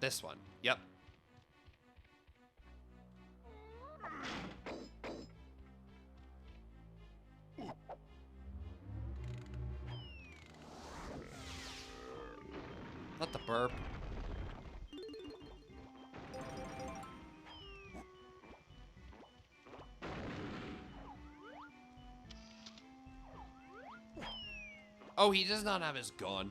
This one. Yep. Not the burp. Oh, he does not have his gun.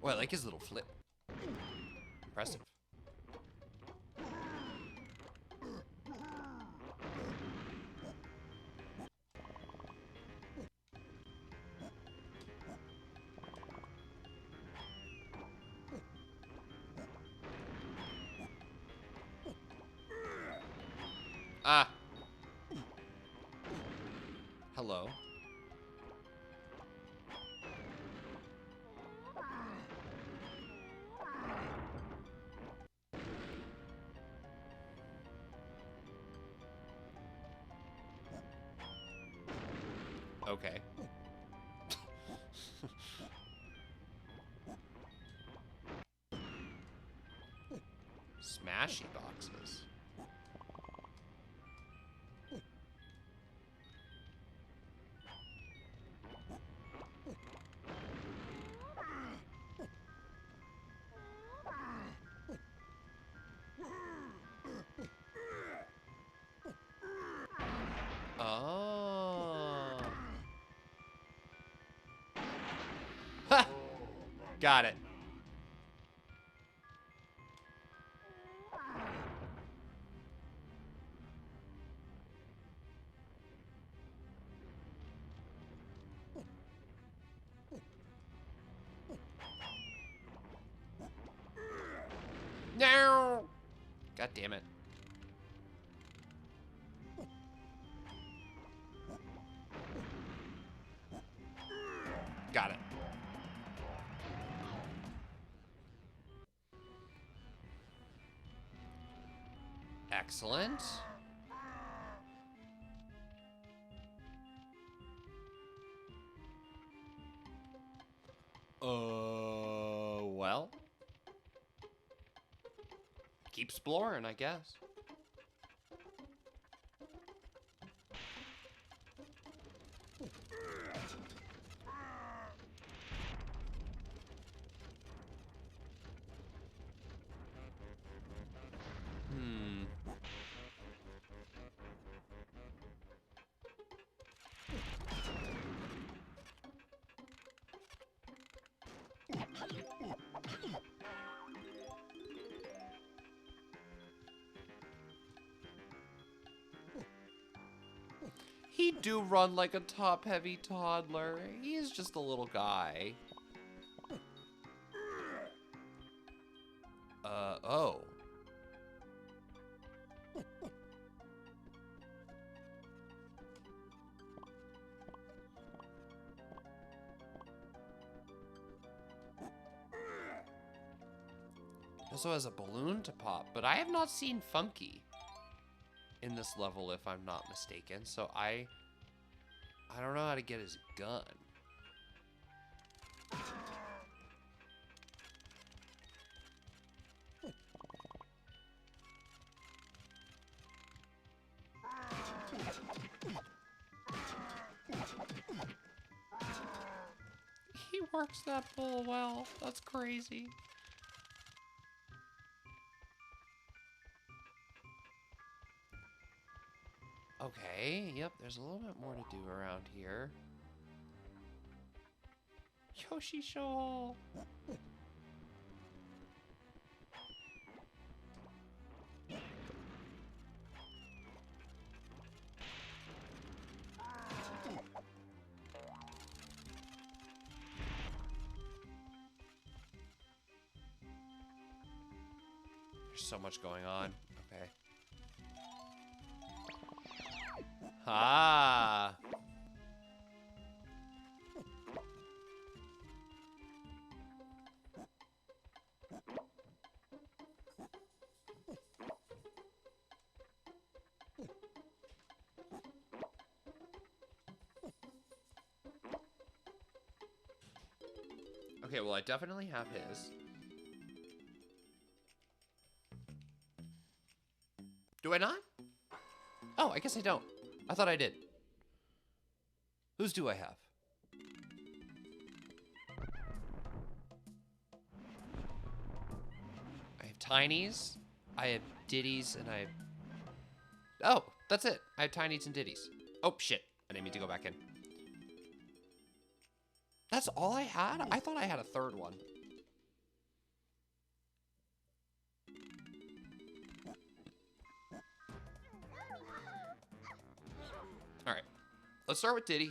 Oh, I like his little flip. Impressive. Ah. Hello. Okay. Smashy boxes. Oh. Ha! Got it. No! God damn it. Got it. Excellent. Well. Keep exploring, I guess. He do run like a top-heavy toddler. He is just a little guy. Oh. Also has a balloon to pop, but I have not seen Funky in this level, if I'm not mistaken. So I don't know how to get his gun. He works that bull well. That's crazy. Okay, yep, there's a little bit more to do around here. Yoshi Shoal! There's so much going on. Okay. Ah. Okay, well, I definitely have his. Do I not? Oh, I guess I don't. I thought I did. Whose do I have? I have Tinies, I have Diddies, and I have... Oh, that's it. I have Tinies and Diddies. Oh, shit. I didn't mean to go back in. That's all I had? I thought I had a third one. Let's start with Diddy.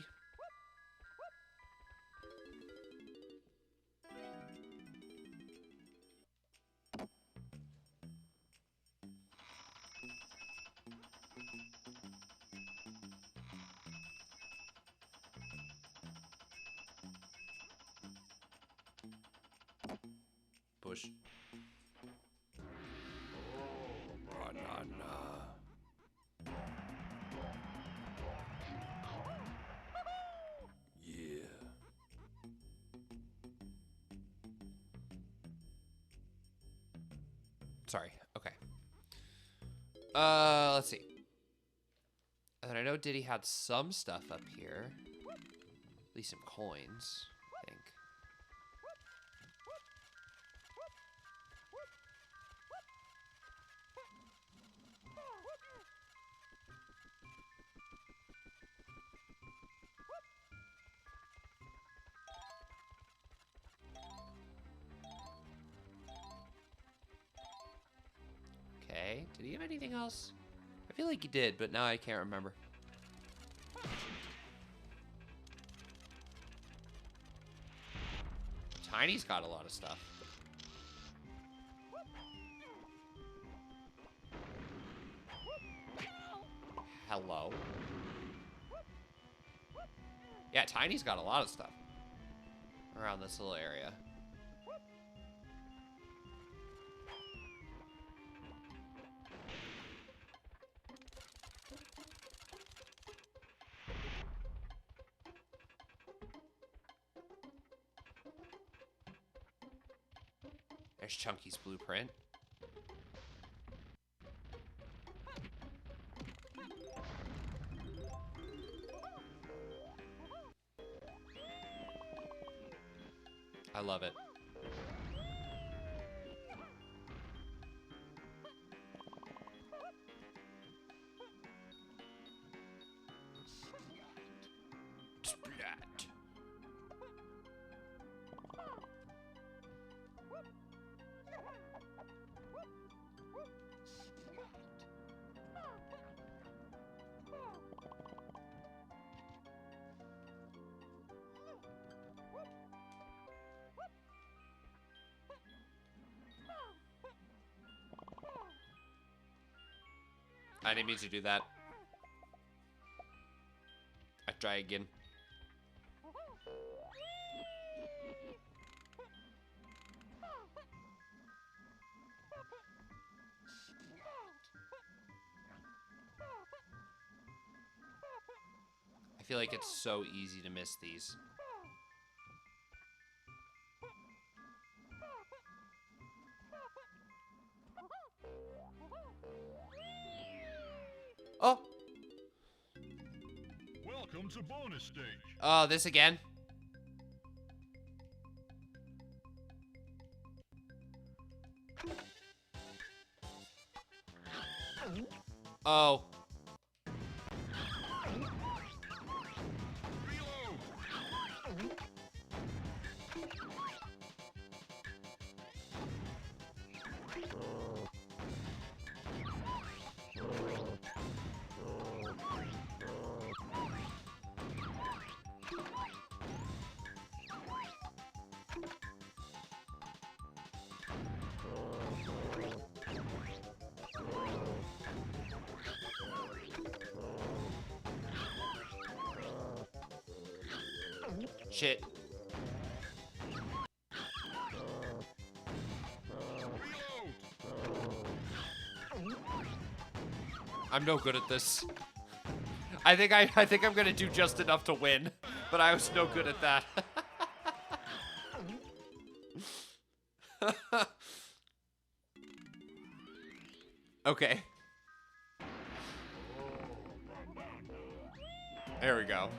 Push. Banana. Yeah. Sorry. Okay. Let's see. And then I know Diddy had some stuff up here. At least some coins, I think. Okay, did he have anything else? I feel like he did, but now I can't remember. Tiny's got a lot of stuff. Hello. Yeah, Tiny's got a lot of stuff around this little area. There's Chunky's blueprint. I love it. Splat. I didn't mean to do that. I try again. I feel like it's so easy to miss these. Oh! Welcome to bonus stage. Oh, this again? Oh. Shit. I'm no good at this. I think I'm gonna do just enough to win, but I was no good at that. Okay. There we go.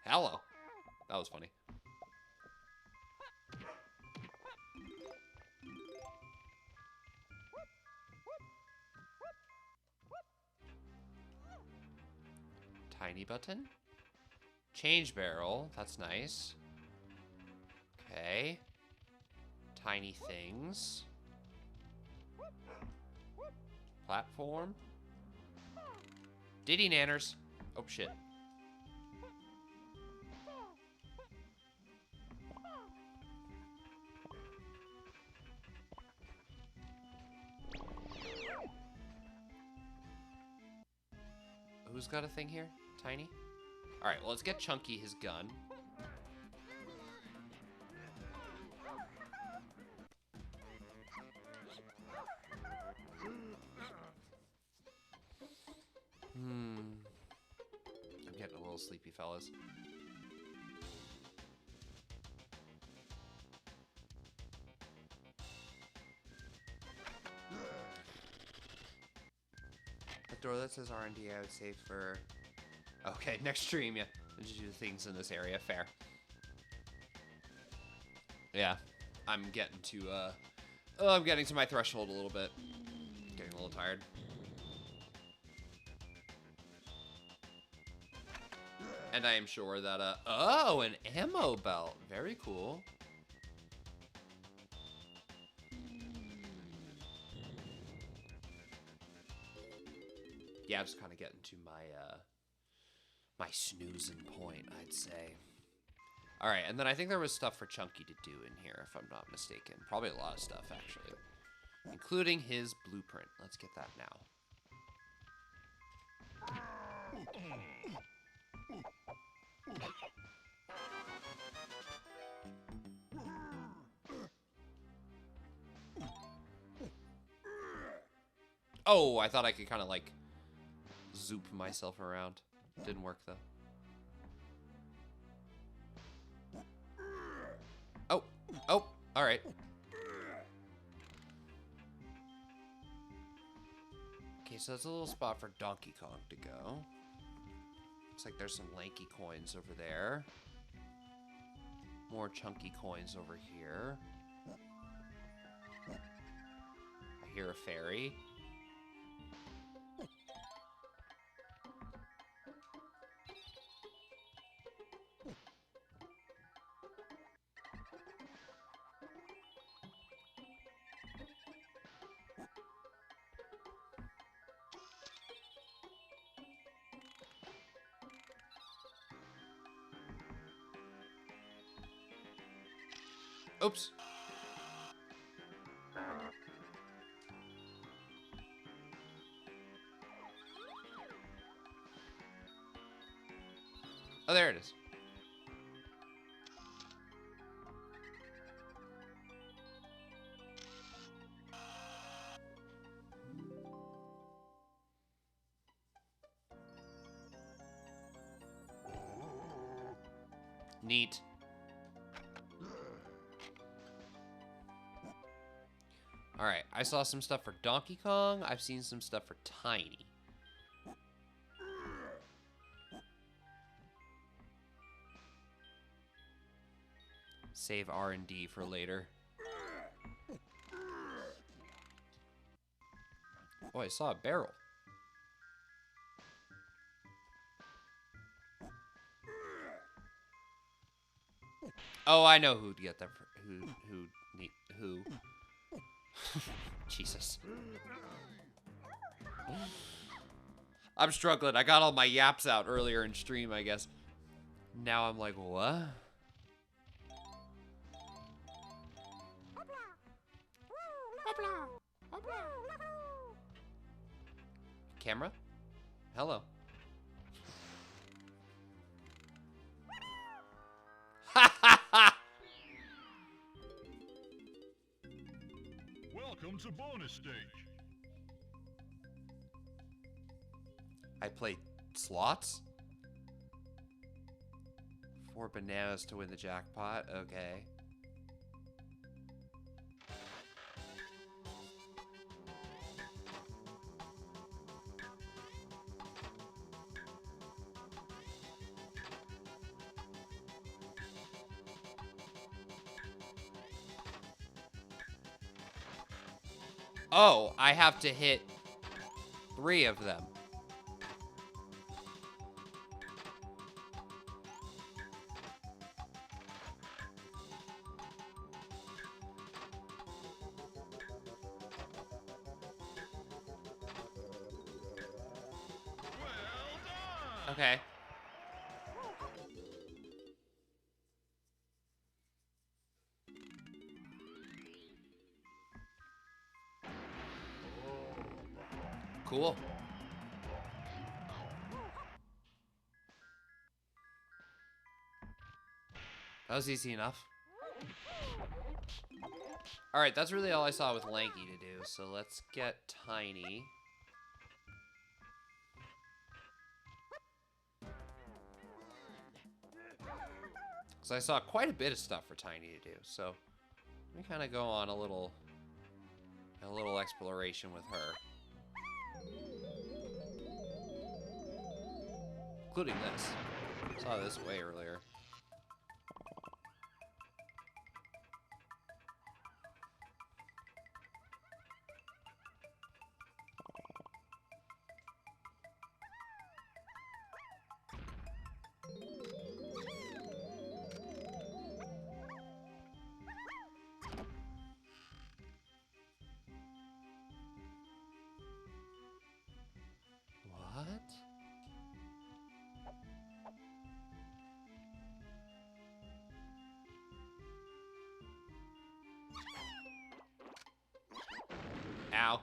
Hello. That was funny. Tiny button. Change barrel. That's nice. Okay. Tiny things. Platform. Diddy nanners. Oh, shit. Who's got a thing here? Tiny? Alright, well, let's get Chunky his gun. I'm getting a little sleepy, fellas. A door that says R&D I would save for... Okay, next stream, yeah. Just do things in this area, fair. Yeah, I'm getting to, I'm getting to my threshold a little bit. Getting a little tired. And I am sure that, oh, an ammo belt. Very cool. Yeah, I'm just kind of getting to my, my snoozing point, I'd say. All right, and then I think there was stuff for Chunky to do in here, if I'm not mistaken. Probably a lot of stuff, actually. Including his blueprint. Let's get that now. Oh, I thought I could kind of, like, zoop myself around. Didn't work, though. Oh, oh, all right. Okay, so that's a little spot for Donkey Kong to go. Looks like there's some lanky coins over there. More chunky coins over here. I hear a fairy. Oops. Oh, there it is. Neat. Alright, I saw some stuff for Donkey Kong. I've seen some stuff for Tiny. Save R&D for later. Oh, I saw a barrel. Oh, I know who'd get that. Who? Jesus. I'm struggling. I got all my yaps out earlier in stream, I guess. Now I'm like, what? Camera? Hello. Welcome to bonus stage. I played slots? 4 bananas to win the jackpot? Okay. Oh, I have to hit 3 of them. Okay. Cool. That was easy enough. Alright, that's really all I saw with Lanky to do, so let's get Tiny. Because I saw quite a bit of stuff for Tiny to do, so let me kind of go on a little exploration with her. Including this. Saw this way earlier. What? Ow.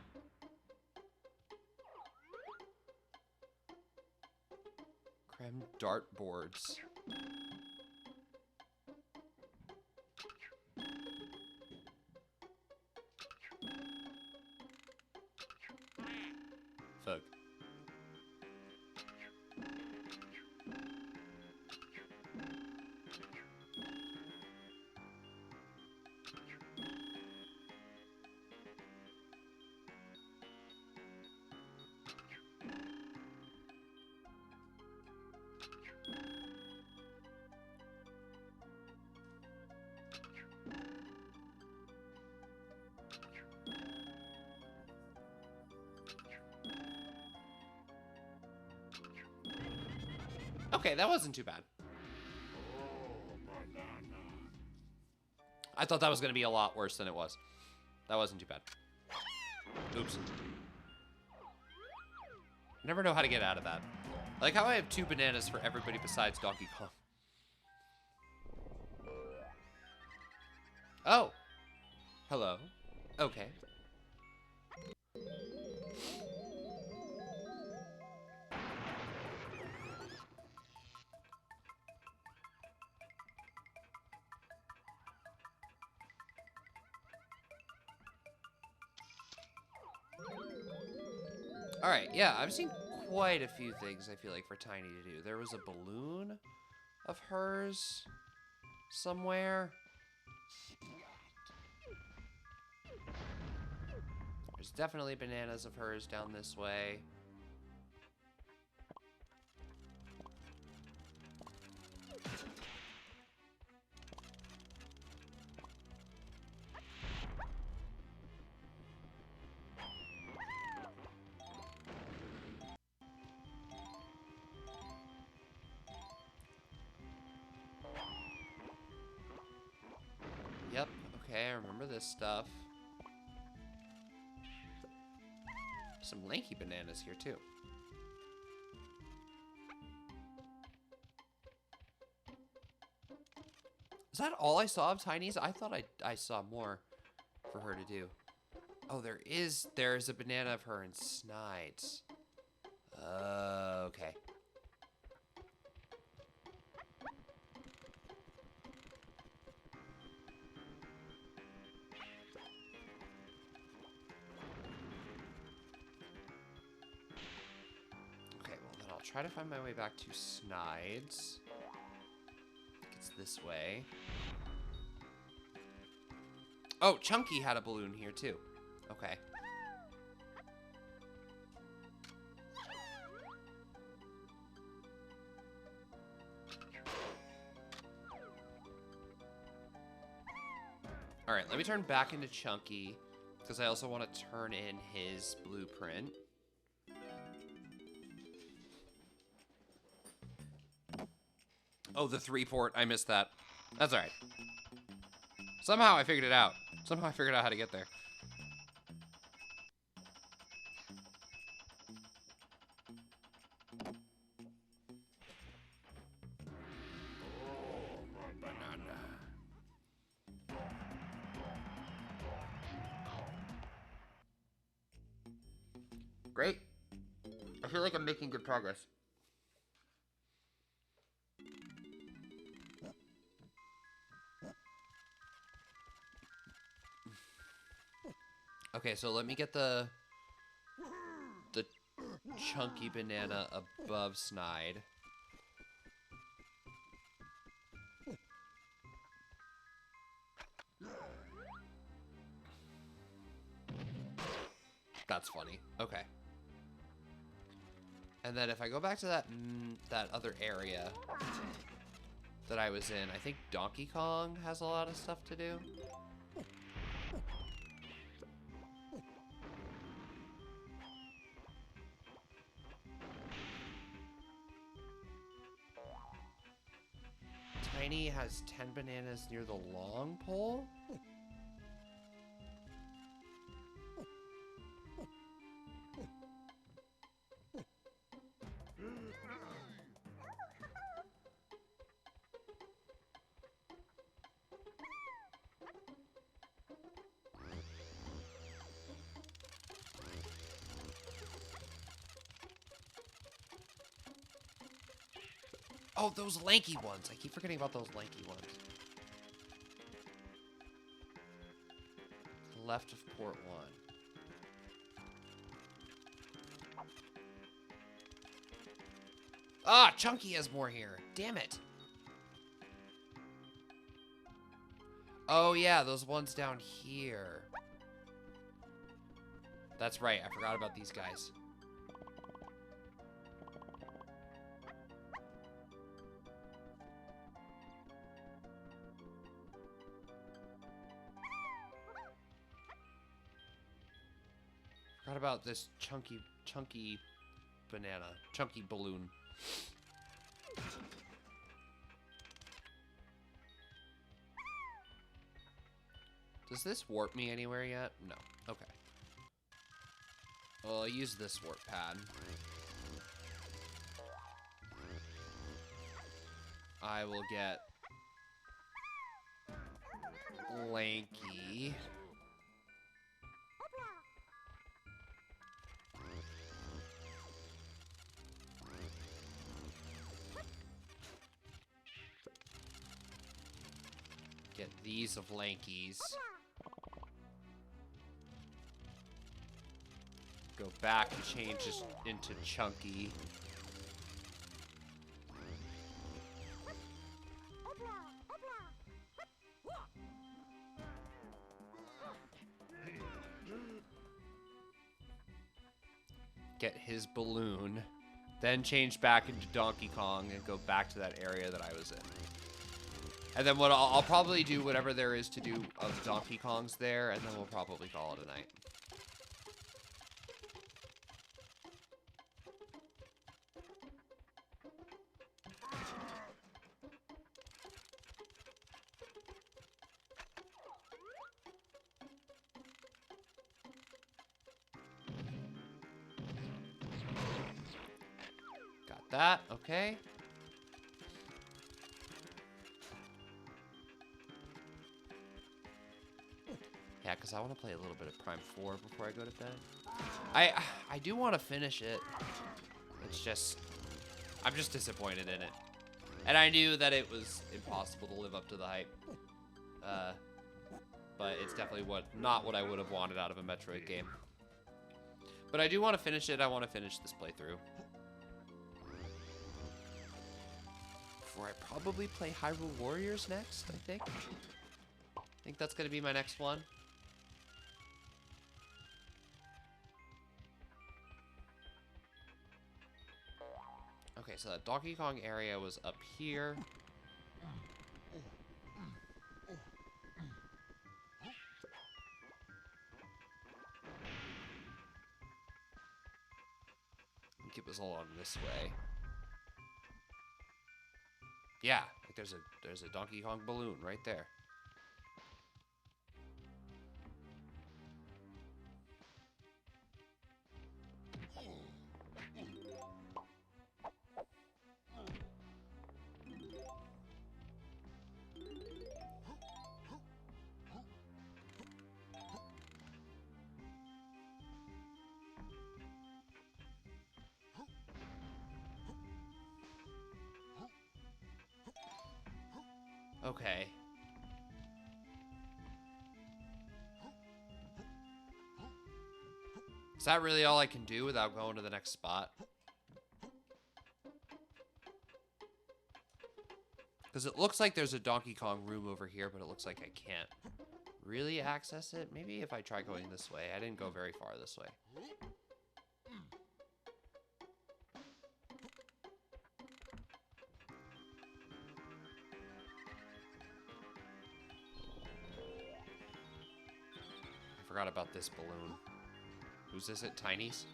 Creme dartboards. Fuck. Okay, that wasn't too bad. I thought that was going to be a lot worse than it was. That wasn't too bad. Oops. I never know how to get out of that. I like how I have 2 bananas for everybody besides Donkey Kong. Oh. Hello. Okay. Alright, yeah, I've seen quite a few things, I feel like, for Tiny to do. There was a balloon of hers somewhere. There's definitely bananas of hers down this way. Yep, okay, I remember this stuff. Some lanky bananas here, too. Is that all I saw of Tiny's? I thought I saw more for her to do. Oh, there's a banana of her in Snides. Okay. Try to find my way back to Snides. I think it's this way. Oh, Chunky had a balloon here too. Okay. Alright, let me turn back into Chunky, because I also want to turn in his blueprint. Oh, the 3-port. I missed that. That's alright. Somehow I figured it out. Somehow I figured out how to get there. Great. I feel like I'm making good progress. Okay, so let me get the chunky banana above Snide. That's funny. Okay. And then if I go back to that other area that I was in, I think Donkey Kong has a lot of stuff to do. Tiny has 10 bananas near the long pole? Oh, those lanky ones. I keep forgetting about those lanky ones. Left of port 1. Ah, Chunky has more here. Damn it. Oh, yeah, those ones down here. That's right. I forgot about these guys. Forgot about this chunky banana, chunky balloon. Does this warp me anywhere yet? No. Okay. Well, I'll use this warp pad. I will get Lanky. Get these of Lankies. Go back and change this into Chunky. Get his balloon. Then change back into Donkey Kong and go back to that area that I was in. And then what I'll probably do whatever there is to do of Donkey Kong's there, and then we'll probably call it a night. Got that, okay. Yeah, because I want to play a little bit of Prime 4 before I go to bed. I do want to finish it. It's just, I'm just disappointed in it. And I knew that it was impossible to live up to the hype. But it's definitely not what I would have wanted out of a Metroid game. But I do want to finish it. I want to finish this playthrough. Before I probably play Hyrule Warriors next, I think. I think that's going to be my next one. Okay, so that Donkey Kong area was up here. I think it was along this way. Yeah, like there's a Donkey Kong balloon right there. Okay. Is that really all I can do without going to the next spot? Because it looks like there's a Donkey Kong room over here, but it looks like I can't really access it. Maybe if I try going this way. I didn't go very far this way. I forgot about this balloon. Who's this at Tiny's?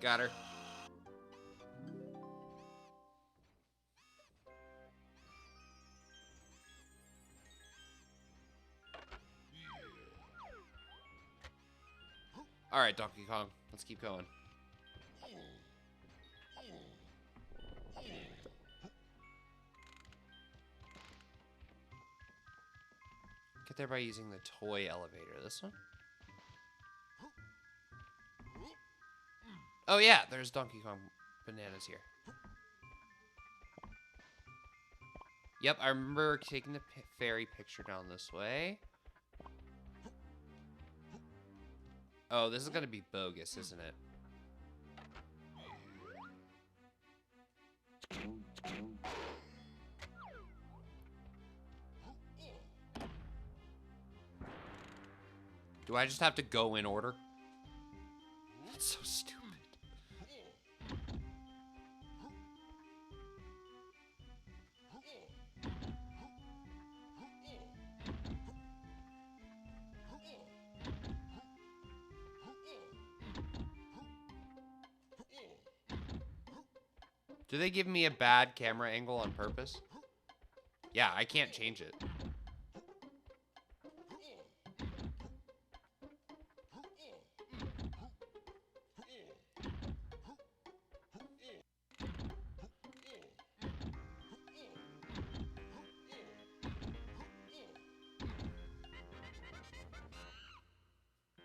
Got her. All right, Donkey Kong. Let's keep going. Get there by using the toy elevator. This one? Oh yeah, there's Donkey Kong bananas here. Yep, I remember taking the ferry picture down this way. Oh, this is gonna be bogus, isn't it? Do I just have to go in order? That's so stupid. Do they give me a bad camera angle on purpose? Yeah, I can't change it.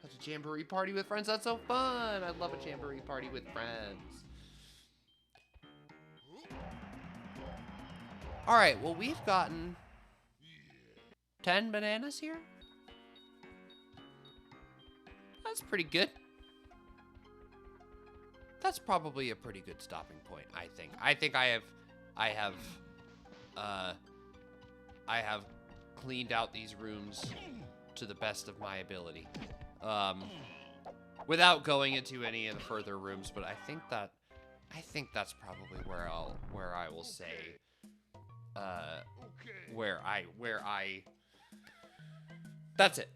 That's a jamboree party with friends. That's so fun. I love a jamboree party with friends. All right, well, we've gotten 10 bananas here. That's pretty good. That's probably a pretty good stopping point, I think. I have cleaned out these rooms to the best of my ability. Without going into any of the further rooms, but I think that's probably where I will say that's it.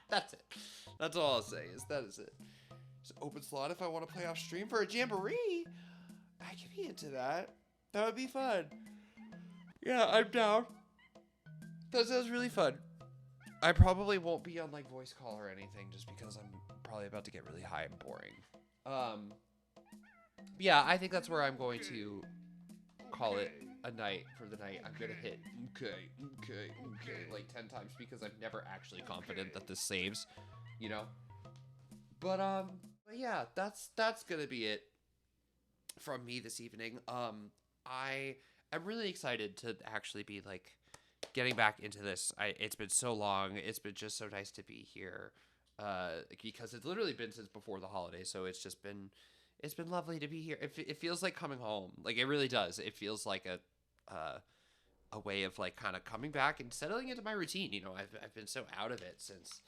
That's it. That's all I'll say is that is it. It's an open slot if I want to play off stream for a jamboree. I can be into that. That would be fun. Yeah, I'm down. That sounds really fun. I probably won't be on like voice call or anything just because I'm probably about to get really high and boring. Yeah, I think that's where I'm going to call it a night for the night. I'm gonna hit okay like 10 times because I'm never actually confident that this saves, you know. But yeah, that's gonna be it from me this evening. I am really excited to actually be like getting back into this. It's been so long. It's been just so nice to be here, because it's literally been since before the holidays. So it's been lovely to be here. It feels like coming home. Like it really does. It feels like a way of like kind of coming back and settling into my routine. You know, I've been so out of it since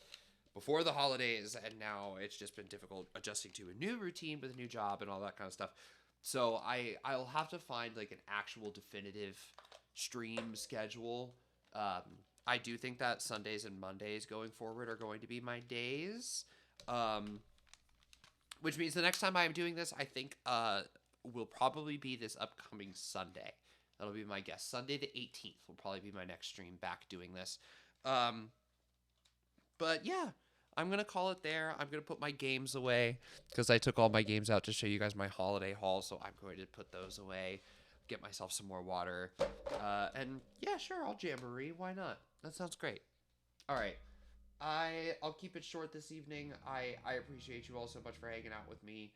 before the holidays, and now it's just been difficult adjusting to a new routine with a new job and all that kind of stuff. So I'll have to find like an actual definitive stream schedule. I do think that Sundays and Mondays going forward are going to be my days. Which means the next time I'm doing this, I think will probably be this upcoming Sunday. That'll be my guess. Sunday the 18th will probably be my next stream back doing this. But yeah, I'm going to call it there. I'm going to put my games away because I took all my games out to show you guys my holiday haul. So I'm going to put those away, get myself some more water. And yeah, sure, I'll jamboree. Why not? That sounds great. All right. I'll keep it short this evening. I appreciate you all so much for hanging out with me.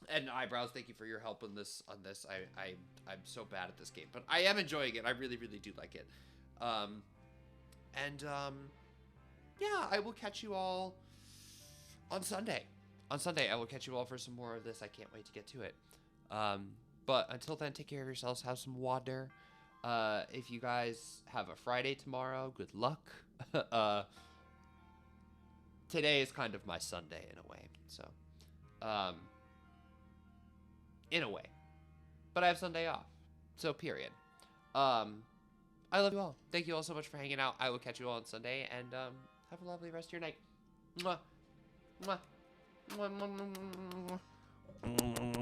And Eyebrows, thank you for your help on this. I'm so bad at this game, but I am enjoying it. I really, really do like it. Yeah, I will catch you all on Sunday. On Sunday, I will catch you all for some more of this. I can't wait to get to it. But until then, take care of yourselves. Have some water. If you guys have a Friday tomorrow, good luck. Today is kind of my Sunday in a way, so in a way, but I have Sunday off, so period. I love you all. Thank you all so much for hanging out. I will catch you all on Sunday, and have a lovely rest of your night. Mwah. Mwah. Mwah, mwah, mwah, mwah, mwah.